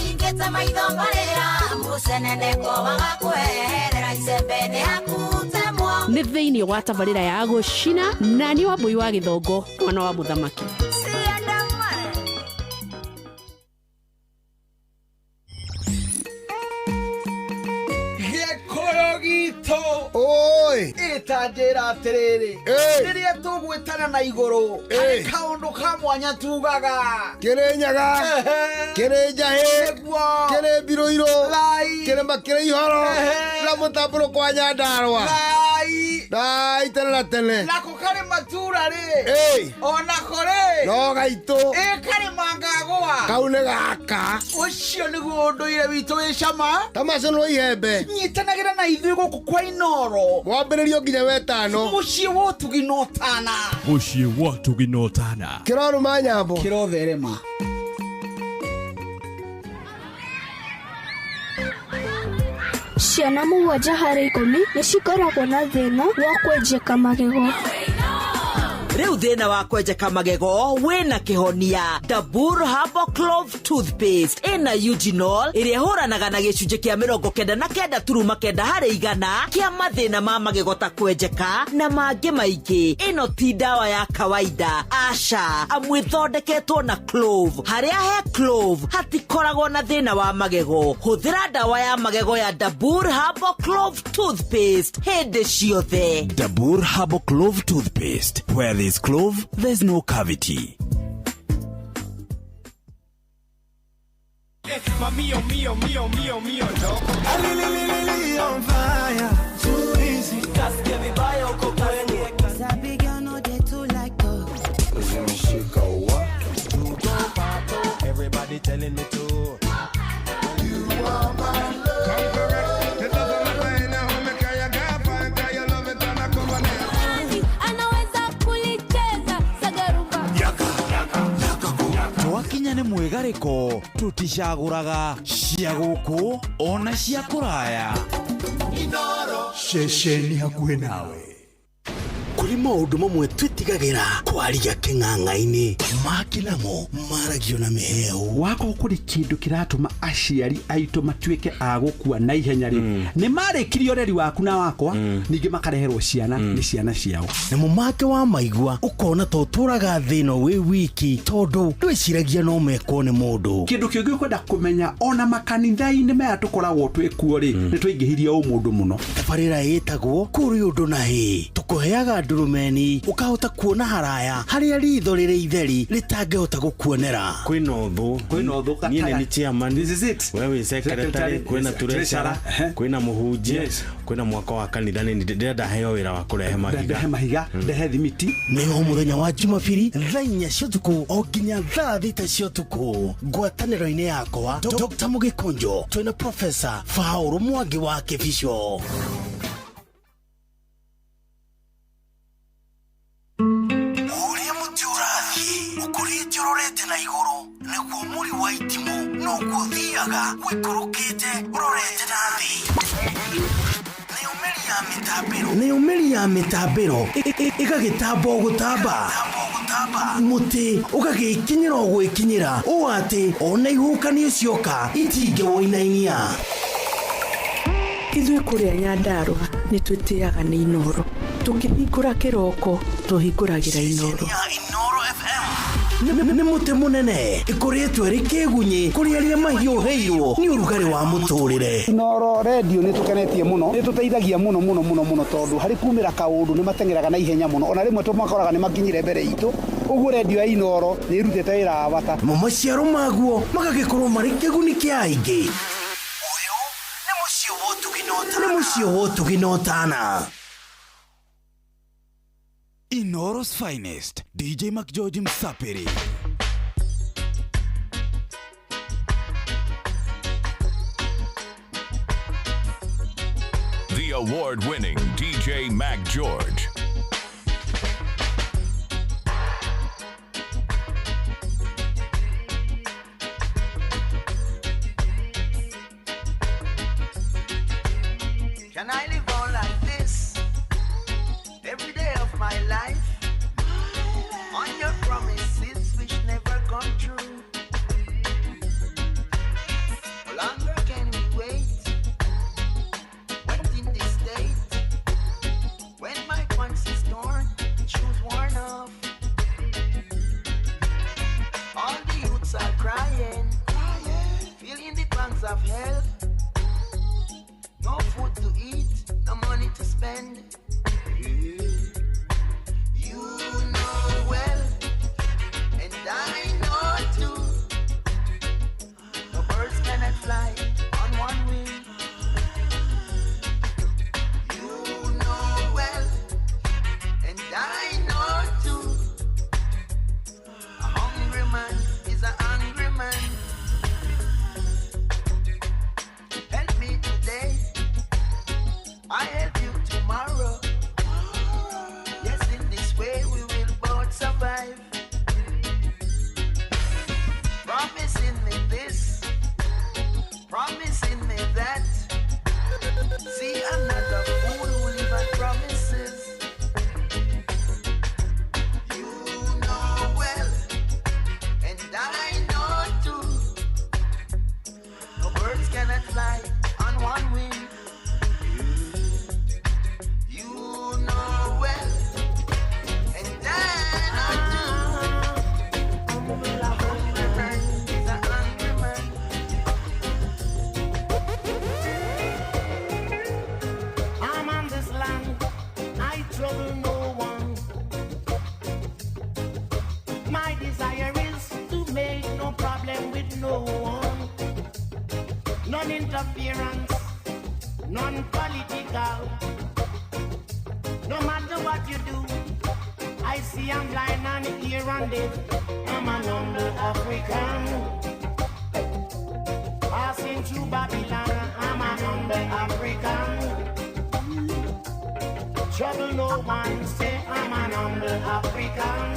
Speaker 7: Ingĩte maitho marĩra mũceneneko wagakwehera icembe nĩ hakutemwo.
Speaker 10: Nĩ thĩinĩ wa tabarĩra ya gũcina na nĩ Wambui wa Gĩthongo mwana wa mũthamaki.
Speaker 22: Oi, itanjĩra atĩrĩrĩ, rĩrĩa tũgwĩtana na igũrũ harĩ kaũndũ ka mwanya tugaga
Speaker 14: kĩrĩ nyaga, kĩrĩ njahĩ, kĩrĩ mbirũirũ, kĩrĩma kĩrĩ ihoro na mũtambũrũko kwa Nyandarua. Tene na tene
Speaker 22: nako karĩ matura rĩ, onako rĩ
Speaker 14: no gaitũ
Speaker 22: karĩ mangagũa.
Speaker 14: Kau nĩ gaka,
Speaker 22: ũcio nĩguo ũndũire witũ wĩ cama.
Speaker 14: Tamaconwo ihembe
Speaker 22: nyitanagĩra na ithuĩ gũkũ kwa Inoro,
Speaker 14: mwambĩrĩrio nginya wetano.
Speaker 22: Mũciĩ wa Ũtugi na Ũtana.
Speaker 16: Mũciĩ wa Ũtugi na Ũtana.
Speaker 14: Kĩroruma nyambo,
Speaker 22: kĩrotherema.
Speaker 7: Ciana 7 harĩ 10 nĩ cikoragwo na thĩna wa kwenjeka magego.
Speaker 12: Rĩu thĩna wa kwenjeka magego wĩna kĩhonia. Dabur Herbal Clove Toothpaste ĩna Eugenol ĩrĩa hũranaga na gĩcunjĩ kĩa 99.9 harĩ igana kĩa mathĩna ma magego ta kwenjeka na mangĩ maingĩ. Ĩno ti ndawa ya kawaida, aca, amu ĩthondeketwo na clove. Harĩa he clove hatikoragwo na thĩna wa magego. Hũthĩra ndawa ya magego ya Dabur Herbal Clove Toothpaste hĩndĩ ciothe.
Speaker 4: Dabur Herbal Clove Toothpaste, where there's clove, there's no cavity.
Speaker 2: kama mio ndogo.
Speaker 1: Alililili on fire, too easy. Kasikia vibaya uko kwenye.
Speaker 3: Sabi girl no they too like dog.
Speaker 1: Zimeshika wa. Everybody telling me to. You are my love.
Speaker 4: Twakinya nĩ mwigarĩko tuticagũraga cia gũkũ ona cia kũraya.
Speaker 22: Ceceni hakuhĩ nawe. Kũrĩ maũndũ mamwe twĩtigagĩra kwaria kĩng'ang'a-inĩ makinamo maragio na mĩheo.
Speaker 6: Wakorwo kũrĩ kĩndũ kĩratũma aciari aitũ matuĩke a gũkua na ihenya rĩ, nĩ marĩkirie ũreri waku na wakwa, ningĩ makareherwo ciana nĩ ciana ciao.
Speaker 22: Na mũmake wa maigua ũkona to tũraga thĩno wĩ wiki tondũ ndwĩciragia no mekwo nĩ mũndũ.
Speaker 6: Kĩndũ kĩngĩ ũkwenda kũmenya ona makanitha-inĩ maya tũkoragwo twĩkuo rĩ, nĩ twaingĩhirie mũndũ mũno.
Speaker 22: Tabarĩra ĩtagwo kũrĩ ũndũ na hĩ, tũkũheaga ndurumeni ukahota kuona haraya haria ritho rĩrĩ itheri ritangehota gukuonera.
Speaker 9: Kwina ũthũ niĩ nĩ chairman, wewe secretary, kwina treasurer, kwina mũhunjia, kwina mwaka wa kanitha, nĩ ndĩrenda heo wĩra wa kũrehe mahiga,
Speaker 6: ndehe thimiti.
Speaker 22: Nĩ mũthenya wa Jumapili thaa 4 cia ũtukũ o nginya thaa 6 cia ũtukũ. Ngwatanĩro-inĩ yakwa Dr. Mugikonjo twina Professor Faulu Mwangi wa Kĩbico. Na iguru niguo muri wa itimu no guthiaga wikurukite urorete nathi. Nĩ umeri ya mitambiro ĩgagĩtamba gũtamba muti ũgagĩkinyĩra gwĩkinyĩra ũũ atĩ ona ihukanio cioka itingĩwoinainia.
Speaker 15: Ithuĩ kũrĩa Nyandarua nĩ twĩtĩaga nĩ Inoro, tũkĩhingũra kĩroko tũhingũragĩra Inoro.
Speaker 22: Nĩ mũtĩ mũnene ĩkoretwo ĩrĩ kĩgunyi kũrĩ arĩa mahiũhĩirwo nĩ ũrugarĩ wa mũtũrĩre.
Speaker 8: Inoro radio nĩ tũkenetie mũno, nĩ tũteithagia mũno tondũ harĩ kumĩra kaũndũ nĩ matengeraga na ihenya mũno, ona rĩmwe tũmakoraga nĩ makinyire mbere itũ. Ũguo radio ya Inoro nĩ ĩrutĩte wĩra wa bata.
Speaker 22: Maciaro maguo magagĩkorwo marĩ kĩguni kĩa aingĩ. Ũyũ nĩ mũciĩ wa ũtugi na ũtana.
Speaker 4: Inoro's finest, DJ McGeorge Msapiri.
Speaker 19: The award-winning DJ McGeorge.
Speaker 11: Can I live on like this every day of my life? On your promises which never come true. No longer can we wait in this state. When my pants is torn, shoes worn off. All the youths are crying, feeling the pangs of hell. No food to eat, no money to spend. You know well, and I know too. No birds cannot fly on one wing. You know well, and I know too. A hungry man is a hungry man. Help me today, I help you tomorrow. Yes, in this way we will both survive. Promising me this, promising me that. See another fool who live on promises. You know well, and I know too. No birds cannot fly on one wing. You know well, and I know too. A hungry man is a hungry man. I'm on this land, I trouble no one. My desire is to make no problem with no one.
Speaker 13: non-interference, non-political. No matter what you do, I see I'm blind and here and deaf. I'm an humble African. Passing through Babylon, I'm an humble African. Trouble no one, say I'm an humble African.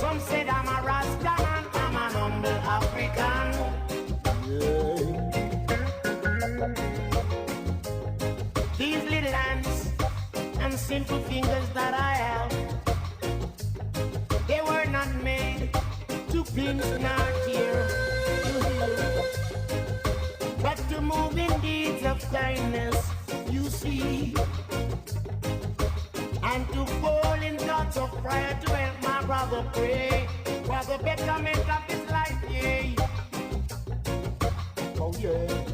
Speaker 13: Some said I'm a Rasta man, I'm an humble African. These little hands and simple fingers that I have, they were not made to pinch nor tear, but to move in deeds of kindness, you see, and to fall in thoughts of prayer to help my brother pray for the betterment of his life, yeah. Oh yeah.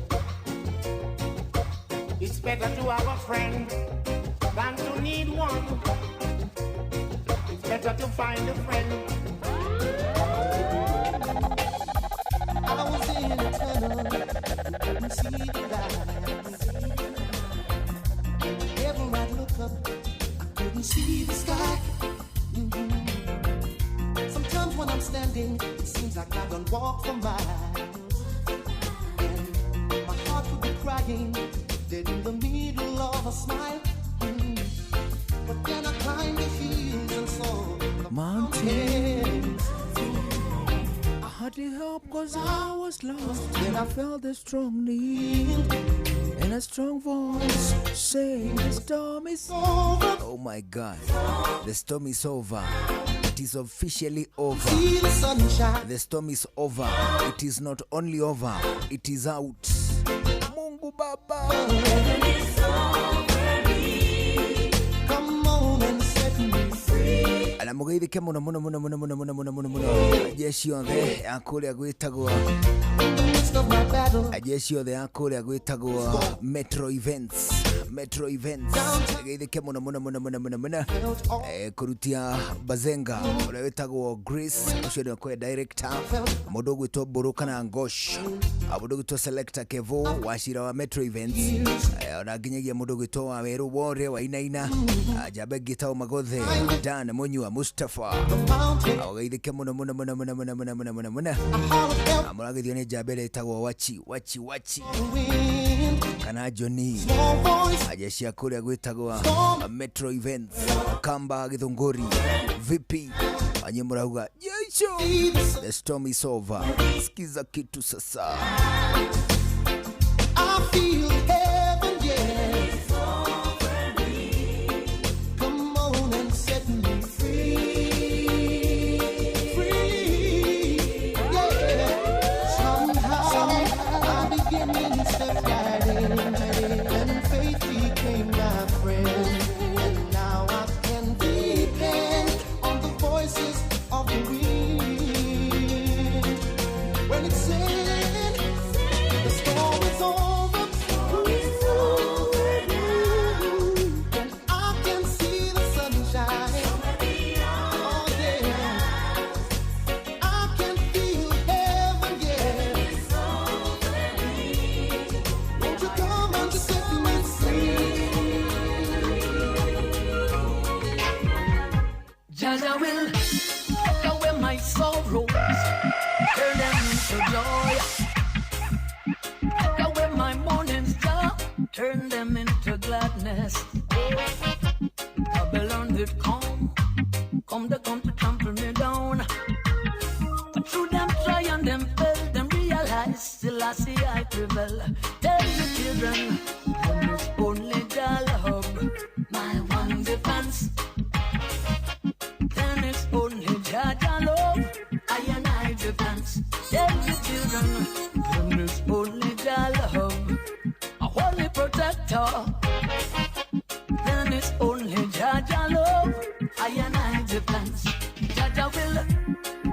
Speaker 13: It's better to have a friend than to need one. It's better to find a friend.
Speaker 1: I was in a tunnel, couldn't see the light. Ever I look up, I couldn't see the sky. Sometimes when I'm standing, it seems like I don't walk for miles. And my heart would be crying, dead in the middle of a smile. But then I climbed the hills and saw the mountains.
Speaker 18: I hardly help cause I was lost. Then I felt a strong need and a strong voice saying the storm is over. Oh my God, the storm is over. It is officially over.
Speaker 1: See the sunshine.
Speaker 18: The storm is over. It is not only over, it is out. Mungu Baba.
Speaker 1: Come on and set me free.
Speaker 18: Alamugaithike muno muno muno muno muno muno muno muno muno jeshi yonthe yakuria gwitagwo jeshi yonthe yakuria gwitagwo Metro Events geithike muno muno muno muno muno muno kurutia Bazenga uria witagwo Grace ucio ni kwa director mundu gwitwo Buruka na Ngosh mundu gwitwo Selector Kevo washira wa Metro Events ona nginyagia mundu gwitwo wa Weru Wore wa Inaina ajabe gitao Magothe Dan Munyua Mustafa geithike muno muno muno muno muno muno muno muno muno amuragithio ni jabele etagwo wachi kana Johnny ajeshi akuria gwitagwo Metro Events Kamba Githunguri VP anyemurauga yecho the storm is over. Skiza kitu sasa.
Speaker 1: I feel heaven, yeah. Come on and set me free. Free, yeah. Somehow I beginning to step right in, and faith became my friend. And now I can depend on the voices of the wind. When it's said, the storm is over. And I can see the sunshine. Oh yeah. I can feel heaven, yeah. Won't you come and just set me free?
Speaker 20: Jaja will take away my sorrows, turn them into joy. Take away my morning star, turn them into gladness. Babylon did come to trample me down. But through them try and them fail, them realize still I see I prevail. Tell the children, them is only the love, my one defense. Then it's only Jaja love, I and I defense. Tell the children, then it's only Jaja love, a holy protector. Then it's only Jaja love, I and I defense. Jaja will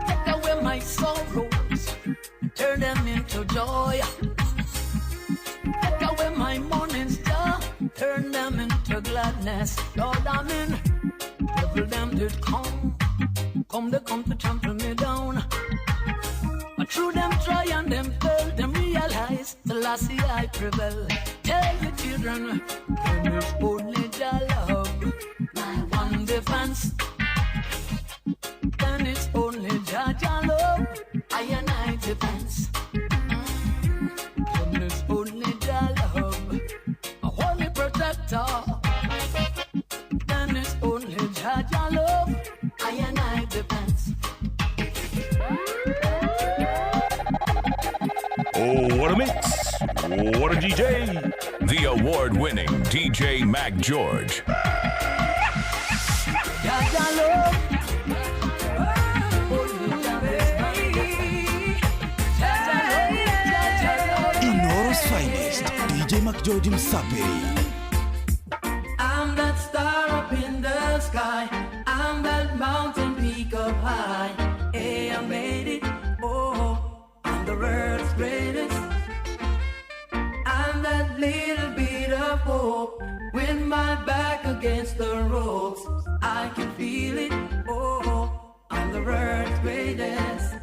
Speaker 20: take away my sorrows, turn them into joy. Take away my morning star, turn them into gladness. Lord, I'm in. Devil them did come to trample me down. But through them try and them fail, them against the lassie I prevail. Tell your children, there is only Jah love, my one defense. Then it's only Jah love, I and I defense. Then it's only Jah love, a holy protector. Then it's only Jah love, I and I defense.
Speaker 19: Oh, what a mix! What a DJ! The award-winning DJ Mac George.
Speaker 4: Inoro's finest, DJ Mac George Msapiri.
Speaker 11: I'm that star up in the sky. I'm that mountain peak up high. Hey, I made it. Oh, I'm the world's greatest. I'm that little bit of hope. With my back against the ropes, I can feel it. Oh, I'm the world's greatest.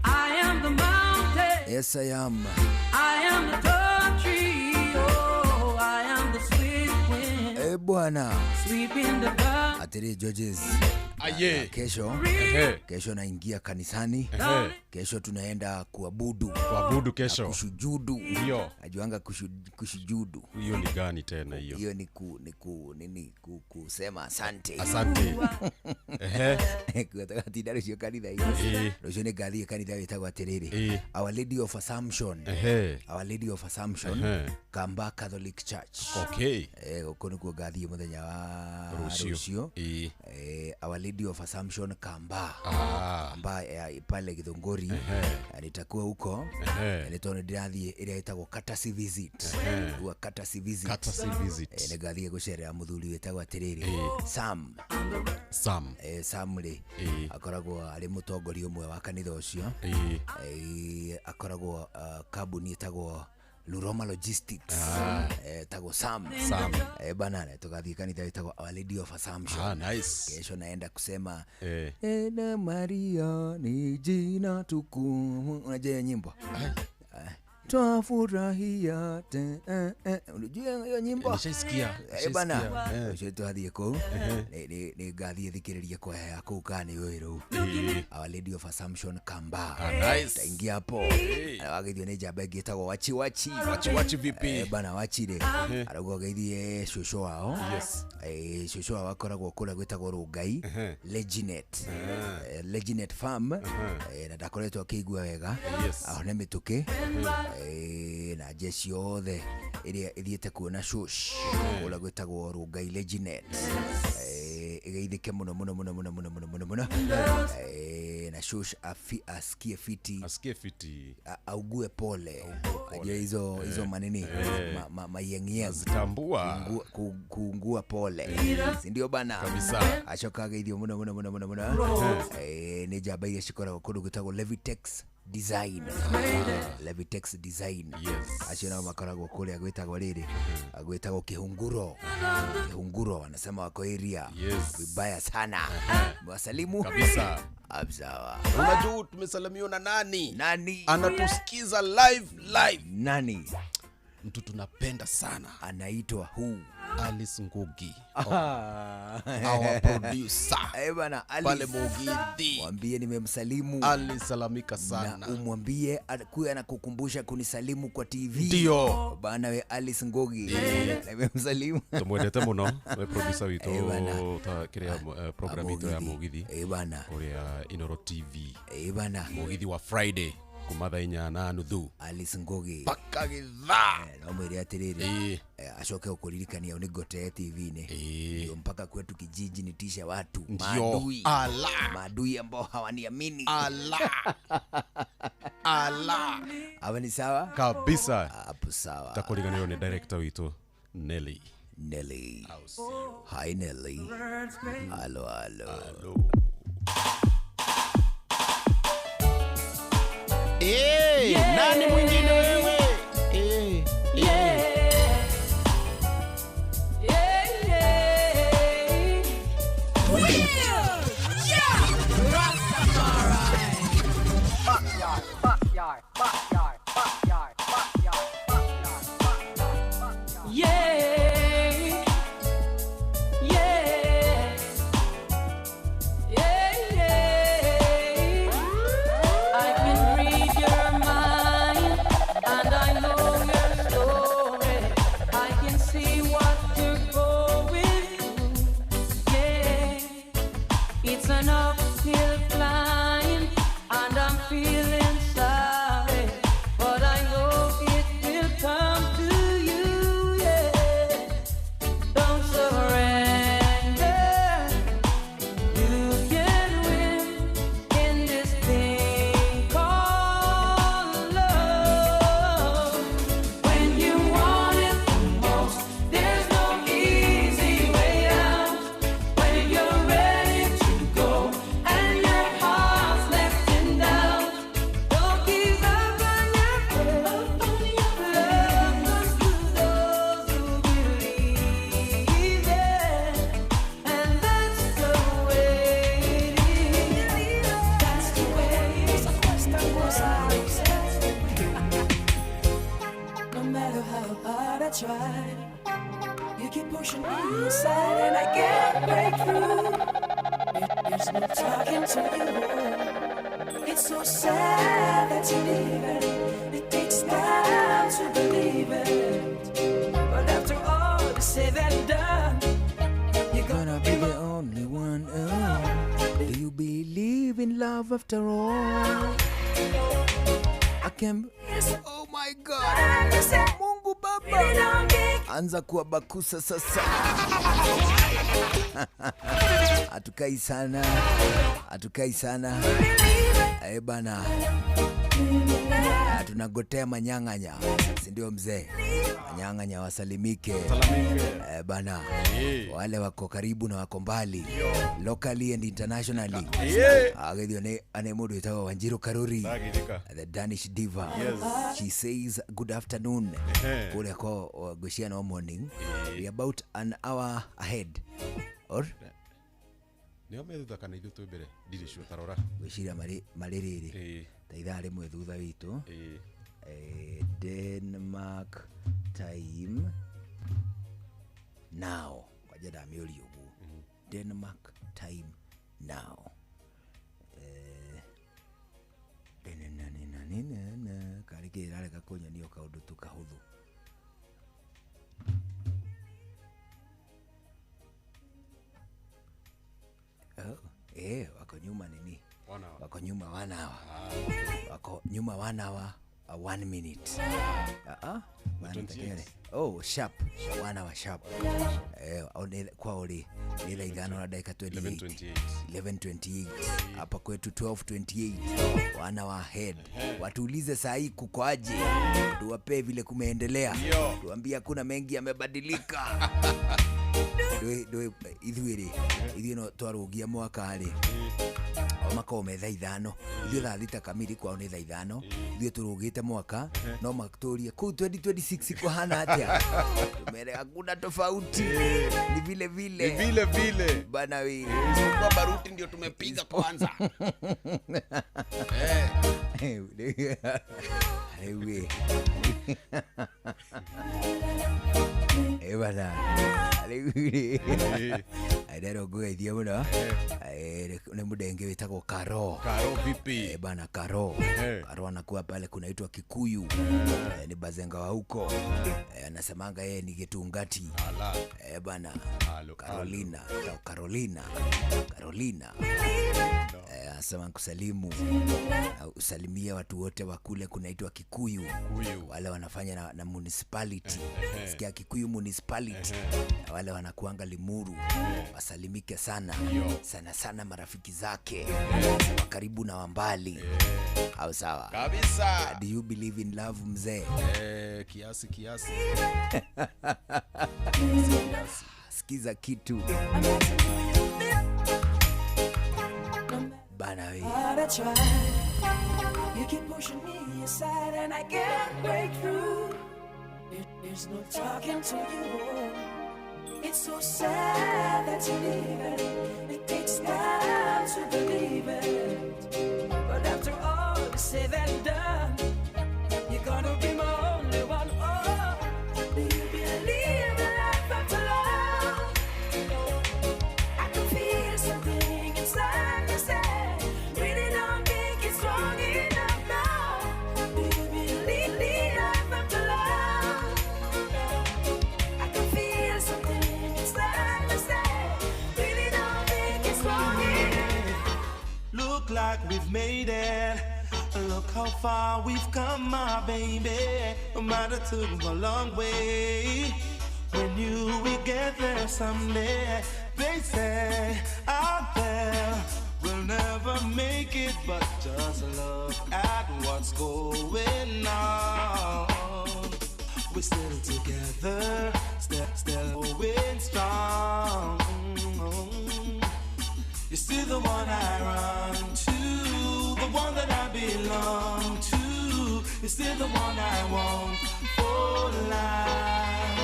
Speaker 11: I am the mountain.
Speaker 18: Yes, I am.
Speaker 11: I am the tall tree. Oh, I am the sweet wind.
Speaker 18: Bwana.
Speaker 11: Sweeping the dark.
Speaker 18: Atiri Georges.
Speaker 14: Aye.
Speaker 18: Kesho naingia kanisani. Kesho tunaenda kuabudu.
Speaker 5: Kuabudu kesho.
Speaker 18: Kushujudu.
Speaker 5: Ndio.
Speaker 18: Najuanga kushujudu.
Speaker 5: Hiyo ni gani tena hiyo?
Speaker 18: Hiyo ni kusema asante.
Speaker 5: Asante.
Speaker 18: Kutoka tidaro sio kanitha hiyo. Rojo ne gali kanitha itagwa terere. Our Lady of Assumption. Our Lady of Assumption. Kamba Catholic Church.
Speaker 5: Okay.
Speaker 18: Ukono kwa gali muthenya wa Rocio. Our Lady of Assumption Kamba. Kamba pale Githunguri. Nitakuwa huko. Nitone ndirathie ire itagwo Katasi Visit. Wa Katasi Visit.
Speaker 5: Katasi Visit.
Speaker 18: Negathie gucerera muthuri wetagwa terere. Sam. Sam le. Akoragwo ari mutongoria umwe wa kanitha ucio. Akoragwo kambuni itagwo Luroma Logistics. Tago Sam. Banana tukathie kanitha itagwo Our Lady of Assumption.
Speaker 5: Nice.
Speaker 18: Kesho naenda kusema Ena Maria ni jina tukufu. Unajua nyimbo? Twafurahia unajua hiyo nyimbo?
Speaker 5: Nishasikia.
Speaker 18: Bana. Shetu hadi yako. Ni gathie thikiriria kwa yako kani wewe. Our Lady of Assumption Kamba.
Speaker 5: Nice.
Speaker 18: Taingia hapo. Wagithio ni jamba gitagwo wachi
Speaker 5: vipi?
Speaker 18: Bana wachire. Arago gaithie shosho wao.
Speaker 5: Yes.
Speaker 18: Shosho wao akoragwo kula gwitagwo Rungai. Leginet Farm. Na ndakoretwo akigua wega. Aho ne mituke. Na jeshi othe iria ithiete kuona shush ula gwetagwo Rungai Leginet igeithike muno na shush askie fiti augue pole ajue hizo manini mayengia
Speaker 5: zitambua
Speaker 18: kuungua pole si ndio bana
Speaker 5: kabisa
Speaker 18: ashoka geithio muno ni jaba ile shikora kundu gwetagwo Levitex Design.
Speaker 5: Yes.
Speaker 18: Ashina makaragwo kule agwetagwo riri. Agwetagwo Kihunguro. Wanasema wako area.
Speaker 5: Yes.
Speaker 18: Vibaya sana. Mwasalimu
Speaker 5: kabisa.
Speaker 18: Absawa.
Speaker 5: Unajua tumesalimiwa na nani? Anatusikiza live.
Speaker 18: Nani?
Speaker 5: Mtu tunapenda sana.
Speaker 18: Anaitwa who?
Speaker 5: Alice Ngugi. Our producer.
Speaker 18: Bana Alice.
Speaker 5: Pale Mugithi.
Speaker 18: Mwambie nimemsalimu.
Speaker 5: Alice salamika sana.
Speaker 18: Na umwambie kuya na kukumbusha kunisalimu kwa TV.
Speaker 5: Ndio.
Speaker 18: Bana we Alice Ngugi. Nimemsalimu.
Speaker 5: Tumwendete muno. We producer wito. Kiria program ito ya Mugithi.
Speaker 18: Bana.
Speaker 5: Kuria Inoro TV.
Speaker 18: Bana.
Speaker 5: Mugithi wa Friday. Kumatha 4:30
Speaker 18: Alice Ngugi
Speaker 5: paka githa
Speaker 18: no mwiri atiriri ashoke ukuririkania unigote TV-ni ndio mpaka kwetu kijiji nitisha watu maadui ambao hawaniamini Aba ni sawa
Speaker 5: kabisa
Speaker 18: hapo sawa
Speaker 5: takulinganiro ni director wito Nelly
Speaker 18: hi Nelly hello
Speaker 14: nani mwingine wewe?
Speaker 3: try. You keep pushing me aside and I can't break through. There's no talking to you. It's so sad that you leave it. It takes time to believe it. But after all is said and done, you're
Speaker 18: gonna be the only one. Oh, do you believe in love after all? I can. Oh my God. Mungu Baba. Anza kuwa bakusa sasa. Hatukai sana. Bana. Tunagotea manyang'anya. Si ndio mzee? Manyang'anya wasalimike. Bana. Wale wako karibu na wako mbali. Locally and internationally. Agethio ne anemudu itawa Wanjiru Karuri. The Danish diva. Yes. She says good afternoon. Kule ko Goshia no morning. We about an hour ahead. Or
Speaker 5: Nio methuda kana ithu twembere ndirisho tarora.
Speaker 18: Gwiciria maririri. Ta ithaa rimwe thutha witu. Denmark time now. Kwaje da miori ugu. Denmark time now. Karigera reka kunyonio kaundu tukahuthu. Wako nyuma nini? Wako nyuma 1 hour. Wako nyuma 1 hour, 1 minute. Oh, sharp. 1 hour sharp. Kwa uli nile idhano na dakika 11:28. Hapa kwetu 12:28. 1 hour ahead. Watuulize saa hii kukoaje? Tuwape vile kumeendelea. Tuambie kuna mengi yamebadilika. Ithuĩ no twarugia mwaka ari omaka ometha ithano ithuĩ thaa thita kamiri kwao nĩ thaa ithano ithuĩ tũrugĩte mwaka no matũrie kũu 2026 kuhana atĩa tumere hakuna tofauti ni vile bana wewe kwa baruti ndio tumepiga kwanza wewe bana Aidero gueithia muno. Ne mudenge witagwo Karo.
Speaker 5: Karo vipi?
Speaker 18: Bana Karo. Karo anakuwa pale kunaitwa Kikuyu. Ni Bazenga wa huko. Anasemanga yeye ni Gitungati. Bana Carolina. Asema kusalimu. Usalimia watu wote wa kule kunaitwa Kikuyu. Wale wanafanya na municipality. Sikia Kikuyu municipality. Wale wanakuanga Limuru. Wasalimike sana. Sana marafiki zake. Karibu na wambali. Au sawa?
Speaker 5: Kabisa.
Speaker 18: Do you believe in love mzee?
Speaker 5: Kiasi.
Speaker 18: Sikiza kitu. Bana we.
Speaker 3: You keep pushing me aside and I can't break through. There's no talking to you. It's so sad that you leave it. It takes time to believe it. But after all is said and done, you're gonna be my only one. Oh, do you believe in life after love? I can feel something inside me say, really don't think it's strong enough now. Do you believe in life after love? I can feel something inside me say, really don't think it's strong enough.
Speaker 17: Look like we've made it. Look how far we've come, my baby. No matter took a long way. When you will get there someday, they say out there we'll never make it, but just look at what's going on. We're still together, still going strong. You're still the one I run to, the one that I belong to. You're still the one I want for life.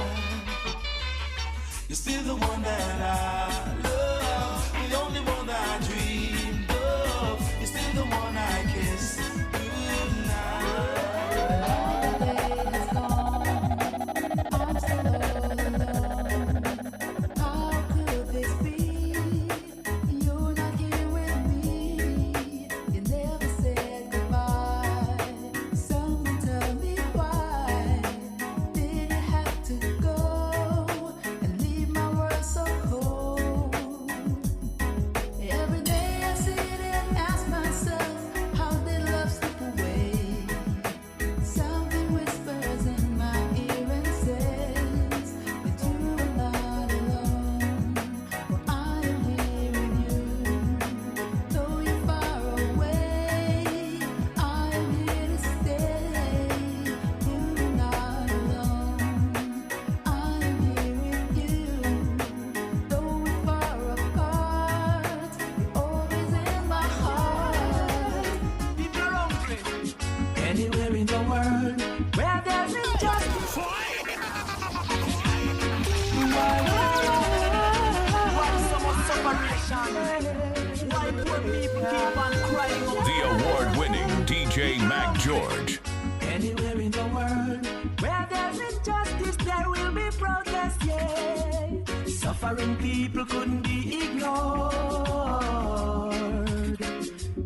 Speaker 17: You're still the one that I love, the only one that I dreamed of. You're still the one I kiss goodnight.
Speaker 19: DJ Mac George.
Speaker 3: Anywhere in the world where there's injustice, there will be protest, yeah. Suffering people couldn't be ignored.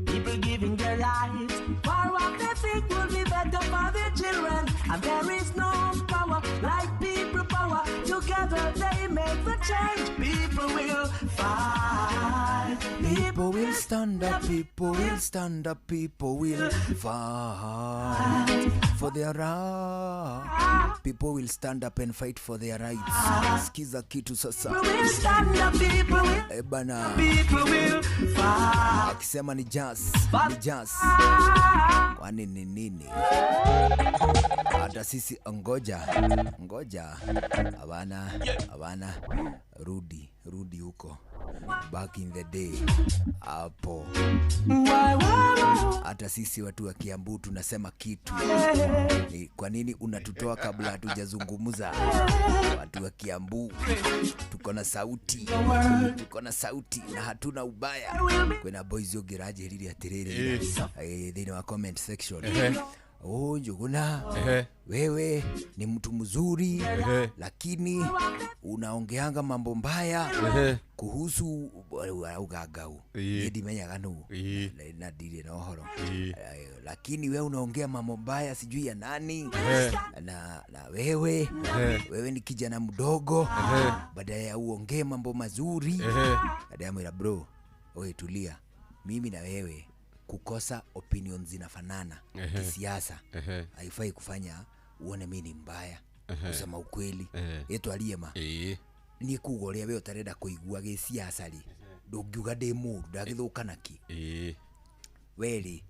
Speaker 3: People giving their lives for what they think will be better for their children. And there is no power like people power. Together they make the change. People will fight.
Speaker 18: People will stand up, people will stand up, people will fight for their rights. People will stand up and fight for their rights. Skiza kitu sasa.
Speaker 3: People will stand up, people will.
Speaker 18: Ebana.
Speaker 3: People will fight.
Speaker 18: Akisema ni jazz, ni jazz. Kwani ni nini? Hata sisi ngoja. Abana. Rudi huko. Back in the day. Hapo. Hata sisi watu wa Kiambu tunasema kitu. Ni kwa nini unatutoa kabla hatujazungumza? Watu wa Kiambu tuko na sauti na hatuna ubaya. Kuna boys yo garage hili atiriri. They know comment section. Oh Njuguna, wewe ni mtu mzuri, lakini unaongeanga mambo mbaya kuhusu ugagau. Yedi menyaga nu na dile na ohoro. Lakini wewe unaongea mambo mbaya sijui ya nani. Na wewe ni kijana mdogo, baada ya uongee mambo mazuri. Baada ya mwira bro, oe tulia. Mimi na wewe kukosa opinions zinafanana kisiasa haifai kufanya uone mimi ni mbaya. Kusema ukweli yetu aliyema ni kugoria wewe utarenda kuigua gisiasa ri ndungiuga ndi mundu ndagithuka ki weli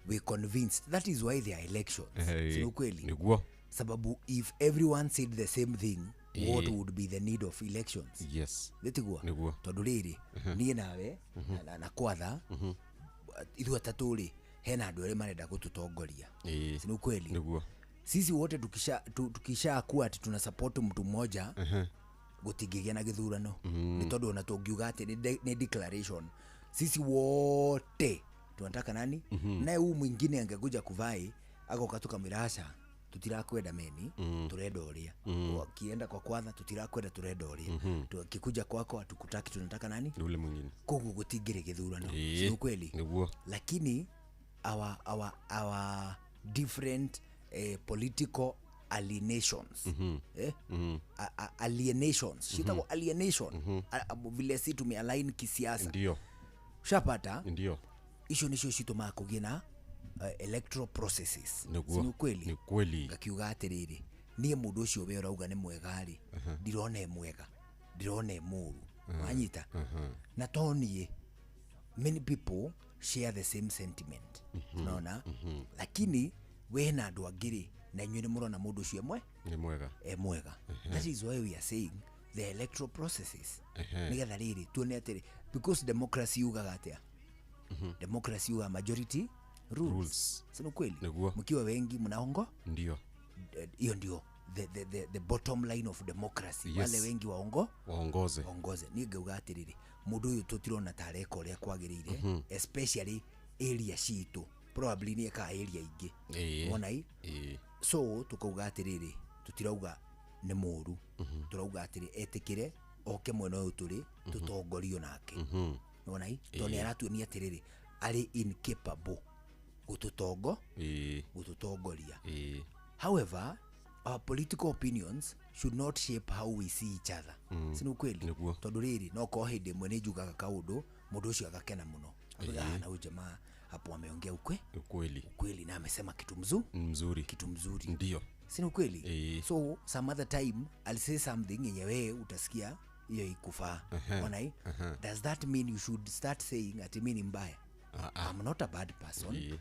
Speaker 18: we convinced that is why there are elections. Sio kweli?
Speaker 5: Niguo.
Speaker 18: Sababu if everyone said the same thing, what would be the need of elections?
Speaker 5: Yes.
Speaker 18: Niguo. Tondu riri nie nawe na kwatha ithu ataturi hena andu ari marenda gututongoria. Si ni kweli?
Speaker 5: Niguo.
Speaker 18: Sisi wote tukisha kuwa ati tuna support mtu mmoja gutingigia na githurano. Ni tondu ona tungiuga ati ni declaration. Sisi wote tunataka nani? Naye huyu mwingine angekuja kuvai agoka tukamwirasha tutirakwenda meni turenda uria. Wakienda kwa kwanza tutirakwenda turenda uria. Tukikuja kwako hatukutaki tunataka nani?
Speaker 5: Yule mwingine.
Speaker 18: Kugu gutingire githurano. Sio kweli?
Speaker 5: Niguo.
Speaker 18: Lakini our different political alienations. Alienations. Shitako alienation. Vile si tumealign kisiasa.
Speaker 5: Ndio.
Speaker 18: Shapata?
Speaker 5: Ndio.
Speaker 18: Isho nisho shitoma kugina electoral processes.
Speaker 5: Ni kweli. Ni kweli.
Speaker 18: Gakiuga atiriri. Niye mundu ucio we urauga ni mwega ri. Ndirone mwega. Ndirone muru. Wanyita. Na tonie many people share the same sentiment. Unaona? Lakini we na andu angiri na inywe ni murona mundu ucio
Speaker 5: ni mwega.
Speaker 18: Mwega. That is why we are saying the electoral processes. Nigetha riri tuone atiri because democracy yugaga atia. Democracy yuga majority rules. Sio kweli? Mkiwa wengi mnaongo?
Speaker 5: Ndio.
Speaker 18: Hiyo ndio the bottom line of democracy. Yes. Wale wengi waongoze. Nigeuga atiriri mundu uyu tutirona tareka uria kwagirire, especially area shitu probably ni ka area ingi. Wona hii? So tukauga atiriri tutirauga ni muru. Turauga atiri etikire oke mwena uyu turi tutongorio nake. Wona hii? Tone aratu ni atiriri ari incapable gututongoria. However, our political opinions should not shape how we see each other. Sino kweli? Tondu riri no ko hinde mwene jugaga kaundu mundu ucio agakena muno. Na huyu jamaa hapo ameongea ukweli na amesema kitu mzuri.
Speaker 5: Ndio.
Speaker 18: Sino kweli? So some other time I'll say something yenye wewe utasikia hiyo ikufaa. Ona hii? Does that mean you should start saying ati mimi ni mbaya? I'm not a bad person.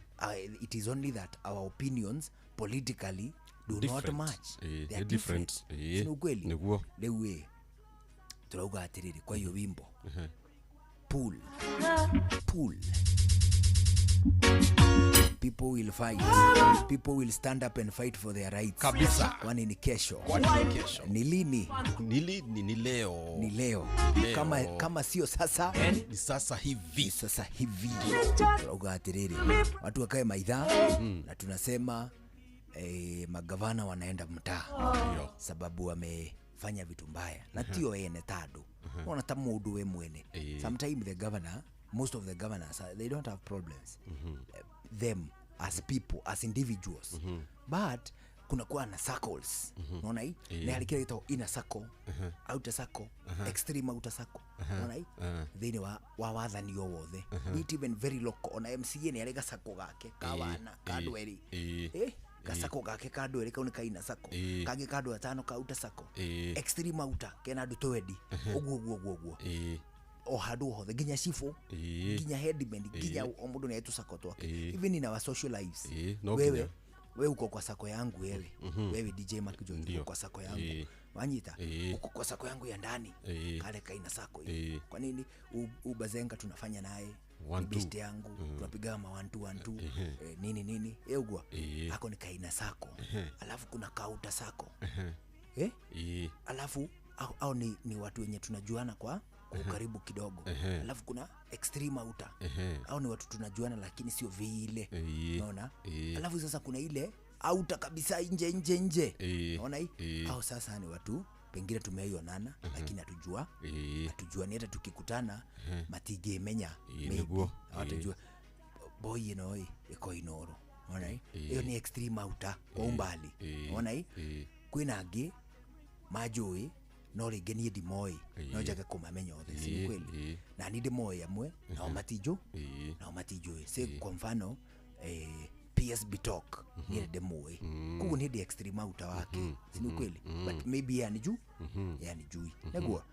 Speaker 18: It is only that our opinions politically do not match. They are different. Sino kweli? Lewe turauga atiriri kwa hiyo wimbo pool. People will fight. People will stand up and fight for their rights.
Speaker 5: Kabisa.
Speaker 18: Kwani ni kesho. Ni lini?
Speaker 5: Ni leo.
Speaker 18: Ni leo. Kama sio sasa,
Speaker 5: ni sasa hivi.
Speaker 18: Sasa hivi. Ugatiriri. Watu wakae maidha na tunasema magavana wanaenda mtaa sababu wamefanya vitu mbaya na tio ene tado. Wanata mundu we mwene. Sometimes the governor, most of the governors, they don't have problems. Them as people, as individuals. But kuna kuwa na circles. Unaona hii? Na alikira ito inner circle, outer circle, extreme outer circle. Unaona hii? Thini wa wathani yo wothe. It even very local. Ona MCA ni alega circle gake kawana kadweri. Kasako gake kadweri kaunika inner circle. Kage kadwa tano ka outer circle. Extreme outer kena ndu twedi. Oguo. O hadu hothe ginya shifo ginya headband ginya omundu ni etu sako twake even in our social lives. Wewe uko kwa sako yangu wewe DJ Mark John uko kwa sako yangu wanyita uko kwa sako yangu ya ndani kale kaina sako hiyo. Kwa nini ubazenga tunafanya naye best yangu tunapiga ma 1 nini eugwa hako ni kaina sako alafu kuna kauta sako alafu au ni watu wenye tunajuana kwa karibu kidogo. Alafu kuna extreme outer. Au ni watu tunajuana lakini sio vile. Unaona? Alafu sasa kuna ile outer kabisa nje. Unaona hii? Au sasa ni watu pengine tumeionana lakini hatujua ni hata tukikutana matige menya. Hatujua boy enoi iko inoro. Unaona hii? Hiyo ni extreme outer kwa umbali. Unaona hii? Kwina age majoi no rigenie dimoi no jaga kumamenya othe si kweli na ni dimoi amwe na matijo se kwa mfano PSB talk ni demoi kuko ni extreme outer wake si kweli but maybe yani juu negwa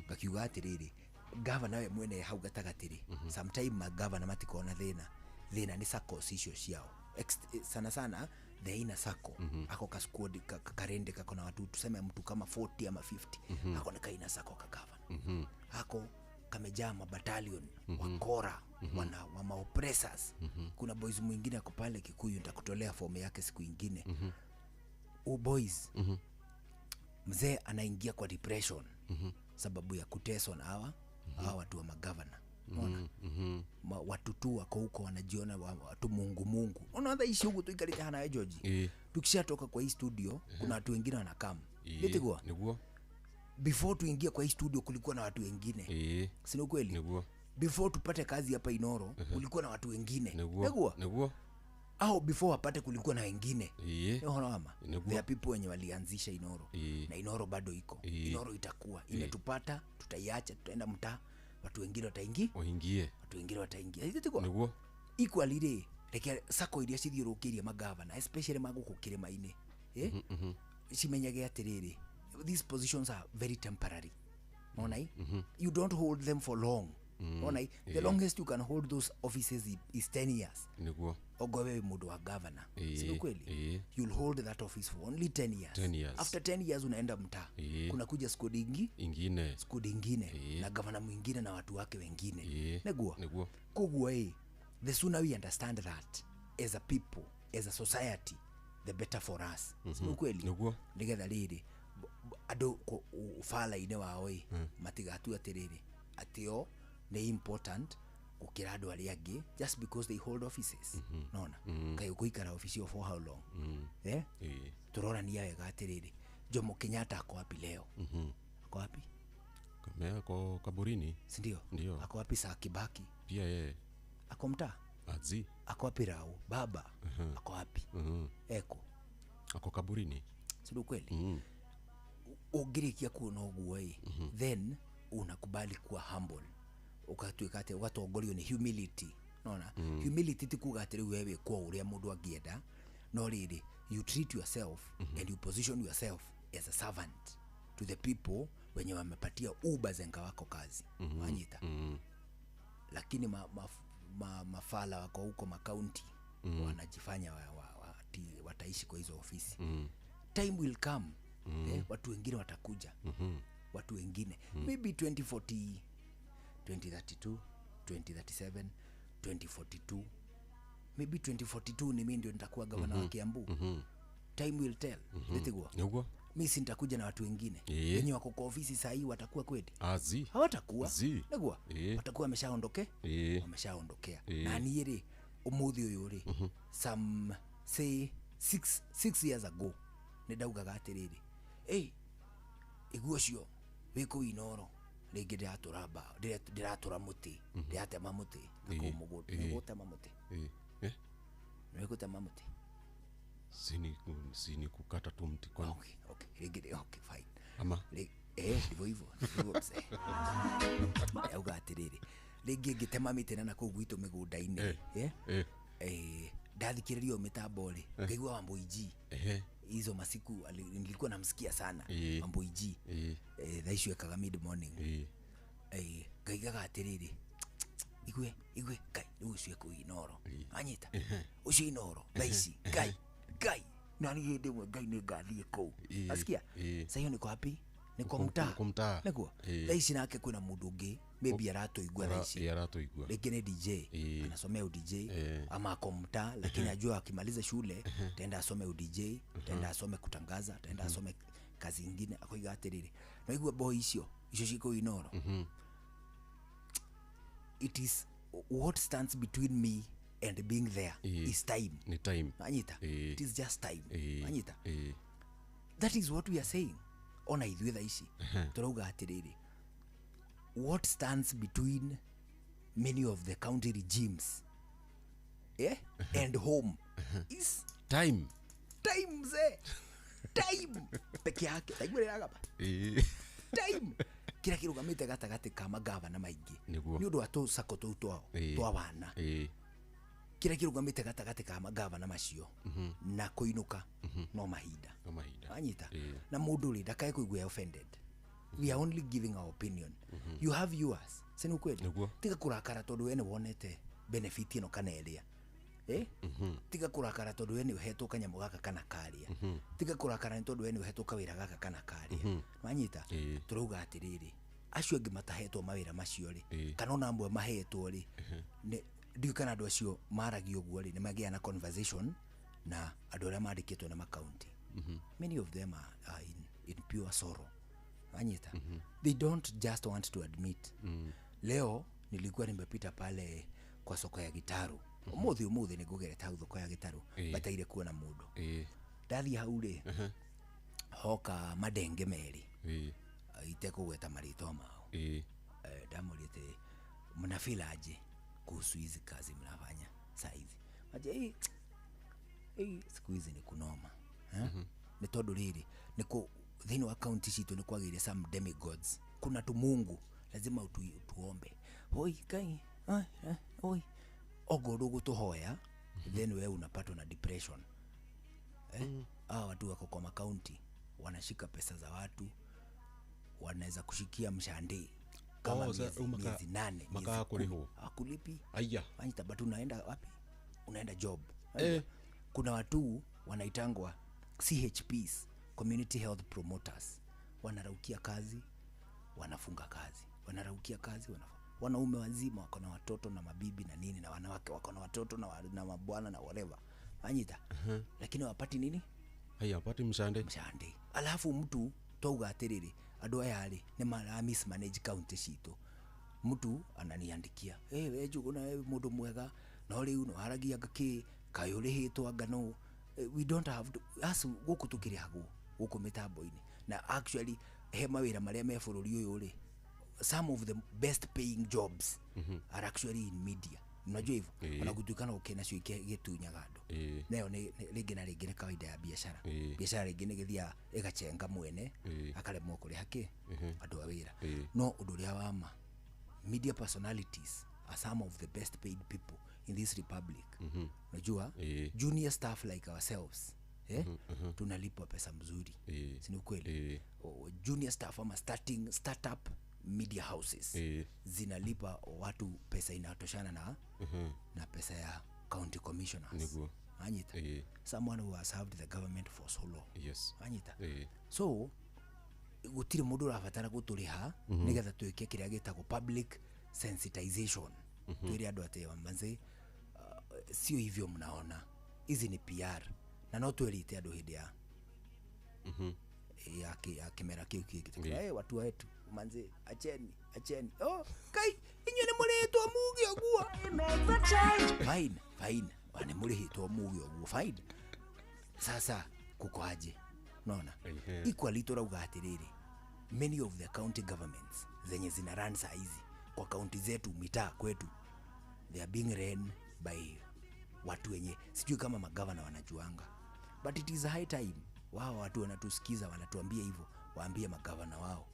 Speaker 18: gakiuga atiriri governor we mwene hau gatagatiri sometime ma governor matikona thina ni circles icio ciao sana the inner circle ako ka squad karende kakona watu tuseme mtu kama 40 ama 50 ako na kaina circle ka governor ako kamejaa mabattalion wakora wa maoppressors kuna boys mwingine ako pale Kikuyu nitakutolea form yake siku nyingine boys mzee anaingia kwa depression sababu ya kuteswa na hawa watu wa magavana. Unaona? Watu tu wako huko wanajiona watu Mungu. Unaona ishi huko tu ikaleta hana ya George. Tukishatoka kwa hii studio kuna watu wengine wanakam. Letegwa. Before tuingia kwa hii studio kulikuwa na watu wengine. Sio kweli? Before tupate kazi hapa Inoro kulikuwa na watu wengine. Negwa. Au before wapate kulikuwa na wengine. Unaona? There are people wenye walianzisha Inoro. Na Inoro bado iko. Inoro itakuwa. Imetupata, tutaiacha, tutaenda mtaa. Watu wengine wataingia. Niguo. Equally reke sako iria cithiurukiria magavana especially maguku kirima-ini. Cimenyage atiriri. These positions are very temporary. Unaona? You don't hold them for long. Unaona? The longest you can hold those offices is 10 years. Niguo. Ogowe mudu wa governor. Sio kweli? You'll hold that office for only 10 years. After 10 years unaenda mtaa. Kuna kuja squad ingine na governor mwingine na watu wake wengine. Niguo. Kugua the sooner we understand that as a people, as a society, the better for us. Sio kweli? Nigetha riri ado ufala ine wao matigatu atiriri atio ni important gukira andu aria angi just because they hold offices. Naona kai kuikara ofisi for how long? Turora ni wega atiriri Jomo Kenyatta ako wapi leo? Ako wapi?
Speaker 5: Ako kaburini.
Speaker 18: Ndio. Ako wapi Saa Kibaki?
Speaker 5: Pia yeye.
Speaker 18: Ako mtaa?
Speaker 5: Azi.
Speaker 18: Ako wapi Rao? Baba. Ako wapi? Eko.
Speaker 5: Ako kaburini.
Speaker 18: Sio kweli? Ugirikia kuona uguo then unakubali kuwa humble. Ukatuika ate ugatongorio ni humility. Unaona? Humility tikuga ate wewe kwa uria mundu angienda no riri you treat yourself and you position yourself as a servant to the people wenye wamepatia ubazenga wako kazi. Wanyita. Lakini mafala wako huko makaunti wanajifanya wataishi kwa hizo ofisi. Time will come. Watu wengine watakuja. Watu wengine maybe 2040 2032 2037, 2042, maybe 2042 ni mimi ndio nitakuwa gavana wa Kiambu. Time will tell. Nitigwa.
Speaker 5: Nigwa.
Speaker 18: Mimi si nitakuja na watu wengine. Wenye wako kwa ofisi saa hii watakuwa kweli? Hawatakuwa. Nigwa. Watakuwa wameshaondokea. Na ni ile umuthi uyu ri some say 6 years ago nidaugaga atiriri iguo cio wiko inoro ringi ndiratura muti ndiratema muti nigutema muti nigutema muti
Speaker 5: sini kukata tu mti kwa
Speaker 18: okay ringi fine
Speaker 5: ama
Speaker 18: ndivyo hivyo auga atiriri ringi ngitema miti na kuu gwitu migunda-ini ndathikiririo mitambo ri ngaigua Wambũi hizo masiku nilikuwa namsikia sana Wambũi thaicũ ekaga mid morning ngaigaga atiriri igwe kai ucio ku inoro anyita ucio inoro thaici kai na ni hĩndĩ ĩmwe ngai nĩ ngathiĩ kũu asikia sasa hiyo niko happy niko mtaa niguo thaici nake kwina mundu ungi maybe aratoigua thaici rĩngĩ ni DJ anasomea udj ama ako mtaa lakini ajua akimaliza shule taenda asome udj taenda asome kutangaza taenda asome kazi nyingine akoiga atiriri na igua boy icio ciko inoro it is what stands between me and being there is time.
Speaker 5: Ni time.
Speaker 18: Anyita. It is just time. Anyita. That is what we are saying. Ona ithuĩ tha ici turauga atiriri what stands between many of the county regimes and home is
Speaker 5: time
Speaker 18: mzee time peke yake taigwĩrĩra gaba time kira kirugamite gatagati ka magavana maingi ni undu wa tusako tuu twa wana kira kirugamite gatagati ka magavana macio na kuinuka no mahinda anyita na mundu ri ndakae kuigua offended. We are only giving our opinion. You have yours. Sinu kweli tiga kurakara tondu we ni wonete benefit ino kana elia tiga kurakara tondu we ni uhetwo kanyamu gaka kana karia tiga kurakara tondu we ni uhetwo kawira gaka kana karia manyita turauga atiriri acio angi matahetwo mawira macio ri kana ona amwe mahetwo ri ndiu kana andu acio maragio guo ri ni magia na conversation na andu aria mandikitwo na makaunti many of them are in pure sorrow anyita they don't just want to admit leo nilikuwa nimepita pale kwa soko ya Gitaru umuthi nigugereta thoko ya Gitaru bataire kuona mundu ndathi hau ri hoka madenge meri ite kugweta marito mao ndamurite mnafila aje kuhusu hizi kazi mnafanya sasa hivi aje siku hizi ni kunoma ni tondu riri niko thini wa county citu ni kwagire some demigods kuna tu Mungu lazima utuombe hoi kai hoi ogodo gutuhoya then wewe unapatwa na depression watu wako kwa makaunti wanashika pesa za watu wanaweza kushikia mshande kama miezi 8
Speaker 5: maka kuliho
Speaker 18: akulipi
Speaker 5: aya
Speaker 18: anyita but unaenda wapi unaenda job kuna watu wanaitangwa CHPs community health promoters wanaraukia kazi wanafunga kazi wanaraukia kazi wanaume wazima wako na watoto na mabibi na nini na wanawake wako na watoto na mabwana na whatever anyita lakini wapati nini
Speaker 5: wapati mshande
Speaker 18: alafu mtu touga atiriri andu aya ari ni mara mismanage county citu mtu ananiandikia we njuguna mundu mwega no riu no haragia ngaki kayurihitwo ngano we don't have to as guku tukiri hagu guku mitambo-ini na actually he mawira maria me bururi uyu ri some of the best paying jobs are actually in media unajua hivyo wanakutukana ukena cio gitunyaga andu nayo ni ringi na ringi ni kawaida ya biashara ringi ni githia igachenga mwene akaremwo kuri haki andu a wira no undu ria wama media personalities are some of the best paid people in this republic unajua junior staff like ourselves tunalipwa pesa mzuri si ni kweli junior staff ama startup media houses zinalipa watu pesa inatoshana na pesa ya county commissioners anyita someone who has served the government for so long anyita so gutire mundu rafatara guturiha nigetha twike kiria gitagwo public sensitization Tuere andu ate manze sio hivyo mnaona. Hizi ni PR. Na no tuerite andu hindi ya ya kimera kiu kiki. Watu wetu manze acheni. Kai inyo ni muritwo mugi ogua. Fine. Wane murihitwo mugi ogua. Fine. Sasa kuko aje? Unaona? Equally turauga atiriri. Many of the county governments zenye zina run saa hizi kwa county zetu mitaa kwetu, they are being run by watu wenye sijui kama magavana wanajuanga, but it is high time wao watu wanatusikiza wanatuambia hivyo, waambie magavana wao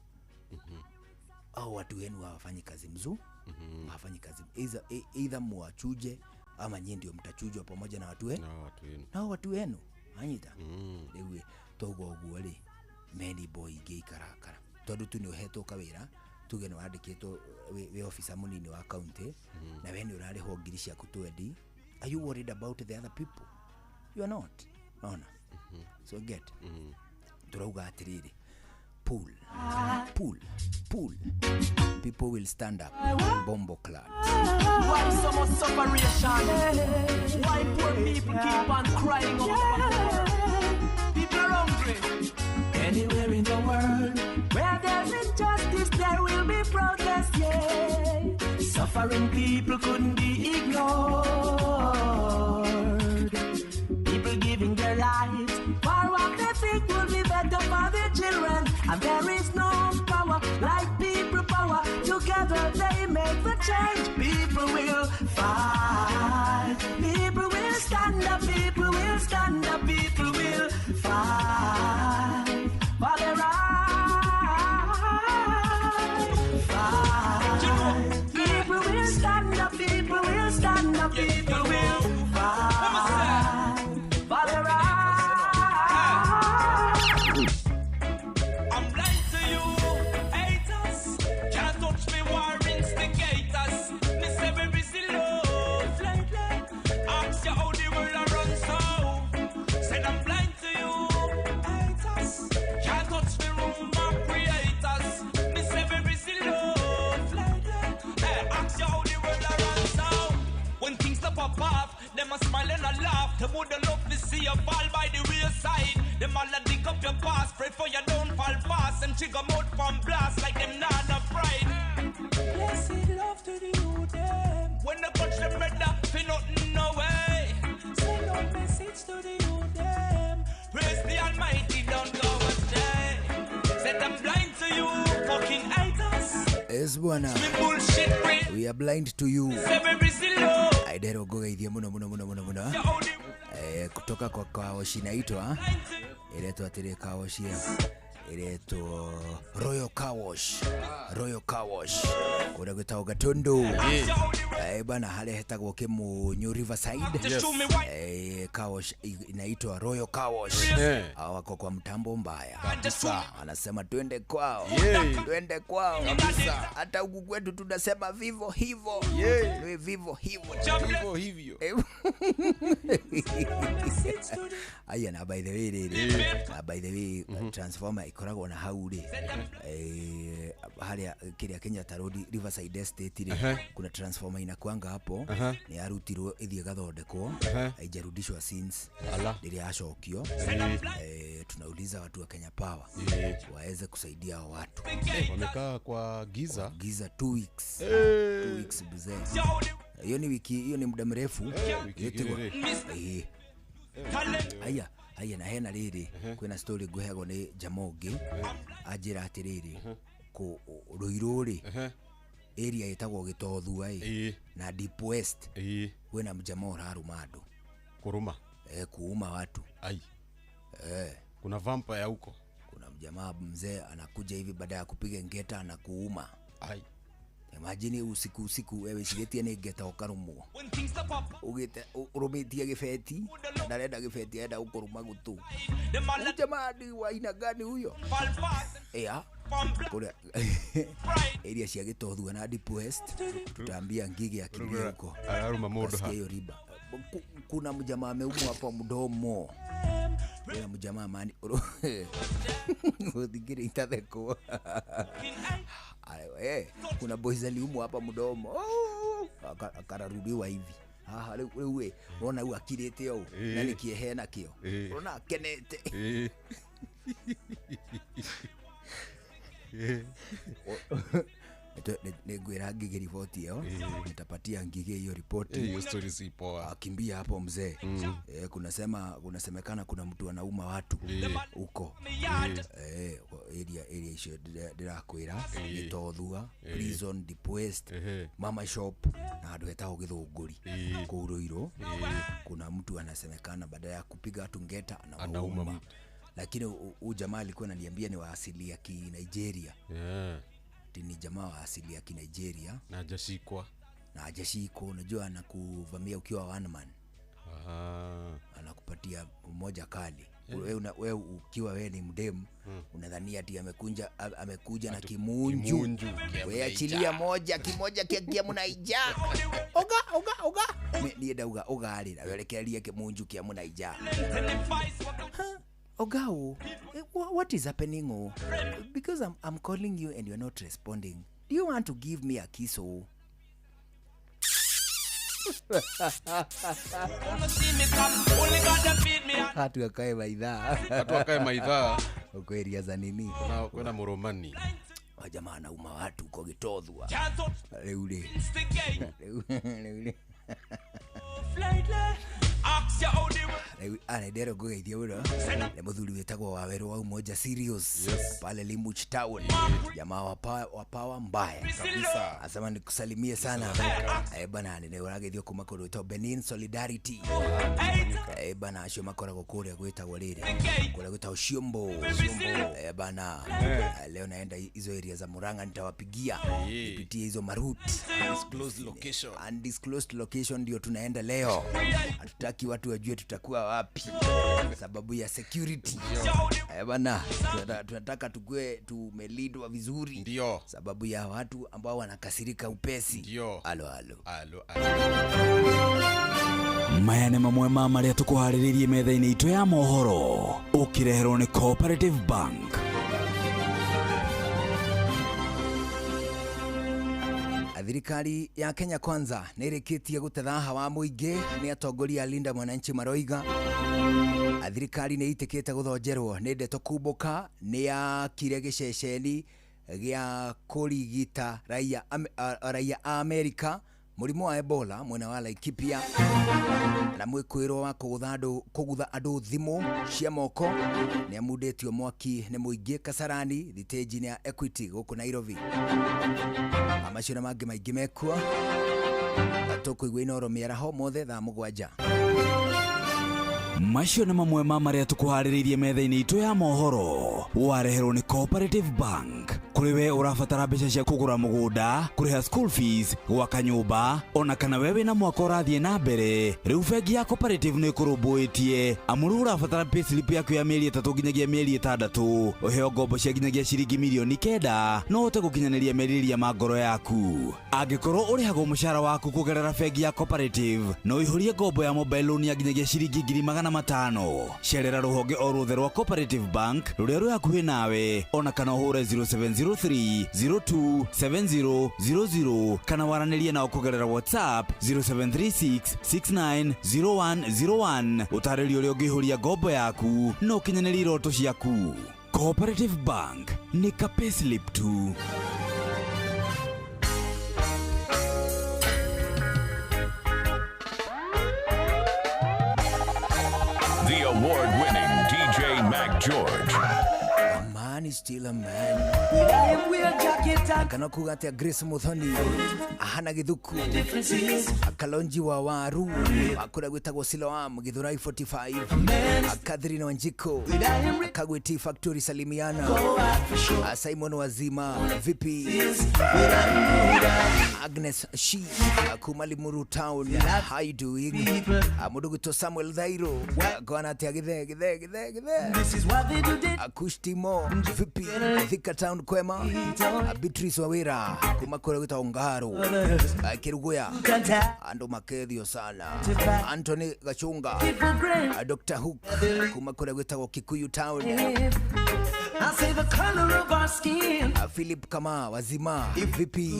Speaker 18: au watu wenu hawafanyi kazi mzuri, hawafanyi kazi either muachuje ama nyinyi ndio mtachujwa pamoja na watu wenu na watu wenu anyita lewe togo ogwale many boy gay karakara tondu tu ni uheto kawira tuge no andikitwo we officer munini wa county na we ni urare ho ngiri cia kutwendi. Are you worried about the other people? You are not. No. So get turauga atiriri pull people will stand up bombo clad.
Speaker 10: Why so much separation? Why poor people keep on crying over? People are hungry. Anywhere in the world where there's injustice, there will be protest, yeah. Suffering people couldn't be ignored. People giving their lives for what they think will be better for their children. And there is no power like people power. Together they make the change. People will fight. People will stand up. People will stand up. People will fight for their right. Fight. People will stand up. People will stand up. People will fight for their right.
Speaker 21: Them a smile and a laugh. Them would love to see you fall by the wayside. Them all a dig up your past, pray for you don't fall fast. And trigger mouth from blast like them not a pride. Blessed love to the youth them. When they touch them red up, feel nothing no way. Send out message to the youth them. Praise the Almighty, don't go astray. Set them blind to you, fucking haters.
Speaker 18: Yes, bwana. We are blind to you. Aidero gogeithia muno kutoka kwa kaoshi naitwa iletwa tire kaoshi iletwa Royal Kawash kuna gitao Gatondo bana hale hetagwo kimu New Riverside Kawash inaitwa Royal Kawash wako kwa mtambo mbaya anasema twende kwao hata huku kwetu tunasema vivo hivyo vivo hivyo aya na by the way transformer ikoragwo na hauri haria kiria Kenya Road Riverside Estate kuna transformer inakuanga hapo ni arutirwo ithie gathondekwo haijarudishwa since ndiria ashokio tunauliza watu wa Kenya Power waweze kusaidia watu
Speaker 5: wamekaa kwa giza
Speaker 18: 2 weeks 2 weeks bizee. Hiyo ni wiki, hiyo ni muda mrefu Aya na hena riri kwina story guhego ni Jamogi ajira atiriri ku Ruiruri area itagwo Gitothu na Deep West kwina mjamo harumado
Speaker 5: kuruma
Speaker 18: kuuma watu
Speaker 5: kuna vampire huko,
Speaker 18: kuna mjamaa mzee anakuja hivi baada ya kupiga ngeta na kuuma imagine usiku wewe sigetie ni ngeta ukarumwo ugite urumitie gifeti ndarenda gifeti enda ukuruma gutu jamaa ni wa ina gani huyo kule area cia Gitothu na Deep West tutaambia ngigi akimbia huko
Speaker 5: araruma modo
Speaker 18: hiyo riba. Kuna mjamaa ameumwa hapo mdomo kuna mjamaa mani udigire itadeko kuna boys aliumwa hapa mdomo akararudiwa hivi haha rĩu we wona u akirĩte ũũ na nĩkĩehe nakĩo ona akenete Ningwira Ngige ripoti hiyo, nitapatia Ngige hiyo ripoti.
Speaker 5: Hiyo story si poa.
Speaker 18: Akimbia hapo mzee. Kunasemekana kuna mtu anauma watu huko. Area hiyo ndirakwira Gitothua, Prison Depost, Mama Shop na andu etagwo Githunguri Kuruiro. Kuna mtu anasemekana baada ya kupiga watu ngeta anauma. Lakini huyu jamaa alikuwa ananiambia ni wa asili ya Nigeria. Ni jamaa wa asili ya Nigeria
Speaker 5: na hajashikwa. Unajua
Speaker 18: anakuvamia ukiwa one man. Anakupatia mmoja kali. Wewe ukiwa wewe ni mdemu unadhania ati amekuja na kimunju. Wewe achilia moja kimoja kia Munaija. Oga. Nienda oga ali naelekelea kimunju kia Munaija. Ogao, what is happening? Oh? Because I'm calling you and you're not responding. Do you want to give me a kiss? Oh? Hatu akae
Speaker 5: maidha.
Speaker 18: Ukweli za nini?
Speaker 5: Kwenda Moromani.
Speaker 18: Wajamaa anauma watu kwa Gitothua. Leule. Anaendera kugeithia wira na muthuri wetagwo Waweru wa umoja serious pale Limuch Town. Jamaa wa power mbaya kabisa. Asema nikusalimie sana. Bana ninageithio kuma kuri to Benin Solidarity. Bana acio makora gukure gwetagwo riri. Kule gwetagwo Shiombo. Bana leo naenda hizo area za Murang'a nitawapigia. Nipitie hizo maroute. Undisclosed location ndio tunaenda leo. Hatutaki watu wajue tutakuwa wapi sababu ya security. Bana tunataka tukue tumelindwa vizuri.
Speaker 5: Ndio.
Speaker 18: Sababu ya watu ambao wanakasirika upesi.
Speaker 5: Ndio.
Speaker 18: Alo.
Speaker 4: Maya nĩ mamwe ma marĩa tũkũharĩrĩirie metha-inĩ itũ ya mohoro ũkĩreherwo nĩ Cooperative Bank.
Speaker 18: Thirikari ya Kenya Kwanza nĩrĩkĩtie gũtetha hawa mũingĩ nĩ atongoria Linda Mwananchi Maroiga. Thirikari nĩitikĩte gũthonjerwo nĩ ndeto kumbũka nĩ ya kire gĩceceni gĩa kũrigita raia Amerika mũrimũ wa Ebola mwena wa Laikipia na mwĩkwĩrwo wa kũgutha andũ thimũ cia moko nĩ amundĩtio mwaki nĩ mũingĩ Kasarani thitĩnji-inĩ ya Equity gũkũ Nairobi. Amacio na mangĩ maingĩ mekuo tũkũigua Inooro mĩaraho mothe thaa 7.
Speaker 4: Macio nĩ mamwe ma marĩa tũkũharĩrĩirie metha-inĩ itũ ya mohoro wareherwo nĩ Cooperative Bank. Kuri we urabatara mbeca cia kugura mugunda, kuriha school fees, gwaka nyumba, ona kana wewe na mwaka ũrathiĩ na mbere. Rĩu bengi ya Cooperative nĩ ĩkũrũmbũĩtie amuru urabatara payslip yaku ya mĩeri 3 nginyagia mĩeri 6 ũheo ngombo cia nginyagia ciringi milioni 9 no ũhote gũkinyanĩria merirĩria ma ngoro yaku. Angĩkorwo ũrĩhagwo mũcara waku kũgerera bengi ya Cooperative no ihũrie ngombo ya mobile loan ya nginyagia ciringi 500,000. Cerera rũhonge o ruothe rwa Cooperative Bank rũrĩa rwĩ hakuhĩ nawe, ona kana ũhũre 0703027000 kana waranĩrie nao kũgerera WhatsApp 0736690101 ũtarĩrio ũrĩa ũngĩihũria ngombo yaku no ũkinyanĩrie iroto ciaku. Cooperative Bank nĩ ka payslip tu.
Speaker 19: The award-winning DJ Mac George.
Speaker 18: A man is still a man. Kana kugate Grace Muthoni ahana githuku akalonji wa waru akura gwetagwo Siloam Githurai 45 Akadrina Wanjiko akagweti Factory Salimiana Simon Wazima vipi Agnes She Kumali Muru Town how you doing Muduguto Samuel Dhairo gona ati githe this is what they do Akushtimo vipi Thika Town kwema Beatrice Wawira kumakore gwita Ongaro Kiruguya ando makethio sana Anthony Gachunga Dr. Hook kumakore gwita Kikuyu Town
Speaker 10: I say the color of our skin.
Speaker 18: Philip Kama wazima vipi?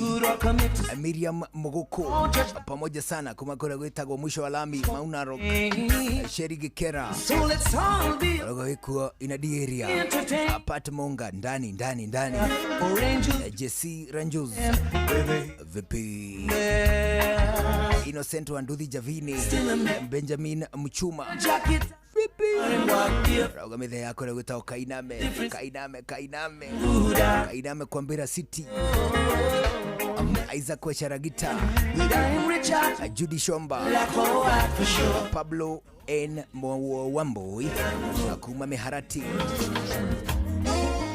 Speaker 18: Miriam Mogoko pamoja sana kumakora gwetagwo mwisho wa lami Mauna Rock Sheri Gikera
Speaker 10: So let's all be
Speaker 18: Rogo inadieria Pat Monga ndani Jesse Ranjus vipi? Innocent Wanduthi Javini Benjamin Mchuma vipi? Rogo mithe yako gwetagwo Kainame Kwambira City Isaac Wesharagita Judy Shomba Pablo N Mwamboi Akuma Meharati.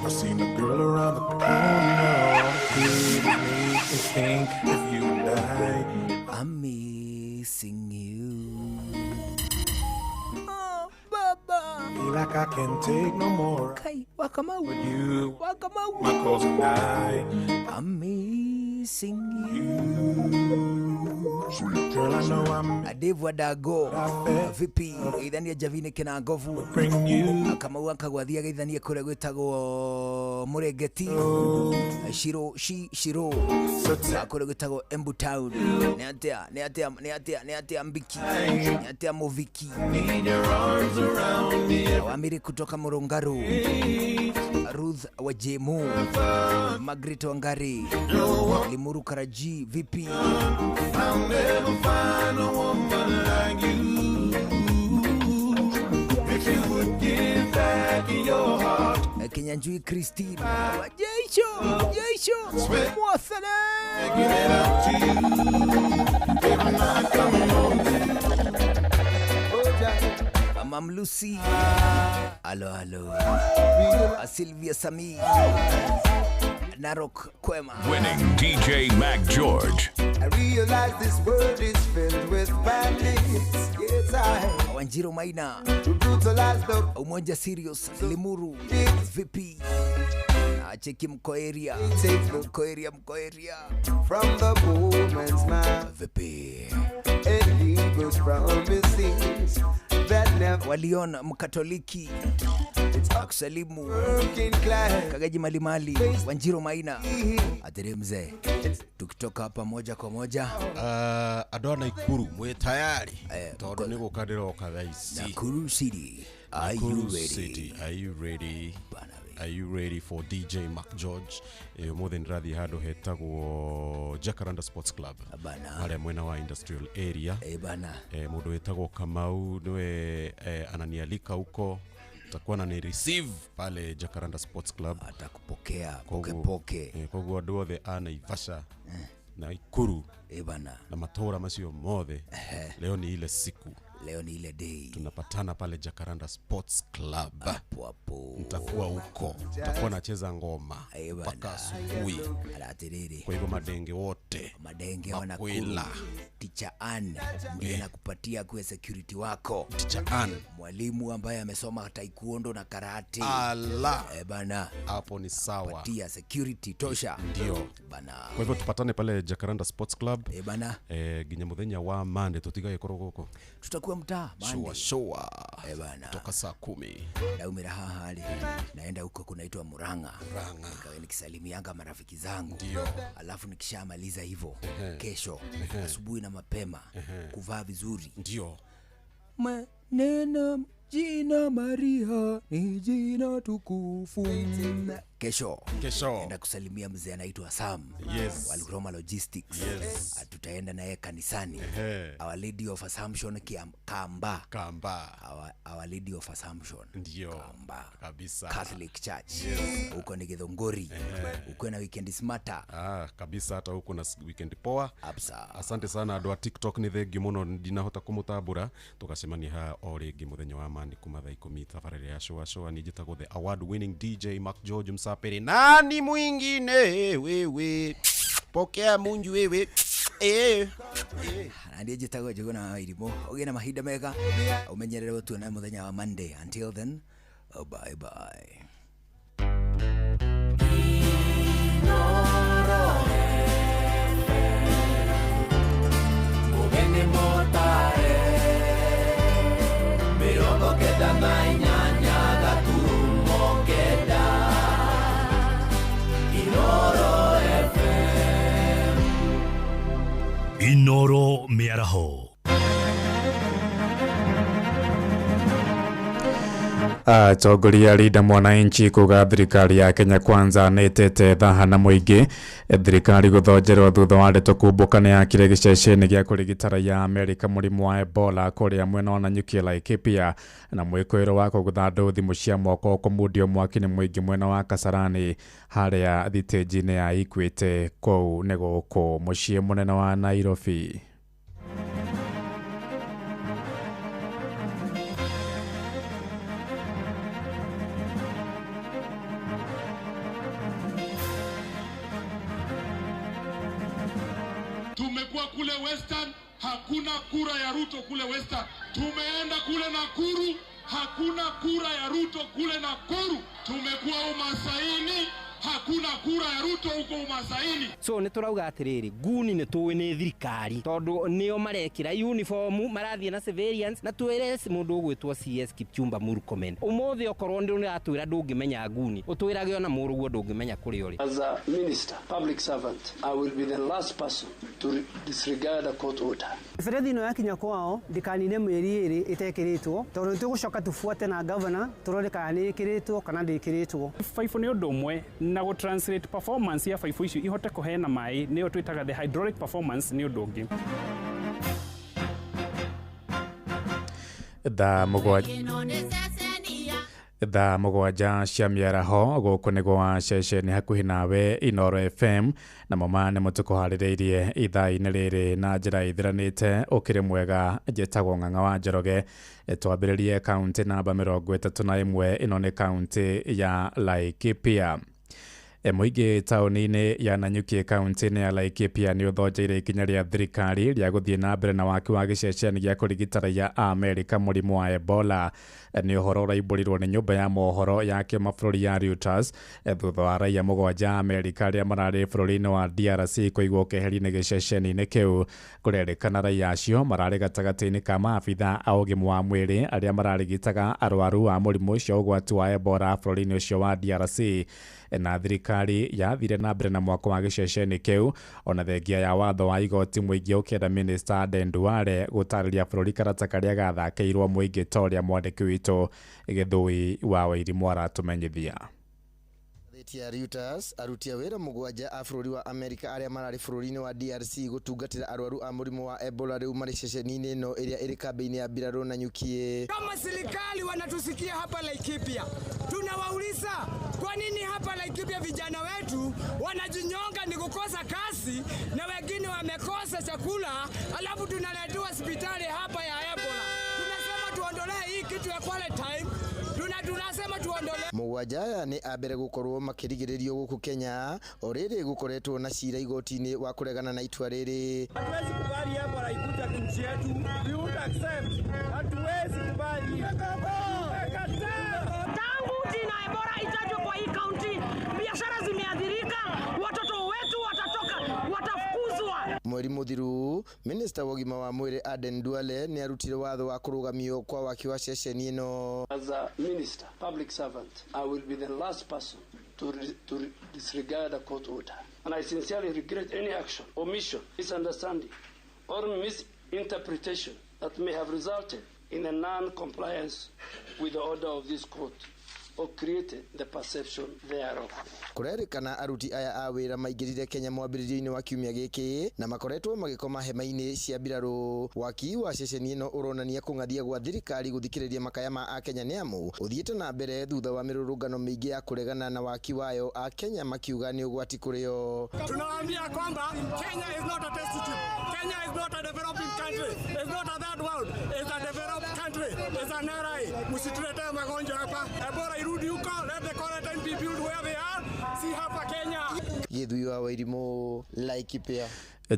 Speaker 17: I seen a girl around the corner who made me think if you like
Speaker 18: I'm missing you. Oh, Baba.
Speaker 17: Feel like I can't take no more.
Speaker 18: Kai, Wakamau.
Speaker 17: With you,
Speaker 18: Wakamau.
Speaker 17: my cause and
Speaker 18: I'm missing
Speaker 17: you. Girl, I know I'm
Speaker 18: Dave Wadago vipi idhania Javine kina ngovu kama waka gwathia idhania kure gwetagwo Muregeti Shiro kure gwetagwo Embu Town ni atia Mbiki ni atia Moviki Wamiri kutoka Murungaru Ruth Wajemu Margaret Wangari Limuru Karaji vipi?
Speaker 17: I'll never find a woman like you. If you would give back your heart.
Speaker 18: Kenyanjui Christine Jaisho Mwasana
Speaker 17: Give it up to you. Every night coming home.
Speaker 18: Mam Lucy Alo Sylvia Sami Narok Kwema
Speaker 19: Winning DJ Mac George.
Speaker 1: I realize this world is filled with bandits. Yes,
Speaker 18: Wanjiro Maina
Speaker 1: to brutalize the
Speaker 18: Umoja Sirius Limuru vipi? Cheki Mkoeria
Speaker 1: from the woman's mouth
Speaker 18: vipi?
Speaker 1: And he goes promises that never
Speaker 18: Waliona Mkatoliki Akusalimu Kagaji Malimali Wanjiro Maina Ateremze tukitoka hapa moja kwa moja
Speaker 5: Adona Ikuru mwe tayari todo niko kadira okadhaisi
Speaker 18: Nakuru City are you ready?
Speaker 5: Are you ready for DJ Mac George? More than radhi hado hetagwo Jacaranda Sports Club hale mwena wa industrial area mudo hetagwo Kamau niwe ananialika huko takuwa na ni receive pale Jacaranda Sports Club
Speaker 18: atakupokea poke
Speaker 5: kwa guado the ana Ivasha na Ikuru na matora masio mothe leo ni ile siku
Speaker 18: leo ni ile day
Speaker 5: tunapatana pale Jacaranda Sports Club hapo nitakuwa huko nitakuwa nacheza ngoma mpaka asubuhi kwa hivyo madenge wote
Speaker 18: wanakula Teacher Ann ndiye anakupatia kwa security wako
Speaker 5: Teacher Ann
Speaker 18: mwalimu ambaye amesoma taekwondo na karate bana
Speaker 5: hapo ni sawa
Speaker 18: patia security tosha
Speaker 5: ndio
Speaker 18: bana
Speaker 5: kwa hivyo tupatane pale Jacaranda Sports Club
Speaker 18: bana
Speaker 5: ginya muthenya wa Monday tutigaye korogoko
Speaker 18: tutakuwa mtaa
Speaker 5: show
Speaker 18: bana
Speaker 5: toka saa 10
Speaker 18: na umira hali naenda huko kunaitwa Muranga nikisalimianga marafiki zangu
Speaker 5: ndio
Speaker 18: alafu nikishamaliza hivyo kesho asubuhi na mapema kuvaa vizuri
Speaker 5: ndio
Speaker 18: maneno jina Maria ni jina tukufu kesho enda kusalimia mzee anaitwa Sam Walgroma Logistics tutaenda naye kanisani Our Lady of Assumption Kamba Our Lady of Assumption
Speaker 5: ndio
Speaker 18: Kamba
Speaker 5: kabisa
Speaker 18: Catholic Church huko ni Githunguri uko na weekend smarter
Speaker 5: kabisa hata huko na weekend poa asante sana adwa TikTok ni thegi muno ndinahota kumutabura tukacemania ha origi muthenya wa mani kuma thaa 10 tabarĩra ya show ni njitagwo the award winning DJ Mac George Msapere nani mwingine wewe pokea munju wewe
Speaker 18: ndiye njitagwo Njũgũ na Irimo ũgĩe na mahinda mega umenyerere tuone muthenya wa Monday until then bye bye
Speaker 10: Ugende motare Mirongo kenda na inyanya gaturumo kenda
Speaker 7: Miaraho.
Speaker 16: Atongoria Linda Mwananchi kuga thirikari ya Kenya Kwanza nĩtete thaha na mũingĩ thirikari gũthonjerwo thutha wa ndeto kumbũka nĩ yakire gĩceceni gĩa kũrigita raia Amerika mũrimũ wa Ebola kũrĩa mwena wa Nanyuki Laikipia na mwĩkũĩro wa kũgũtha andũ thimũ cia moko kũmundio mwaki nĩ mũingĩ mwena wa Kasarani harĩa thitĩnji-inĩ ya Equity kũu nĩ gũkũ mũciĩ mũnene wa Nairobi.
Speaker 23: Tumekuwa kule Western, hakuna kura ya Ruto kule Western. Tumeenda kule Nakuru, hakuna kura ya Ruto kule Nakuru. Tumekuwa Umasaini, hakuna kura ya Ruto huko Umasaini.
Speaker 24: So niturauga atiriri guni ni tuwe ni thirikari tondu nio marekira uniform marathie na civilians na twire mundu ugwitwo CS Kipchumba Murkomen umuthi okorwo ndi atwira ndungimenya guni utwirage ona muruguo ndungimenya kuri uri.
Speaker 25: As a minister, public servant, I will be the last person to disregard a court order.
Speaker 26: Ferethi no yakinya kwao ndikanine mweri iri itekiritwo tondu tugucoka tufuate na governor turore kana ni ikiritwo kana ndikiritwo.
Speaker 27: Faifu ni undu umwe na go translate performance ya faifu icio ihote kuheana mai niyo twitaga the hydraulic performance ni undu ungi.
Speaker 16: Tha mũgwanja cia mĩaraho gũkũ nĩ gwa ceceni hakuhĩ nawe Inooro FM na mama nĩ mũtũkũharĩrĩirie ithaa-inĩ rĩrĩ na njĩra ithiranĩte ũkĩrĩ mwega njĩtagwo Ng'ang'a wa Njoroge. Twambĩrĩrie kaunti namba 31 ĩno nĩ kaunti ya Laikipia. Mũingĩ taũni-inĩ ya Nanyuki kaunti-inĩ ya Laikipia nĩ ũthonjeire ikinya rĩa thirikari rĩa gũthiĩ na mbere na waki wa gĩceceni gĩa kũrigita raia Amerika mũrimũ wa Ebola. Nĩ ũhoro ũraimbũrirwo nĩ nyũmba ya mohoro ya kĩmabũrũri ya Reuters thutha wa raia mũgwanja Amerika arĩa mararĩ bũrũri-inĩ wa DRC kũigwo keheri-inĩ gĩceceni-inĩ kĩu. Kũrerĩkana raia acio mararĩ gatagatĩ-inĩ ka maabitha a ũgima wa mwĩrĩ arĩa mararigitaga arwaru a mũrimũ ũcio ũgwati wa Ebola bũrũri-inĩ ũcio wa DRC. Na thirikari yathire na mbere na mwako wa gĩceceni kĩu ona thengia ya watho wa igoti mũingĩ ũkĩenda Minister Aden Duale gũtarĩria bũrũri karata karĩa gathakĩirwo mũingĩ ta ũrĩa mwandĩki witũ Gĩthũi wa Wairimũ aratũmenyithia.
Speaker 14: ya Reuters arutia wĩra mũgwanja a bũrũri wa Amerika arĩa mararĩ bũrũri-inĩ wa DRC gũtungatĩra arwaru a mũrimũ wa Ebola rĩu marĩ ceceni-inĩ ĩno ĩrĩa ĩrĩ kambĩ-inĩ ya mbirarũ Nanyuki.
Speaker 2: Kama serikali wanatusikia hapa Laikipia, tunawauliza kwa nini hapa Laikipia vijana wetu wanajinyonga ni kukosa kazi na wengine wamekosa chakula, alafu tunaletewa hospitali hapa ya Ebola. Tunasema tuondolee hii kitu ya quarantine. Tunasema tuondolee.
Speaker 14: Mũgwanja aya nĩ a mbere gũkorwo makĩrigĩrĩrio gũkũ Kenya o rĩrĩ gũkoretwo na cira igoti-inĩ wa kũregana na itua rĩrĩ.
Speaker 28: Hatuwezi kubali Ebola ikuja nchi yetu. We won't accept. Hatuwezi kubali.
Speaker 29: Tangu jina Ebola itajwe kwa hii kaunti, biashara zimeathirika, watoto wetu watafukuzwa.
Speaker 14: Mweri mũthiru, Minister wa ũgima wa mwĩrĩ Aden Duale nĩ arutire watho wa kũrũgamio kwa waki wa ceceni ĩno.
Speaker 25: As a minister, public servant, I will be the last person to disregard a court order. And I sincerely regret any action, omission, misunderstanding, or misinterpretation that may have resulted in a non-compliance with the order of this court or created the perception thereof.
Speaker 14: Kũrerĩkana aruti aya a wĩra maingĩrire Kenya mwambĩrĩrio-inĩ wa kiumia gĩkĩ na makoretwo magĩkoma hema-inĩ cia mbirarũ. Waki wa ceceni ĩno ũronania kũng'athia gwa thirikari gũthikĩrĩria makaya ma Akenya nĩ amu ũthiĩte na mbere thutha wa mĩrũrũngano mĩingĩ ya kũregana na waki wayo, Akenya makiuga nĩ ũgwati kũrĩ o.
Speaker 28: Tunawaambia kwamba Kenya is not a test tube. Kenya is not a developing country. It's not a third world. It's a developed country. It's an RI. Msituletee magonjwa hapa. Ebola irudi huko. Let the quarantine be built where they are. Si hapa Kenya.
Speaker 14: Gĩthũi wa Wairimũ, Laikipia.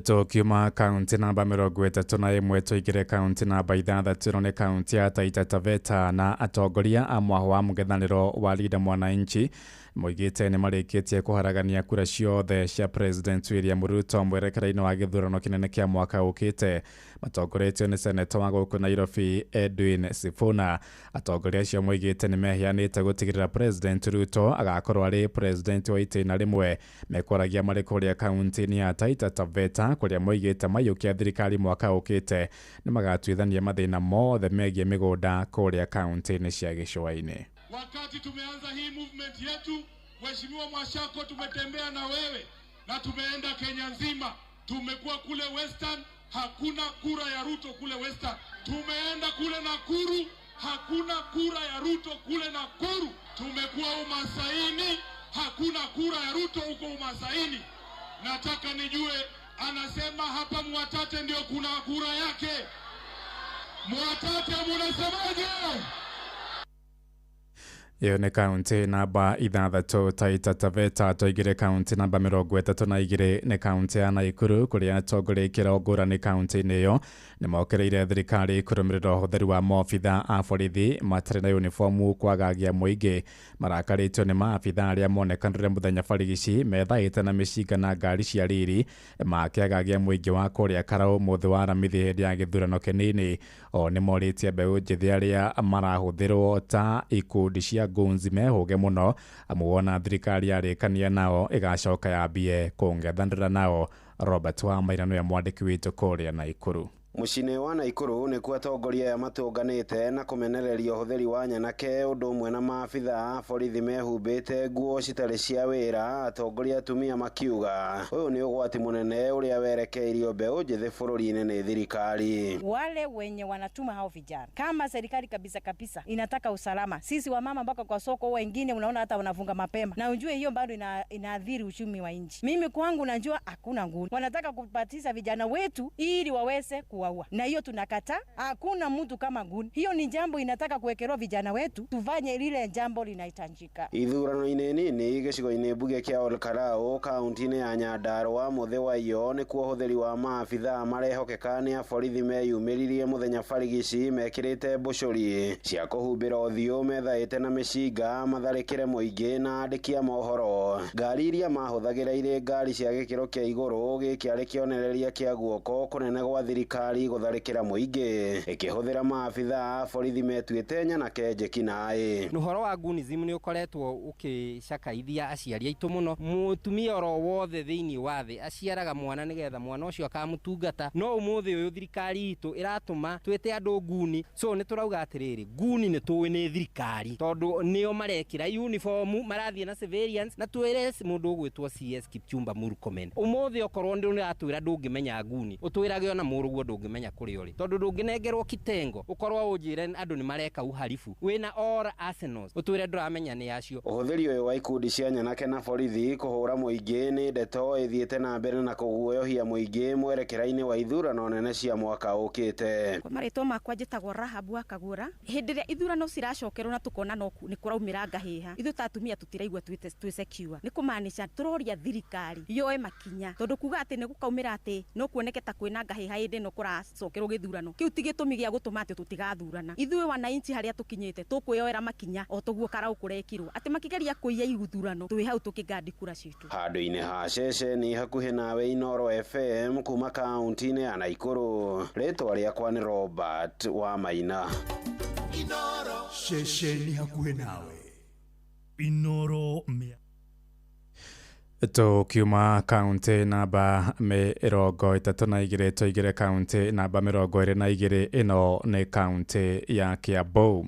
Speaker 16: Tukiuma kaunti namba 31 tuigire kaunti namba 6 nĩ kaunti ya Taita Taveta na atongoria a mwaho wa mũng'ethanĩro wa Linda Mwananchi moigĩte nĩ marĩkĩtie kũharagania kura ciothe cia President William Ruto mwerekera-inĩ wa gĩthurano kĩnene kĩa mwaka ũkĩte. Matongoretio nĩ seneta wa gũkũ Nairobi Edwin Sifuna. Atongoria acio moigĩte nĩ mehianĩte gũtigĩrĩra President Ruto agakorwo arĩ president wa itĩna rĩmwe. Mekwaragia marĩ kũrĩa kaunti-inĩ ya Taita Taveta Kenyatta kuria moigite mayukia thirikari mwaka ukite ni magatuithania mathina mothe megie migunda kuria kaunti-ini cia gicua-ini.
Speaker 23: Wakati tumeanza hii movement yetu, Mheshimiwa Mwashako, tumetembea na wewe na tumeenda Kenya nzima. Tumekuwa kule Western, hakuna kura ya Ruto kule Western. Tumeenda kule Nakuru, hakuna kura ya Ruto kule Nakuru. Tumekuwa Umasaini, hakuna kura ya Ruto huko Umasaini. Nataka nijue, anasema hapa Mwatate ndio kuna kura yake. Mwatate munasemaje?
Speaker 16: Iyo ni kaunti namba 6 Taita Taveta, toigire kaunti namba 32 ni kaunti ya Naikuru kuria atongoria ikirongora ni kaunti-ini iyo ni mokereire thirikari kurumirira uhuthiri wa maabitha a borithi matari na uniformu kwagagia muingi. Marakaritio ni maabitha aria monekanire muthenya barigici methaite na micinga na ngari cia riri makiagagia muingi wa kuria Karau muthi wa ramithi hindi ya githurano kinini. O ni moritie mbeu njithi aria marahuthirwo ta ikundi cia gunzi mehuge muno amuona thirikari yarikania nao igacoka yambie kungethanira nao. Robert wa Mairano ya mwandiki witu kuria Naikuru.
Speaker 6: Mucine wa Naikuru ni kuo atongoria ya matunganite na kumenereria uhuthiri wa nyanake undu umwe na maabitha a borithi mehumbite nguo citari cia wira. Atongoria atumia makiuga uyu ni ugwati munene uria werekeirio mbeu njithi bururi-ini ni thirikari.
Speaker 7: Wale wenye wanatuma hao vijana, kama serikali kabisa inataka usalama, sisi wamama mpaka kwa soko wengine unaona hata wanafunga mapema, na unjue hiyo bado inaadhiri uchumi wa nchi. Mimi kwangu najua hakuna nguni, wanataka kupatiza vijana wetu ili waweze kuwaua, na hiyo tunakata. Hakuna mtu kama nguni. Hiyo ni jambo inataka kuwekerwa vijana wetu, tufanye lile jambo linaitanjika.
Speaker 6: Ithurano-ini nini gicigo-ini mbuge kia Olkarau kaunti-ini ya Nyandarua muthe wa iyo ni kuo uhuthiri wa maabitha marehokeka ni a borithi meyumiririe muthenya barigici mekirite mbucuri cia kuhumbira uthio methaite na micinga matharikire muingi na andiki a mohoro. Ngari iria mahuthagira iri ngari cia gikiro kia iguru gikiari kionereria kia guoko kunene gwa thirikari gutharikira muingi ikihuthira maabitha a borithi metuite nyanake njeki nae.
Speaker 24: Nuhoro wa gunism ni ukoretwo ukicakaithia aciari aitu muno. Mutumia oro wothe thiini wa thi aciaraga mwana nigetha mwana ucio akamutungata, no umuthi uyu thirikari itu iratuma twite andu nguni. So ni turauga atiriri, nguni ni tuwi ni thirikari tondu nio marekira uniform marathie na civilians na twire mundu ugwitwo CS Kipchumba Murkomen. Umuthi okorwo ndi uratwira ndungimenya nguni, utwirage ona muruguo ndungimenya kuri uri tondu ndunginengerwo kitengo ukorwo unjire andu ni mareka uharifu wina all arsenals utwire nduramenya ni acio.
Speaker 6: Uhuthiri uyu wa ikundi cia nyanake na borithi kuhura muingi ni ndeto ithiite na mbere na kuguoyohia muingi mwerekera-ini wa ithurano nene cia mwaka ukite.
Speaker 7: Maritwa makwa njitagwo Rahabu Akagura. Hindi ria ithurano ciracokerwo na tukona no ni kuraumira ngahiha, ithu tatumia tutiraigua twi secure, ni kumaanisha turoria thirikari yoe makinya tondu kuga ati ni gukaumira ati no kuoneke ta kwina ngahiha hindi no kuracokerwo githurano kiu ti gitumi gia gutuma ati tutigathurana. Ithuĩ wananchi haria tukinyite tukwiyoera makinya o tuguo Karau kurekirwo ati makigeria kuiya ithurano twi hau tukigandi kura citu.
Speaker 6: Handu-ini ha ceceni hakuhi nawe Inoro FM kuma kaunti-ini ya Naikuru. Ritwa riakwa ni Robert wa Maina.
Speaker 8: Inoro ceceni hakuhi nawe Inoro
Speaker 16: tukiuma kaunti namba 32 toigire kaunti namba 22 ino ni kaunti ya Kiambu.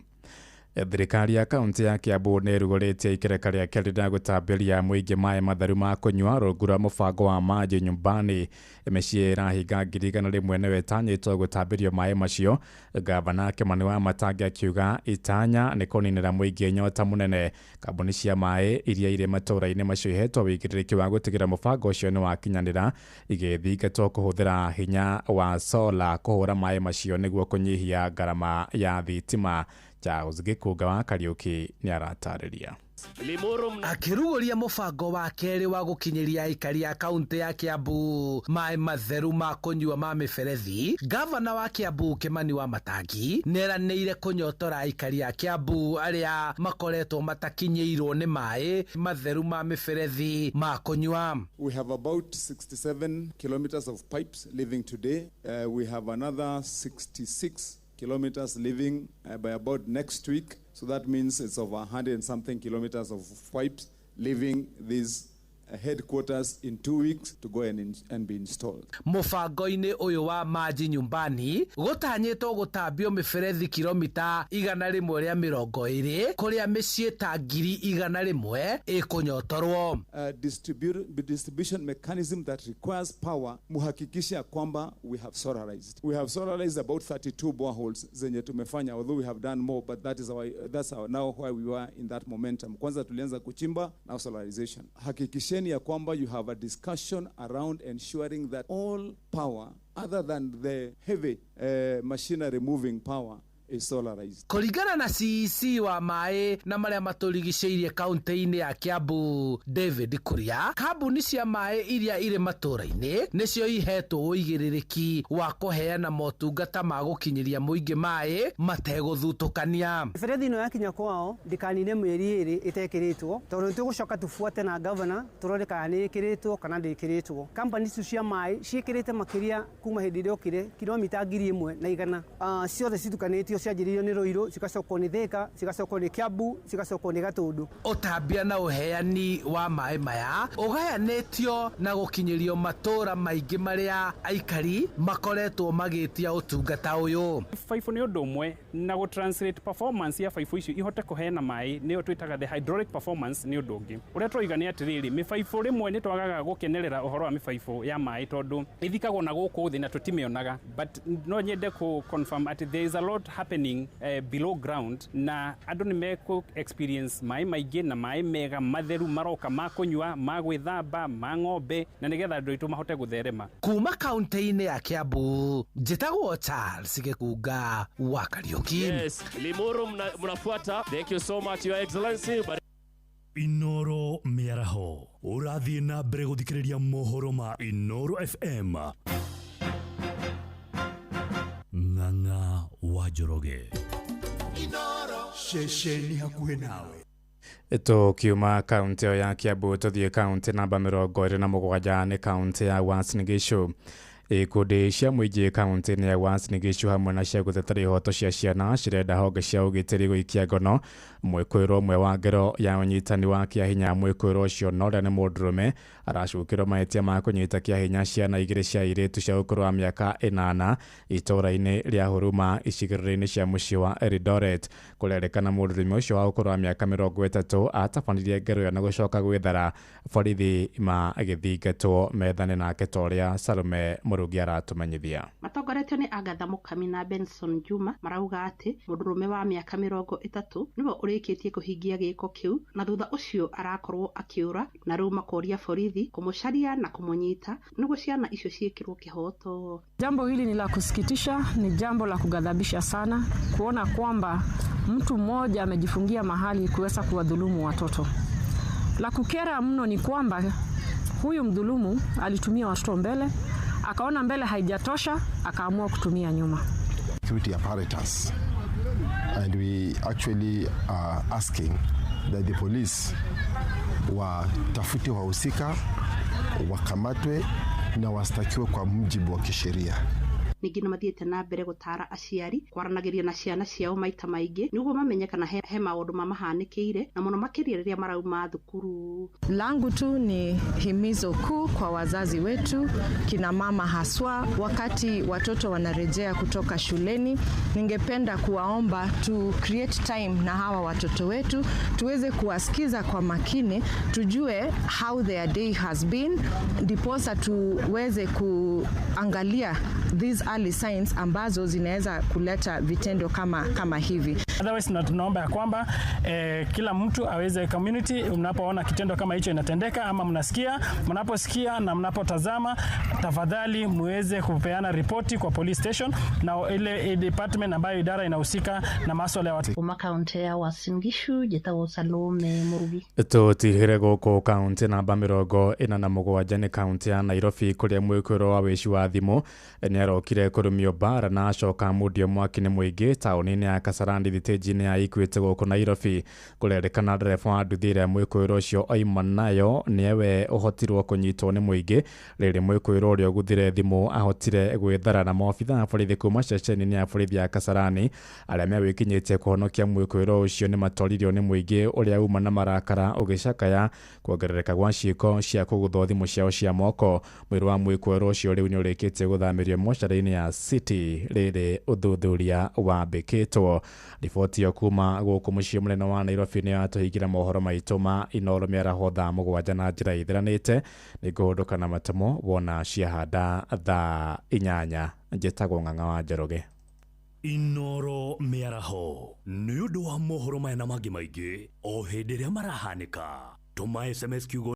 Speaker 16: Thirikari ya kaunti ya Kiambu ni ruguritie ikereka ria kerira gutambiria muingi mai matheru ma kunywa rugura mubango wa maji nyumbani. Micii irahinga 1,000 niwe itanyitwo gutambirio mai macio. Gavana Kimani Wamatangi akiuga itanya ni kuninira muingi nyota munene. Kambuni cia mai iria iri matura-ini macio ihetwo wigiriki wa gutigira mubango ucio ni wakinyanira igithingatwo kuhuthira hinya wa solar kuhura mai macio niguo kunyihia garama ya thitima. Charles Gikuga wa Kariuki ni aratariria.
Speaker 9: Akiruguria mubango wa keri wa gukinyiria aikari ya kaunti ya Kiambu mai matheru ma kunyua ma miberethi, gavana wa Kiambu Kimani Wamatangi neranĩire kunyotora aikari ya Kiambu aria makoretwo matakinyĩirwo ni mai matheru ma miberethi ma kunyua.
Speaker 12: We have about 67 kilometers of pipes leaving today. We have another 66 kilometers leaving by about next week. So that means it's over 100 and something kilometers of pipes leaving these headquarters in 2 weeks to go and be installed.
Speaker 9: Mubango-ini uyu wa Maji Nyumbani gutanyitwo gutambio miberethi kilomita 120 kuria micii ta 100,000 ikunyotorwo.
Speaker 12: Distribution mechanism that requires power muhakikisha kwamba we have solarized about 32 boreholes zenye tumefanya, although we have done more, but that's now why we were in that momentum. Kwanza tulianza kuchimba, now solarization. Hakikisheni ya kwamba you have a discussion around ensuring that all power other than the heavy machinery moving power is solarized.
Speaker 9: Kuringana na CEC wa mai na maria maturigiceirie kaunti-ini ya Kiambu David Kuria, kambuni cia mai iria ire matura-ini nicio ihetwo uigiririki wa kuheana motungata ma gukinyiria muingi mai mateguthutukania.
Speaker 26: Miberethi ino yakinya kwao ndikanine mieri 2 itekiritwo tondu tugucoka tufuate na governor turore kana ni ikiritwo kana ndikiritwo. Kampani icio cia mai ciikirite makiria kuma hindi ire okire kilomita 1,100 ciothe citukanitio cianjiririo ni Ruiru, cigacokwo ni Thika, cigacokwo ni Kiambu, cigacokwo ni Gatundu.
Speaker 9: Utambia na uheani wa mai maya ugayanitio na gukinyirio matura maingi maria aikari makoretwo magitia utungata uyu.
Speaker 27: Faifu ni undu umwe na go translate performance ya faifu icio ihote kuheana mai niyo twitaga the hydraulic performance ni undu ungi. Uria twoigania atiriri mifaifu rimwe ni twagaga gukenerera uhoro wa mifaifu ya mai tondu ithikagwo na guku thi na tutimionaga, but no nyende ku confirm at there is a lot happening below ground na andu ni meku experience mai maingi na mai mega matheru maroka makunywa magwithamba mang'ombe na nigetha andu itu mahote gutherema.
Speaker 9: Kuma kaunti-ini ya Kiambu njitagwo Charles Gikunga wa Kariuki.
Speaker 3: Yes, Limuru mnafuata. Thank you so much your excellency.
Speaker 8: Inoro Miaraho urathie na mbere guthikiriria mohoro ma Inoro FM. Ng'ang'a wa Njoroge shesheni hakuhe nawe.
Speaker 16: Tukiuma kaunti ya Kiambu tuthie kaunti namba 27 ni kaunti ya Uasin Gishu. Ikundi cia muingi kaunti-ini ya Uasin Gishu hamwe na cia guthetera ihoto cia ciana cirenda honge cia ugitiri guikia ngono mwikwiro umwe wa ngero ya unyitani wa kiahinya mwikwiro ucio no ria ni mundurume aracukirwo mahitia ma kunyita kiahinya ciana igiri cia iritu cia ukuru wa miaka 8 itura-ini ria Huruma icigiriro-ini cia mucii wa Eldoret. Kurerekana mundurume ucio wa ukuru wa miaka 30 atabanirie ngero ya na gucoka gwithara borithi magithingatwo methane nake toria Salome Murugi aratumenyithia.
Speaker 4: Matongoretio ni Agatha Mukami na Benson Juma marauga ati mundurume wa miaka 30 niwe urikitie kuhingia giko kiu na thutha ucio arakorwo akiura na riu makoria borithi kumucaria na kumunyita niguo ciana icio ciekirwo kihoto.
Speaker 11: Jambo hili ni la kusikitisha, ni jambo la kugadhabisha sana kuona kwamba mtu mmoja amejifungia mahali kuweza kuwadhulumu watoto. La kukera mno ni kwamba huyu mdhulumu alitumia watoto mbele, akaona mbele haijatosha, akaamua kutumia nyuma.
Speaker 13: Security apparatus, and we actually are asking that the police watafute wahusika, wakamatwe na wastakiwe kwa mujibu wa kisheria.
Speaker 4: Ningi no mathiete na mbere gutara aciari kwaranagiria na ciana ciao maita maingi niguo mamenyekana he maundu mamahanikire na muno makiria riria marauma thukuru.
Speaker 11: Langu tu ni himizo kuu kwa wazazi wetu, kina mama haswa, wakati watoto wanarejea kutoka shuleni, ningependa kuwaomba to create time na hawa watoto wetu, tuweze kuwasikiza kwa makini, tujue how their day has been, ndiposa tuweze kuangalia these early signs ambazo zinaweza kuleta vitendo kama hivi.
Speaker 27: Otherwise tunaomba ya kwamba kila mtu aweze community, mnapoona kitendo kama hicho inatendeka ama mnaposikia na mnapotazama, tafadhali muweze kupeana ripoti kwa police station na ile department ambayo idara inahusika na masuala ya watu.
Speaker 4: Kuma kaunti ya Uasin Gishu Jetawo Salome Murugi.
Speaker 16: Tutihire goko kaunti namba 47 ni kaunti ya Nairobi kuria mwikwiro wa wici wa thimu ni nĩarokire kũrũmio mbara na acoka mundio mwaki-inĩ mũingĩ taũni-inĩ ya Kasarani thitĩnji-inĩ ya Equity gũkũ Nairobi. Kũrerĩkana ndereba wa nduthi ĩrĩa mwĩkũĩrwo ũcio oima nayo nĩwe ũhotirwo kũnyitwo nĩ mũingĩ, rĩrĩ mwĩkũĩrwo ũrĩa ũguthire thimũ ahotire gwĩthara na maobitha a borithi kuma ceceni-inĩ ya borithi ya Kasarani arĩa mewĩkinyĩtie kũhonokia mwĩkũĩrwo ũcio nĩ matoririo nĩ mũingĩ ũrĩa uma na marakara ũgĩcakaya kuongerereka gwa ciĩko cia kũguthwo thimũ ciao cia moko. Mwĩrĩ wa mwĩkũĩrwo ũcio rĩu nĩũrĩkĩtie gũthamĩrio mocarĩ-inĩ ya City rĩrĩ ũthuthuria wambĩkĩtwo. Riboti yo kuma gũkũ mũciĩ mũnene wa Nairobi nĩ yatũhingĩra mohoro maitũ ma Inooro mĩaraho thaa 7 na njĩra ithiranĩte. Nĩngũhũndũka na matamo wona ciahanda thaa 8. Njĩtagwo Ng'ang'a wa Njoroge.
Speaker 8: Inooro mĩaraho nĩ ũndũ wa mohoro maya na mangĩ maingĩ o hĩndĩ ĩrĩa marahanĩka. Tũma SMS kiugo